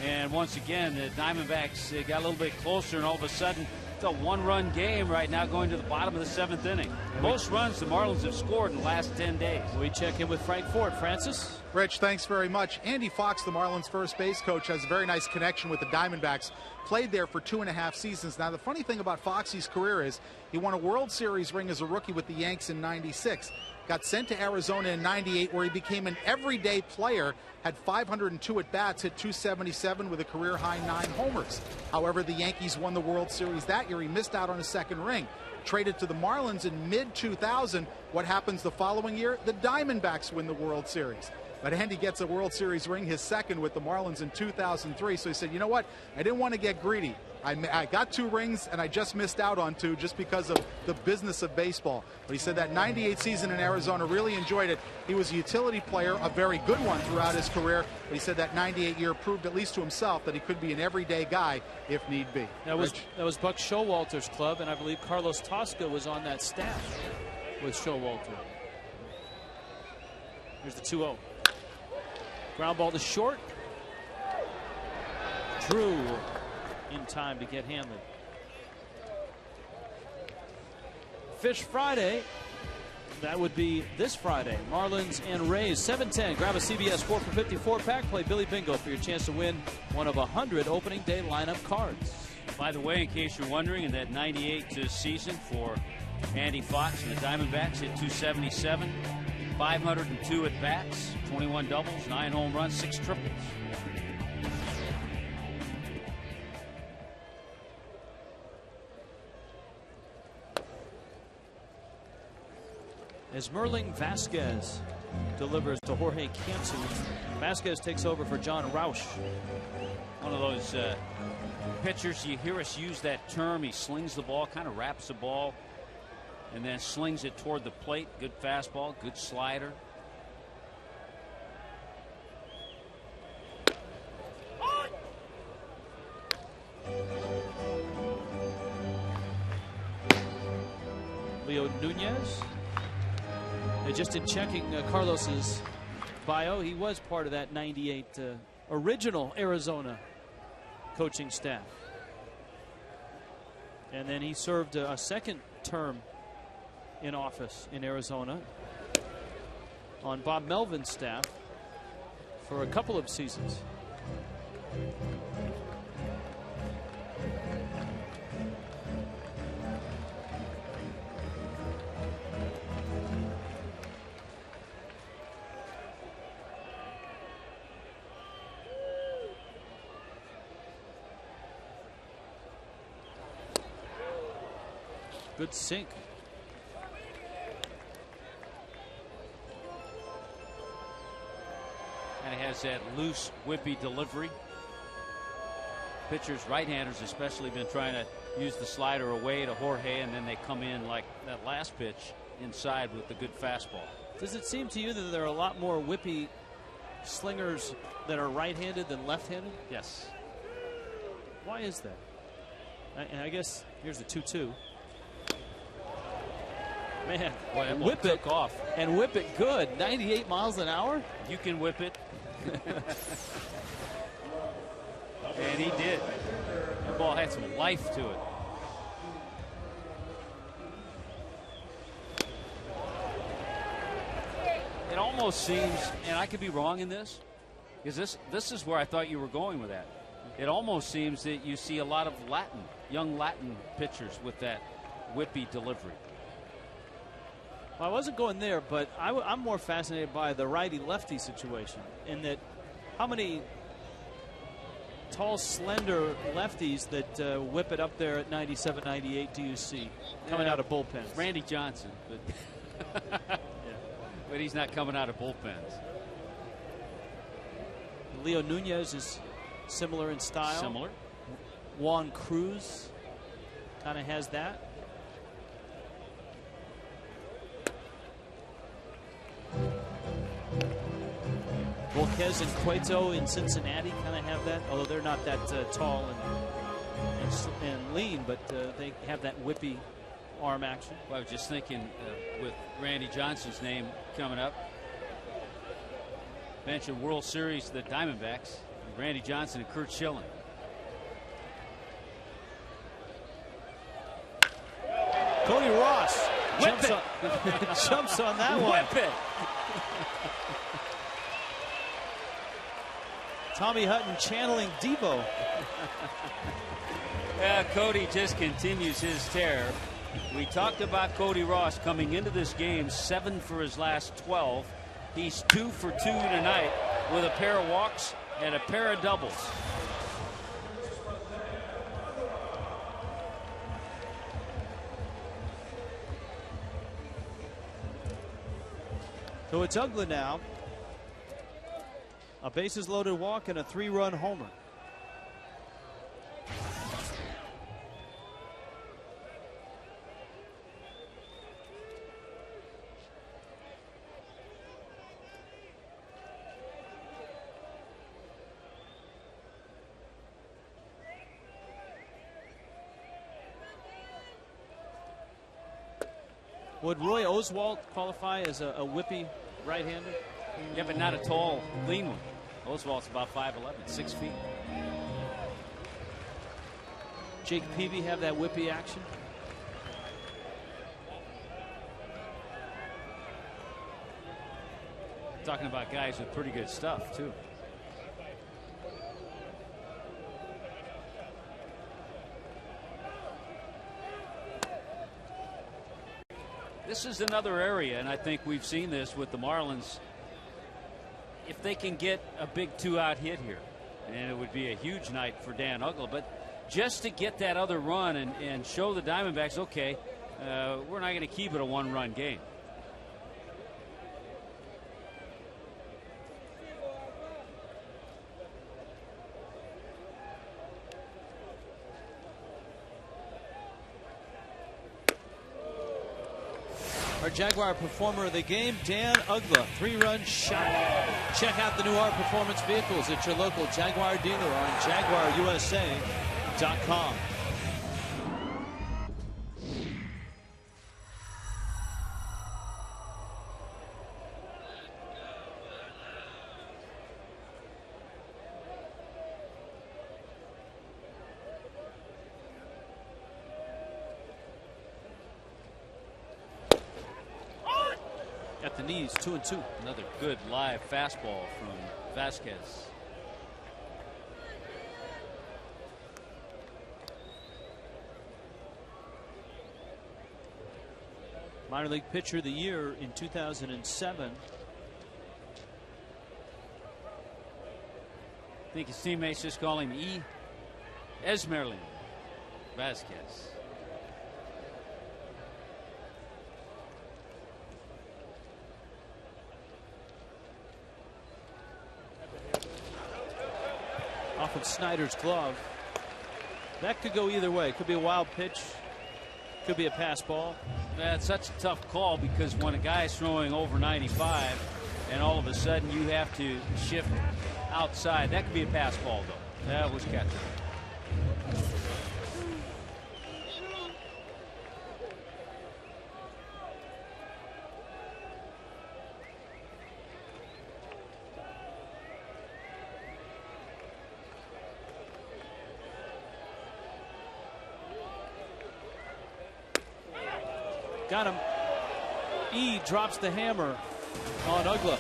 And once again, the Diamondbacks got a little bit closer, and all of a sudden it's a 1-run game right now going to the bottom of the 7th inning. Most runs the Marlins have scored in the last 10 days. We check in with Frank Ford. Francis? Rich, thanks very much. Andy Fox, the Marlins first base coach, has a very nice connection with the Diamondbacks. Played there for 2.5 seasons. Now, the funny thing about Foxy's career is he won a World Series ring as a rookie with the Yanks in '96. Got sent to Arizona in '98, where he became an everyday player, had 502 at-bats, hit 277 with a career-high 9 homers. However, the Yankees won the World Series that year. He missed out on a second ring. Traded to the Marlins in mid-2000. What happens the following year? The Diamondbacks win the World Series. But Andy gets a World Series ring, his second with the Marlins in 2003. So he said, you know what? I didn't want to get greedy. I got 2 rings, and I just missed out on 2 just because of the business of baseball. But he said that '98 season in Arizona, really enjoyed it. He was a utility player, a very good one throughout his career. But he said that '98 year proved, at least to himself, that he could be an everyday guy if need be. That was Buck Showalter's club, and I believe Carlos Tosca was on that staff with Showalter. Here's the 2-0. Ground ball to short. Drew in time to get Hanley. Fish Friday. That would be this Friday. Marlins and Rays, 7:10. Grab a CBS 4 for 54 pack. Play Billy Bingo for your chance to win one of 100 opening day lineup cards. By the way, in case you're wondering, in that '98 season for Andy Fox and the Diamondbacks, hit 277, 502 at bats, 21 doubles, 9 home runs, 6 triples. As Merling Vasquez delivers to Jorge Cantu, Vasquez takes over for John Roush. One of those pitchers, you hear us use that term, he slings the ball, kind of wraps the ball, and then slings it toward the plate. Good fastball, good slider. Leo Nunez. Just in checking Carlos's bio, he was part of that '98 original Arizona coaching staff. And then he served a second term in office in Arizona on Bob Melvin's staff for a couple of seasons. Good sink. And it has that loose, whippy delivery. Pitchers, right-handers especially, been trying to use the slider away to Jorge, and then they come in like that last pitch inside with the good fastball. Does it seem to you that there are a lot more whippy slingers that are right-handed than left-handed? Yes. Why is that? I guess here's the 2-2. Man, boy, that whip it off and whip it good. 98 miles an hour. You can whip it. And he did. That ball had some life to it. It almost seems, and I could be wrong in this, because this is where I thought you were going with that. It almost seems that you see a lot of young Latin pitchers with that whippy delivery. Well, I wasn't going there, but I'm more fascinated by the righty-lefty situation in that how many tall, slender lefties that whip it up there at 97, 98 do you see coming out of bullpens? Randy Johnson, but, yeah. But he's not coming out of bullpens. Leo Nunez is similar in style. Similar. Juan Cruz kind of has that. Volquez and Cueto in Cincinnati kind of have that, although they're not that tall and lean, but they have that whippy arm action. Well, I was just thinking with Randy Johnson's name coming up, mentioned World Series, the Diamondbacks, Randy Johnson and Kurt Schilling. Cody Ross Whip jumps on that one. Whip it. Tommy Hutton channeling Devo. Yeah, Cody just continues his tear. We talked about Cody Ross coming into this game 7 for his last 12. He's 2 for 2 tonight with a pair of walks and a pair of doubles. So it's Uggla now. A bases loaded walk and a 3-run homer. Would Roy Oswalt qualify as a whippy right-hander? Yeah, but not a tall, lean one. Oswalt's about 5'11", 6 feet. Jake Peavy have that whippy action? Talking about guys with pretty good stuff, too. This is another area, and I think we've seen this with the Marlins. If they can get a big 2-out hit here, and it would be a huge night for Dan Uggla, but just to get that other run and show the Diamondbacks, okay, we're not going to keep it a 1-run game. Our Jaguar performer of the game, Dan Uggla, 3-run shot. Check out the new R Performance vehicles at your local Jaguar dealer on JaguarUSA.com. knees, 2-2. Another good live fastball from Vasquez. Minor league pitcher of the year in 2007. I think his teammates just call him Esmeralda Vasquez. Off of Snyder's glove. That could go either way. Could be a wild pitch. Could be a pass ball. That's such a tough call because when a guy's throwing over 95 and all of a sudden you have to shift outside, that could be a pass ball though. That was catchable. Got him. E drops the hammer on Uggla.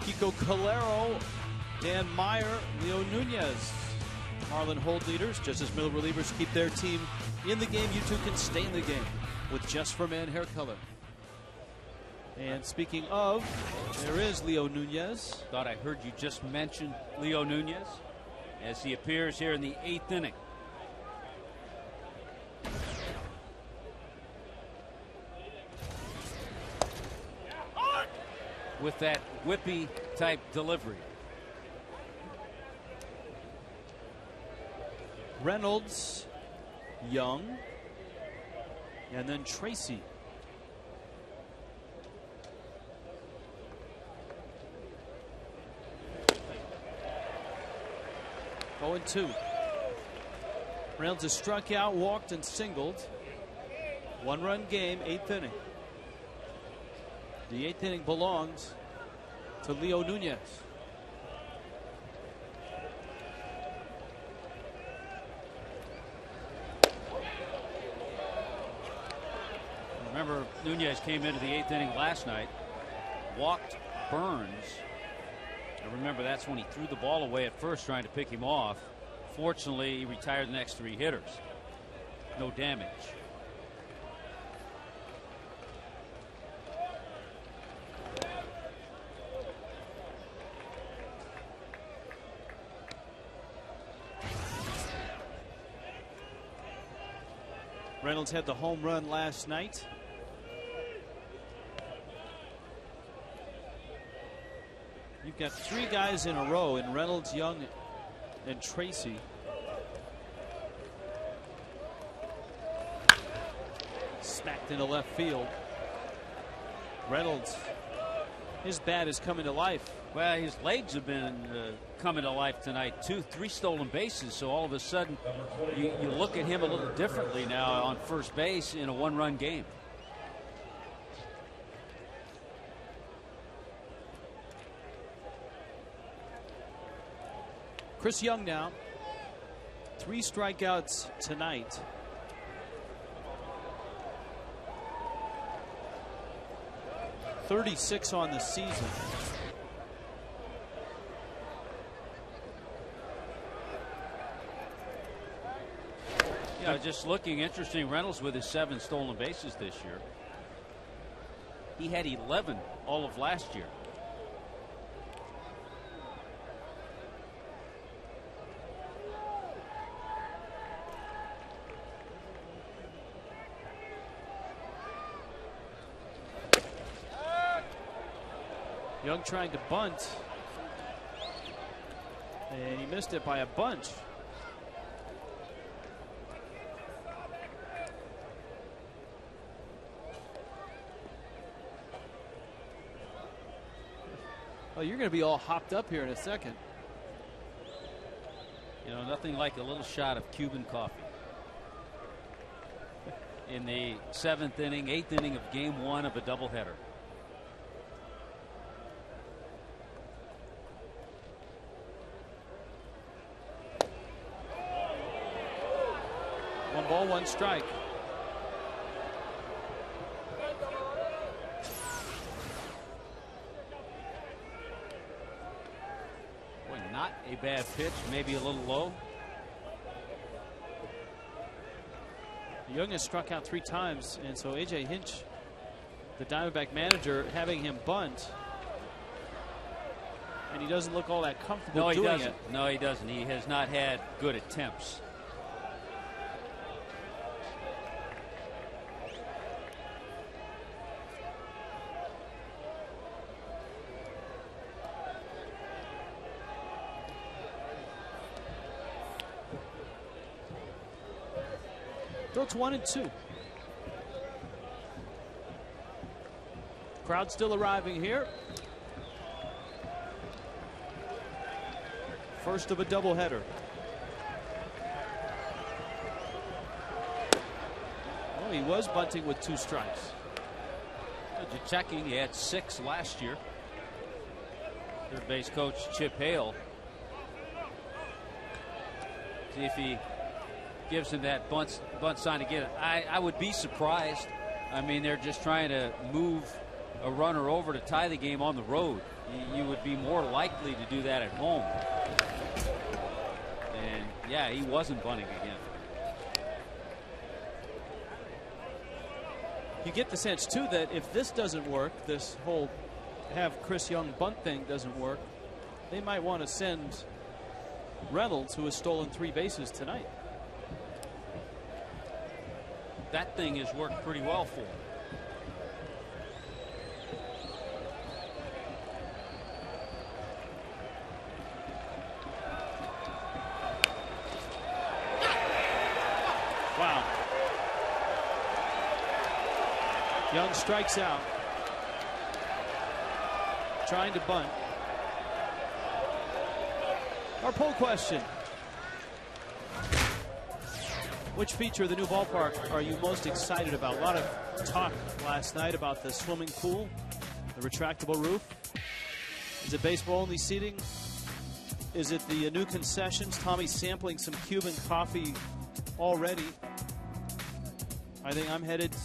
Kiko Calero, Dan Meyer, Leo Nunez. Marlin hold leaders, just as middle relievers keep their team in the game. You too can stay in the game with Just for Man hair color. And speaking of, there is Leo Nunez. Thought I heard you just mention Leo Nunez as he appears here in the 8th inning. With that whippy type delivery. Reynolds, Young, and then Tracy. Oh, 2. Reynolds has struck out, walked, and singled. 1-run game, 8th inning. The 8th inning belongs to Leo Nunez. Remember, Nunez came into the 8th inning last night, walked Burns. I remember that's when he threw the ball away at first trying to pick him off. Fortunately, he retired the next 3 hitters. No damage. Reynolds had the home run last night. We've got 3 guys in a row in Reynolds, Young, and Tracy. Smacked into left field. Reynolds, his bat is coming to life. Well, his legs have been coming to life tonight, too. 3 stolen bases, so all of a sudden you look at him a little differently now on first base in a 1-run game. Chris Young now. 3 strikeouts tonight. .36 on the season. Yeah, just looking interesting. Reynolds with his 7 stolen bases this year. He had 11 all of last year. Young trying to bunt. And he missed it by a bunch. Oh, you're going to be all hopped up here in a second. You know, nothing like a little shot of Cuban coffee. In the 7th inning, 8th inning of game 1 of a doubleheader. One ball, 1 strike. Boy, not a bad pitch, maybe a little low. Young has struck out 3 times, and so A.J. Hinch, the Diamondback manager, having him bunt, and he doesn't look all that comfortable doing it. No, he doesn't. He has not had good attempts. So it's 1-2. Crowd still arriving here. First of a doubleheader. Oh, he was bunting with 2 strikes. Just checking, he had 6 last year. Third base coach Chip Hale. See if he gives him that bunt sign again. I would be surprised. I mean, they're just trying to move a runner over to tie the game on the road. You would be more likely to do that at home. And yeah, he wasn't bunting again. You get the sense too that if this doesn't work, this whole have Chris Young bunt thing doesn't work, they might want to send Reynolds, who has stolen 3 bases tonight. That thing has worked pretty well for him. Wow. Young strikes out. Trying to bunt. Our poll question: which feature of the new ballpark are you most excited about? A lot of talk last night about the swimming pool, the retractable roof. Is it baseball-only seating? Is it the new concessions? Tommy's sampling some Cuban coffee already. I think I'm headed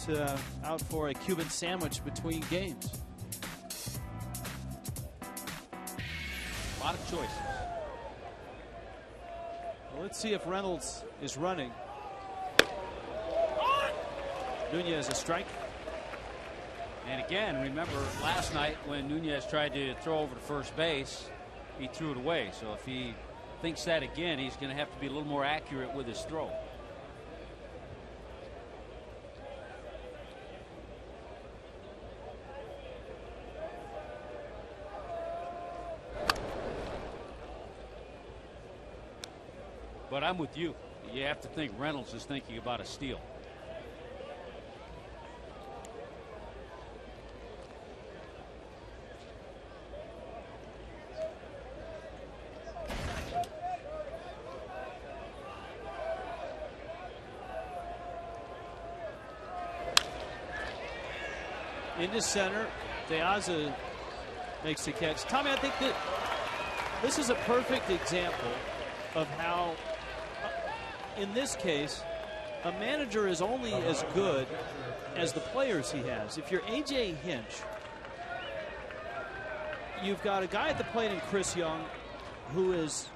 out for a Cuban sandwich between games. A lot of choices. Well, let's see if Reynolds is running. Nunez a strike. And again, remember last night when Nunez tried to throw over to first base, he threw it away. So if he thinks that again, he's going to have to be a little more accurate with his throw. But I'm with you. You have to think Reynolds is thinking about a steal. Into center, De Aza makes the catch. Tommy, I think that this is a perfect example of how, in this case, a manager is only as good as the players he has. If you're A.J. Hinch, you've got a guy at the plate in Chris Young who has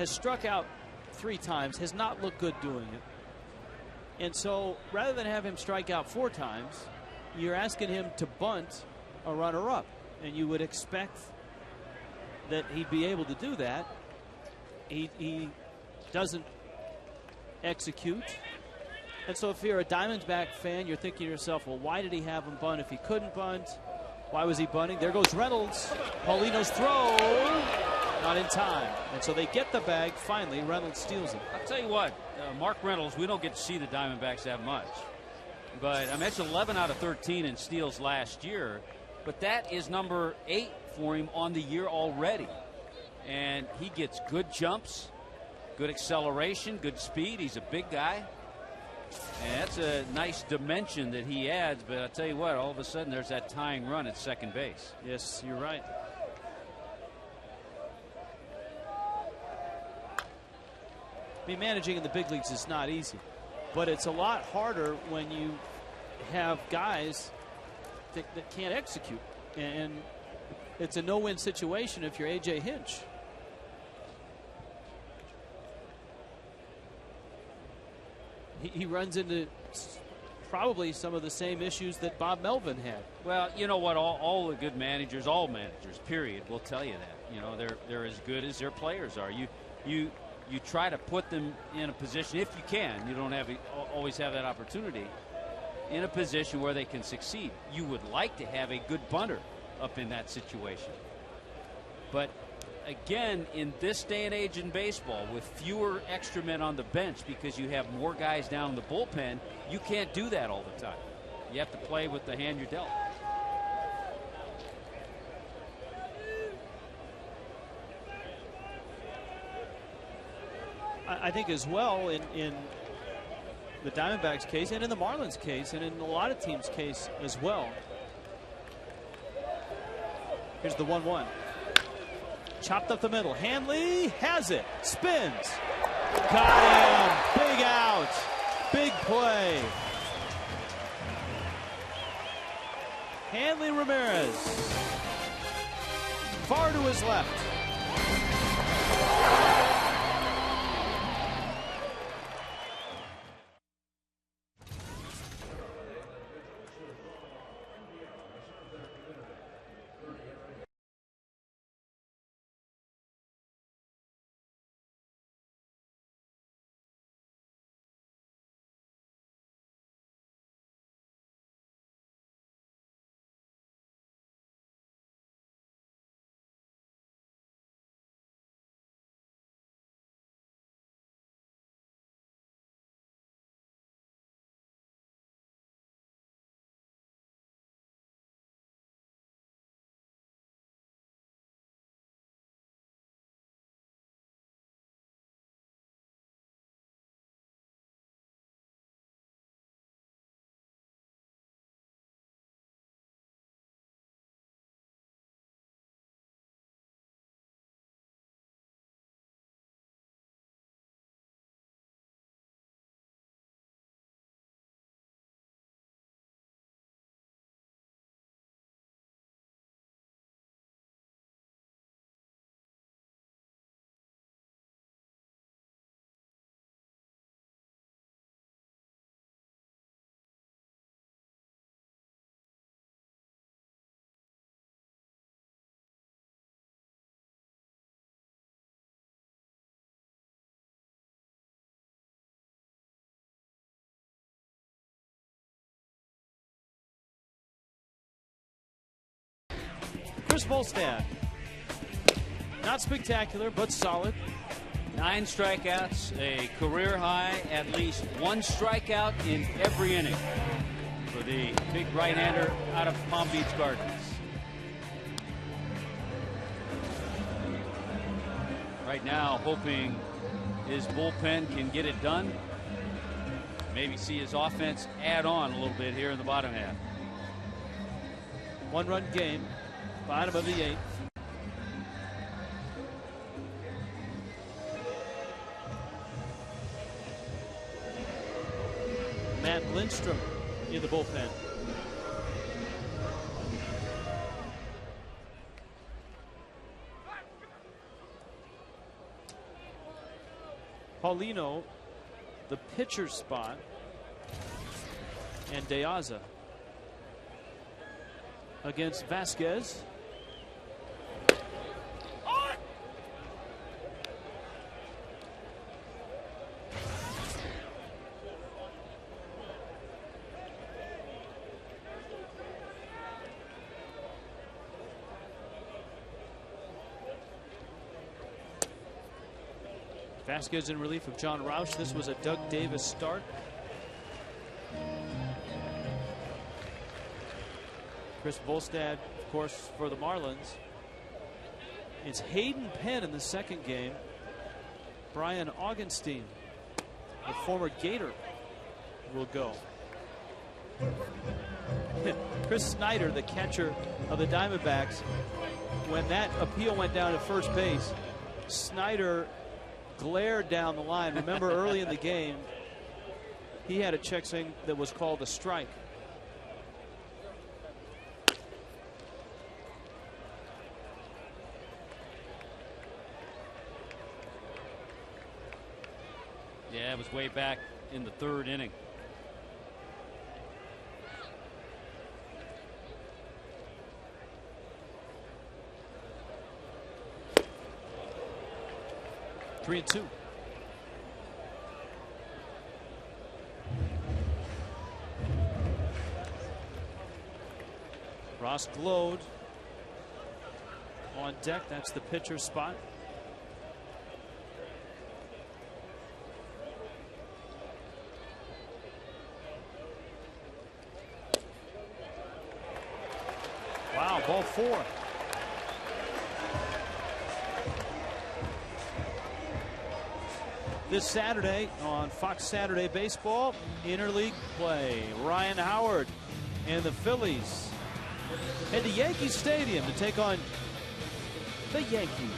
struck out 3 times, has not looked good doing it. And so rather than have him strike out 4 times, you're asking him to bunt a runner-up, and you would expect that he'd be able to do that. He doesn't execute. And so if you're a Diamondback fan, you're thinking to yourself, well, why did he have him bunt if he couldn't bunt? Why was he bunting? There goes Reynolds. Paulino's throw, not in time. And so they get the bag. Finally, Reynolds steals it. I'll tell you what, Mark Reynolds, we don't get to see the Diamondbacks that much. But I mentioned 11 out of 13 in steals last year. But that is number 8 for him on the year already. And he gets good jumps, good acceleration, good speed. He's a big guy. And that's a nice dimension that he adds. But I'll tell you what, all of a sudden there's that tying run at second base. Yes, you're right. I mean, managing in the big leagues is not easy. But it's a lot harder when you have guys that can't execute. And it's a no-win situation if you're A.J. Hinch. He runs into probably some of the same issues that Bob Melvin had. Well, you know what? All the good managers, all managers, period, will tell you that. You know, they're as good as their players are. You try to put them in a position, if you can, you don't always have that opportunity, in a position where they can succeed. You would like to have a good bunter up in that situation. But again, in this day and age in baseball, with fewer extra men on the bench because you have more guys down in the bullpen, you can't do that all the time. You have to play with the hand you're dealt. I think as well in the Diamondbacks case and in the Marlins case and in a lot of teams' case as well. Here's the 1-1. Chopped up the middle. Hanley has it. Spins. Got him. Big out. Big play. Hanley Ramirez. Far to his left. Chris Volstad. Not spectacular, but solid. 9 strikeouts, a career high, at least 1 strikeout in every inning for the big right-hander out of Palm Beach Gardens. Right now, hoping his bullpen can get it done. Maybe see his offense add on a little bit here in the bottom half. 1-run game, bottom of the 8th. Matt Lindstrom in the bullpen. Paulino, the pitcher spot, and De Aza against Vasquez. Vasquez in relief of John Roush. This was a Doug Davis start. Chris Volstad, of course, for the Marlins. It's Hayden Penn in the second game. Brian Augenstein, the former Gator, will go. Chris Snyder, the catcher of the Diamondbacks, when that appeal went down to first base, Snyder glared down the line. Remember, early in the game, he had a check swing that was called a strike. Yeah, it was way back in the 3rd inning. 3-2. Ross Glode on deck. That's the pitcher spot. Wow, ball 4. This Saturday on Fox Saturday Baseball, interleague play. Ryan Howard and the Phillies head to Yankee Stadium to take on the Yankees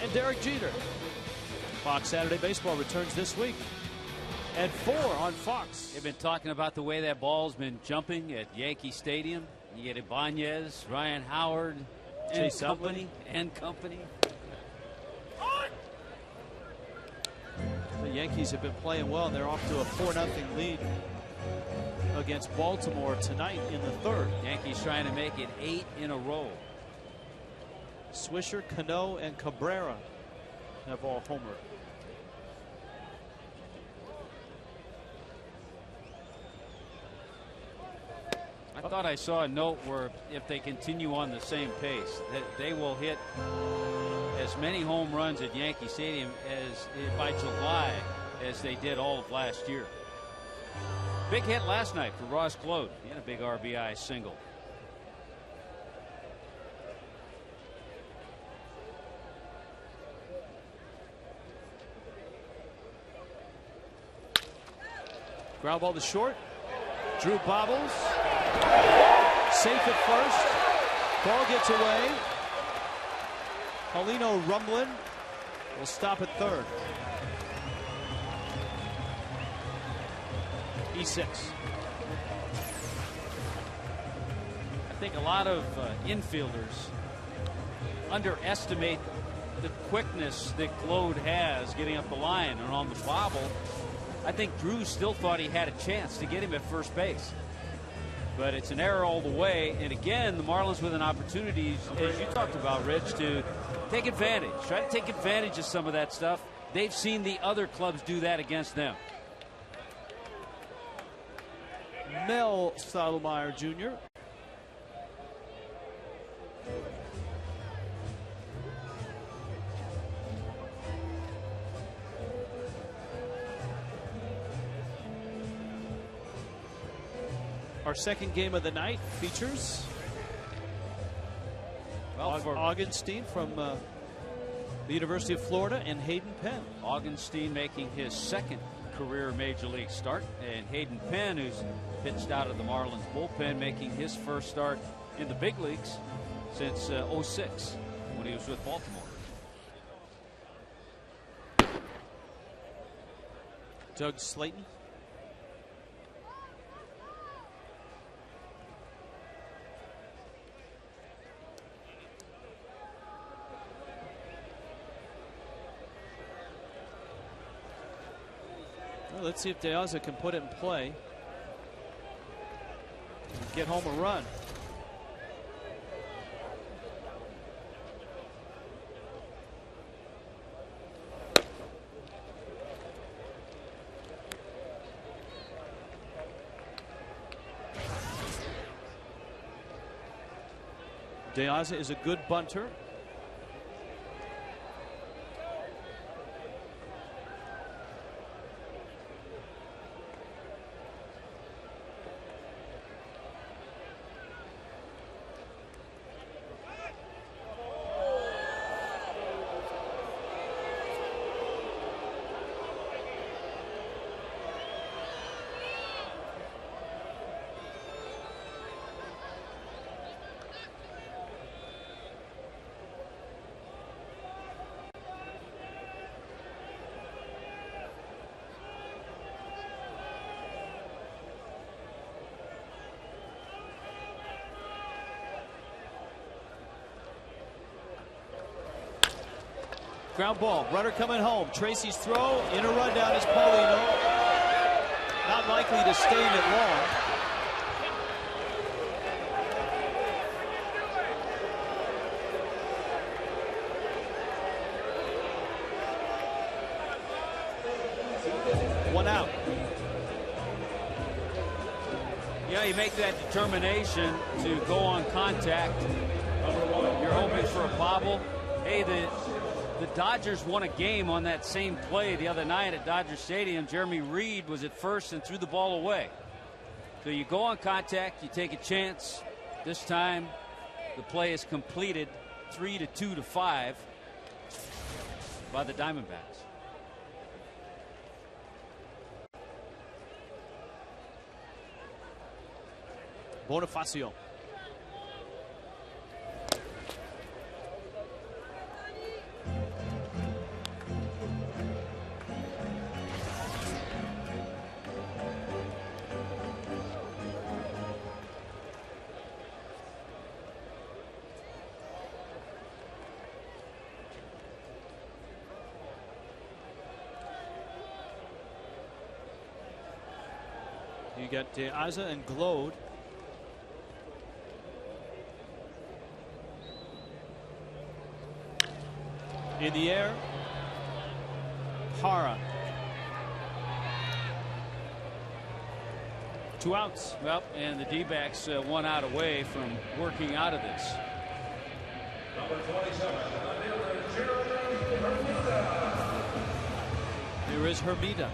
and Derek Jeter. Fox Saturday Baseball returns this week at 4 on Fox. They've been talking about the way that ball's been jumping at Yankee Stadium. You get Ibanez, Ryan Howard, Chase company, and company. The Yankees have been playing well, and they're off to a 4-0 lead against Baltimore tonight in the 3rd. Yankees trying to make it 8 in a row. Swisher, Cano, and Cabrera have all homered. I thought I saw a note where if they continue on the same pace, that they will hit as many home runs at Yankee Stadium as by July as they did all of last year. Big hit last night for Ross Glode. He had a big RBI single. Ground ball to short. Drew bobbles. Safe at first. Ball gets away. Paulino rumbling. Will stop at 3rd. E6. I think a lot of infielders underestimate the quickness that Glode has getting up the line, and on the bobble, I think Drew still thought he had a chance to get him at first base. But it's an error all the way. And again, the Marlins with an opportunity, as you talked about, Rich, to take advantage. Try to take advantage of some of that stuff. They've seen the other clubs do that against them. Mel Stottlemyre Jr. Our second game of the night features Augenstein from the University of Florida and Hayden Penn. Augenstein making his second career Major League start, and Hayden Penn, who's pitched out of the Marlins bullpen, making his first start in the big leagues since '06 when he was with Baltimore. Doug Slayton. Well, let's see if De Aza can put it in play and get home a run. De Aza is a good bunter. Ground ball, runner coming home. Tracy's throw, in a rundown is Paulino. Not likely to stay in it long. One out. Yeah, you make that determination to go on contact. You're hoping for a bobble. Hey, the Dodgers won a game on that same play the other night at Dodger Stadium. Jeremy Reed was at first and threw the ball away. So you go on contact, you take a chance. This time the play is completed 3-2-5 by the Diamondbacks. Bonifacio. You got De Aza and Glode. In the air, Para. 2 outs. Well, and the D-backs 1 out away from working out of this. Number 27, Here is Hermida.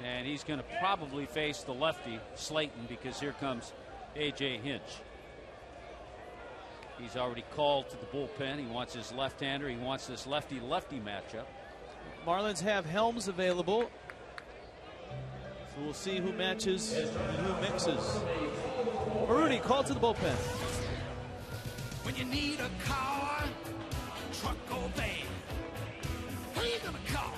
And he's going to probably face the lefty, Slayton, because here comes A.J. Hinch. He's already called to the bullpen. He wants his left-hander. He wants this lefty-lefty matchup. Marlins have Helms available. So we'll see who matches and who mixes. Marooney called to the bullpen. When you need a car, truck or van, who you gonna call?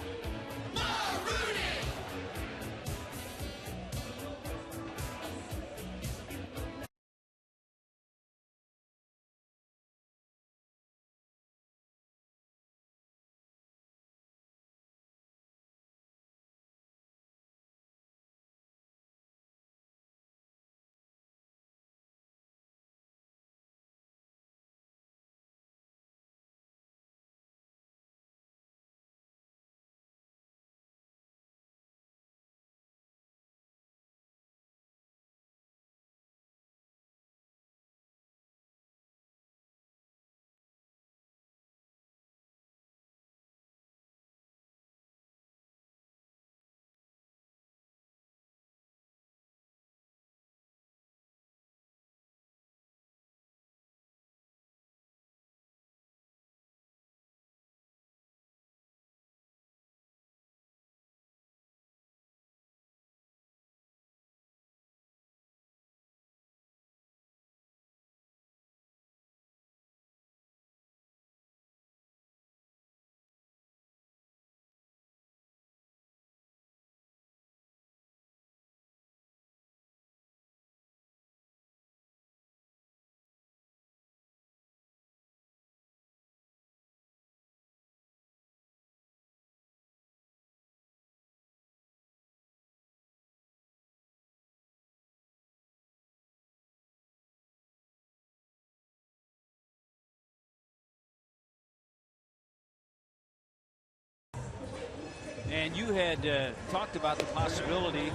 And you had talked about the possibility,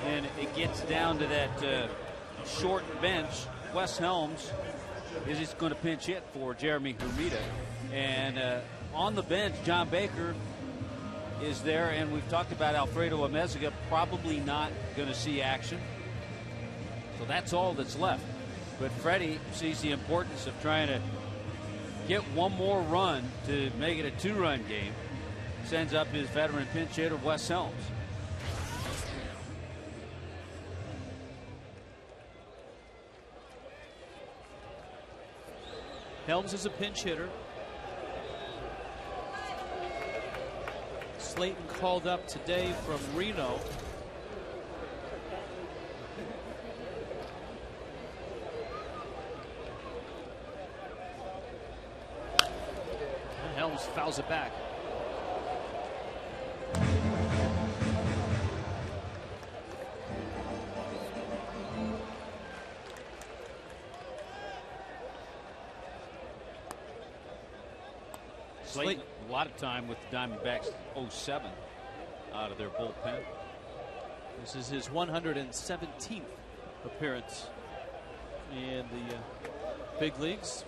and it gets down to that short bench. Wes Helms is just going to pinch hit for Jeremy Hermida. And on the bench, John Baker is there, and we've talked about Alfredo Amezaga probably not going to see action. So that's all that's left. But Freddie sees the importance of trying to get one more run to make it a 2-run game. Sends up his veteran pinch hitter, Wes Helms. Helms is a pinch hitter. Slayton called up today from Reno. And Helms fouls it back. Slayton, a lot of time with the Diamondbacks 07 out of their bullpen. This is his 117th appearance in the big leagues.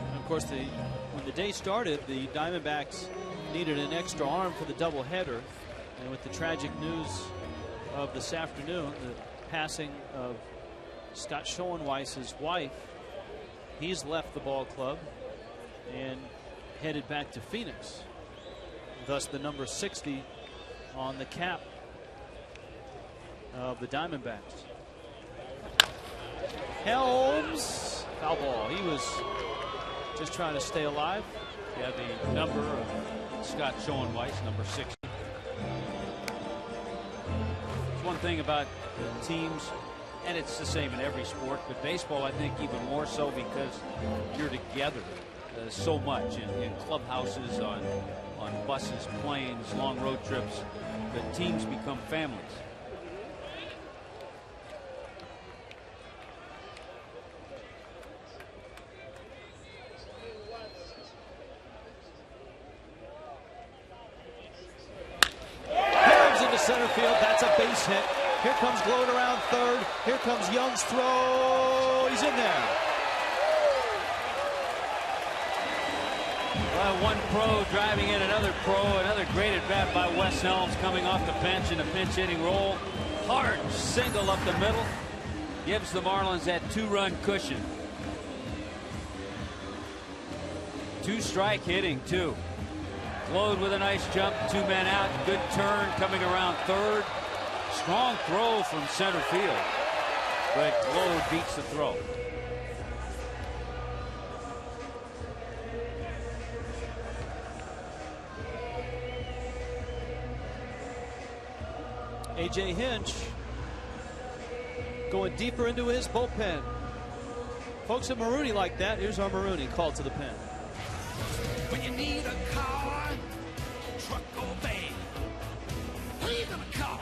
And of course, when the day started, the Diamondbacks needed an extra arm for the doubleheader, and with the tragic news of this afternoon, the passing of Scott Schoenweiss's wife, he's left the ball club and headed back to Phoenix. Thus the number 60 on the cap of the Diamondbacks. Helms, foul ball. He was just trying to stay alive. Yeah, the number of Scott Schoenweiss, number 60. One thing about teams, and it's the same in every sport, but baseball I think even more so because you're together so much in clubhouses, on buses, planes, long road trips. The teams become families. Center field, that's a base hit. Here comes Gloat around third. Here comes Young's throw. He's in there. Well, one pro driving in another pro. Another great at bat by Wes Helms coming off the bench in a pinch hitting role. Hard single up the middle. Gives the Marlins that 2-run cushion. 2-strike hitting, too. Gloat with a nice jump, 2 men out, good turn coming around third. Strong throw from center field, but Gloat beats the throw. A.J. Hinch going deeper into his bullpen. Folks at Marooney like that. Here's our Marooney called to the pen. When you need a car, truck or van, who you gonna call?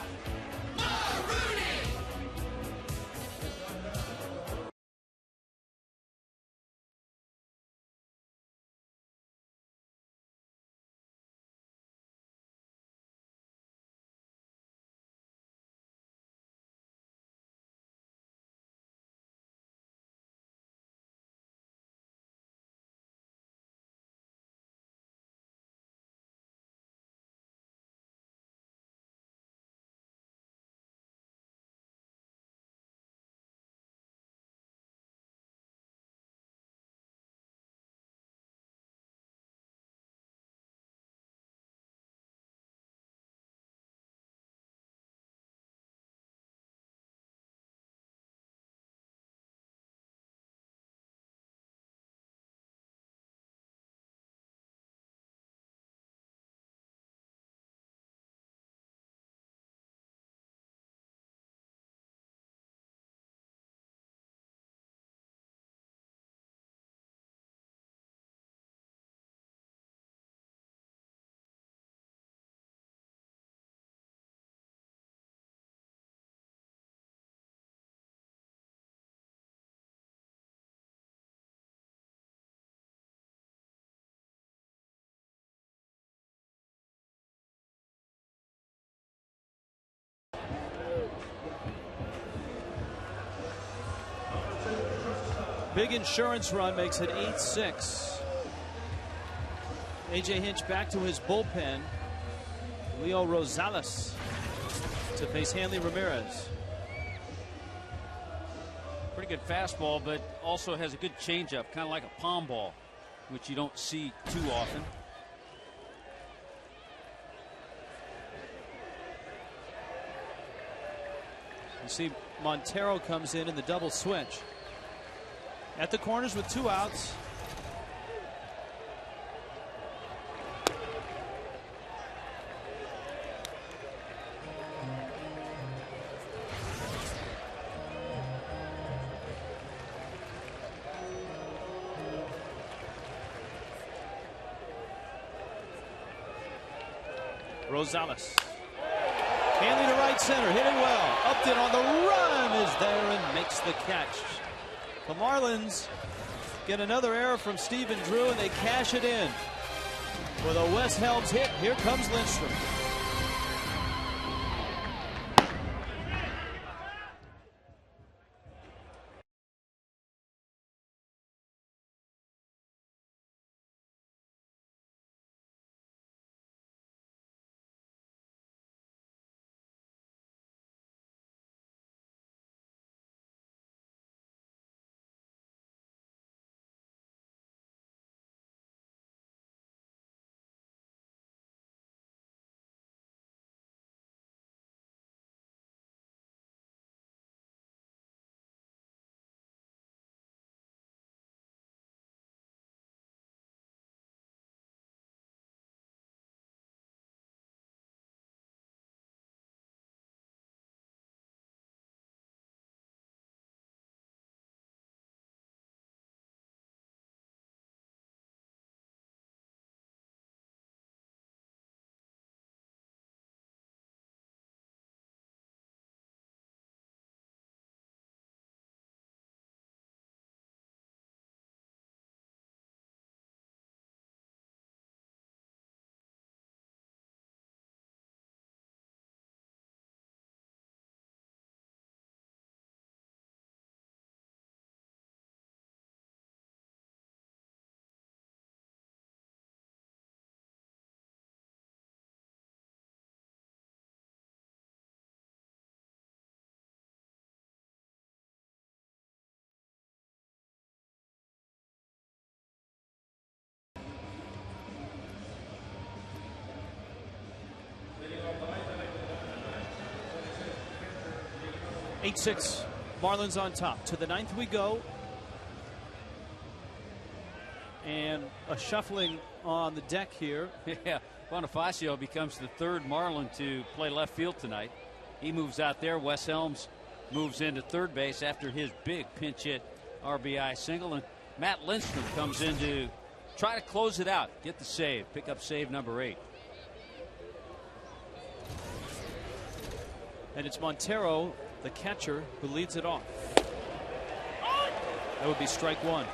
Big insurance run makes it 8-6. A.J. Hinch back to his bullpen. Leo Rosales to face Hanley Ramirez. Pretty good fastball, but also has a good changeup, kind of like a palm ball, which you don't see too often. You see Montero comes in the double switch. At the corners with 2 outs. Rosales. Hanley to right center, hit it well. Upton on the run is there and makes the catch. The Marlins get another error from Stephen Drew, and they cash it in with a Wes Helms hit. Here comes Lindstrom. (8-6). Marlins on top. To the 9th we go. And a shuffling on the deck here. Yeah, Bonifacio becomes the 3rd Marlin to play left field tonight. He moves out there. Wes Helms moves into third base after his big pinch hit RBI single. And Matt Lindstrom comes in to try to close it out, get the save, pick up save number 8. And it's Montero, the catcher, who leads it off. That would be strike 1.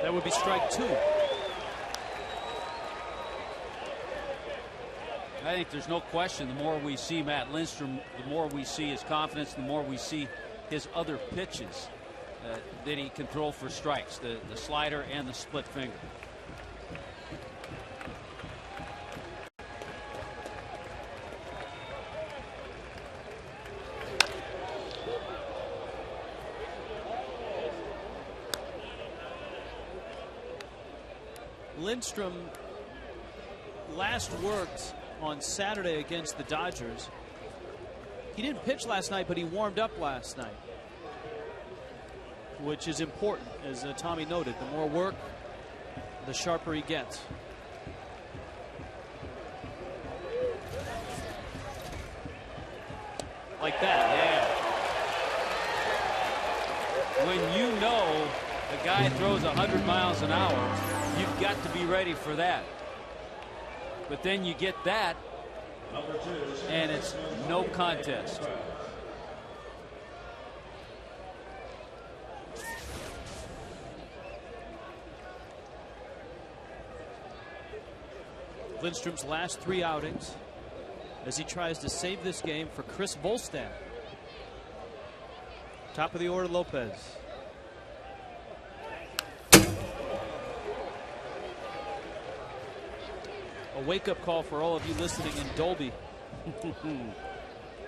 That would be strike 2. I think there's no question, the more we see Matt Lindstrom, the more we see his confidence, the more we see his other pitches that he can throw for strikes, the slider and the split finger. Lindstrom last worked on Saturday against the Dodgers. He didn't pitch last night, but he warmed up last night, which is important, as Tommy noted. The more work, the sharper he gets. Like that. Yeah. When you know a guy throws 100 miles an hour, you've got to be ready for that. But then you get that, and it's no contest. Lindstrom's last 3 outings as he tries to save this game for Chris Volstad. Top of the order, Lopez. A wake-up call for all of you listening in Dolby.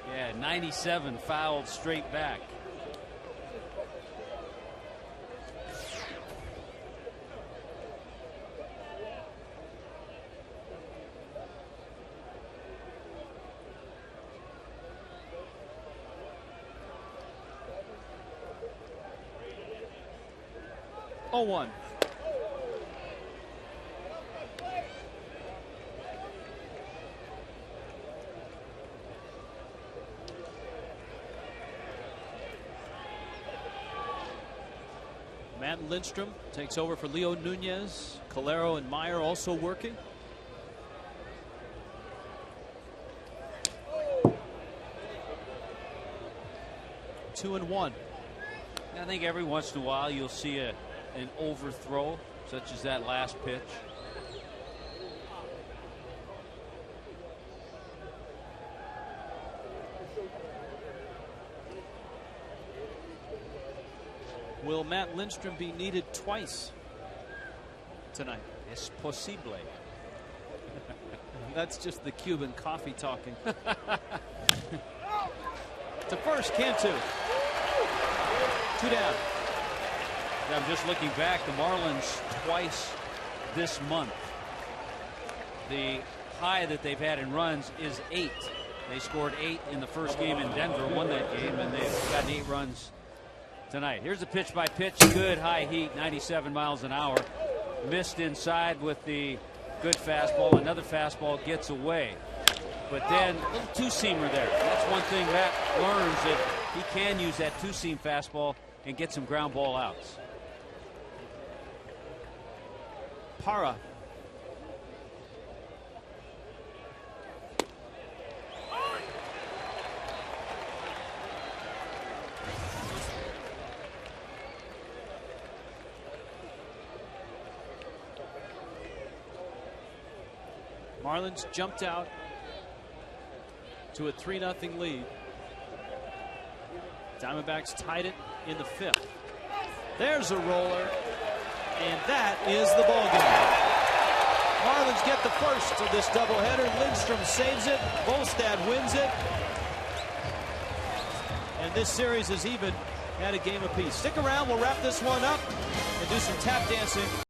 Yeah, 97 fouled straight back. Oh, 1. Matt Lindstrom takes over for Leo Nunez. Calero and Meyer also working. Two and 1. I think every once in a while you'll see an overthrow, such as that last pitch. Will Matt Lindstrom be needed twice tonight? Es posible. That's just the Cuban coffee talking. To first, Cantu. 2 down. I'm just looking back. The Marlins twice this month. The high that they've had in runs is 8. They scored 8 in the first game in Denver, won that game, and they've gotten 8 runs tonight. Here's a pitch by pitch. Good high heat, 97 miles an hour. Missed inside with the good fastball. Another fastball gets away. But then a little two-seamer there. That's one thing Matt learns, that he can use that two-seam fastball and get some ground ball outs. Para. Marlins jumped out to a 3-0 lead. Diamondbacks tied it in the 5th. There's a roller, and that is the ball game. Marlins get the first of this doubleheader. Lindstrom saves it. Volstad wins it. And this series is even at a game apiece. Stick around. We'll wrap this one up and do some tap dancing.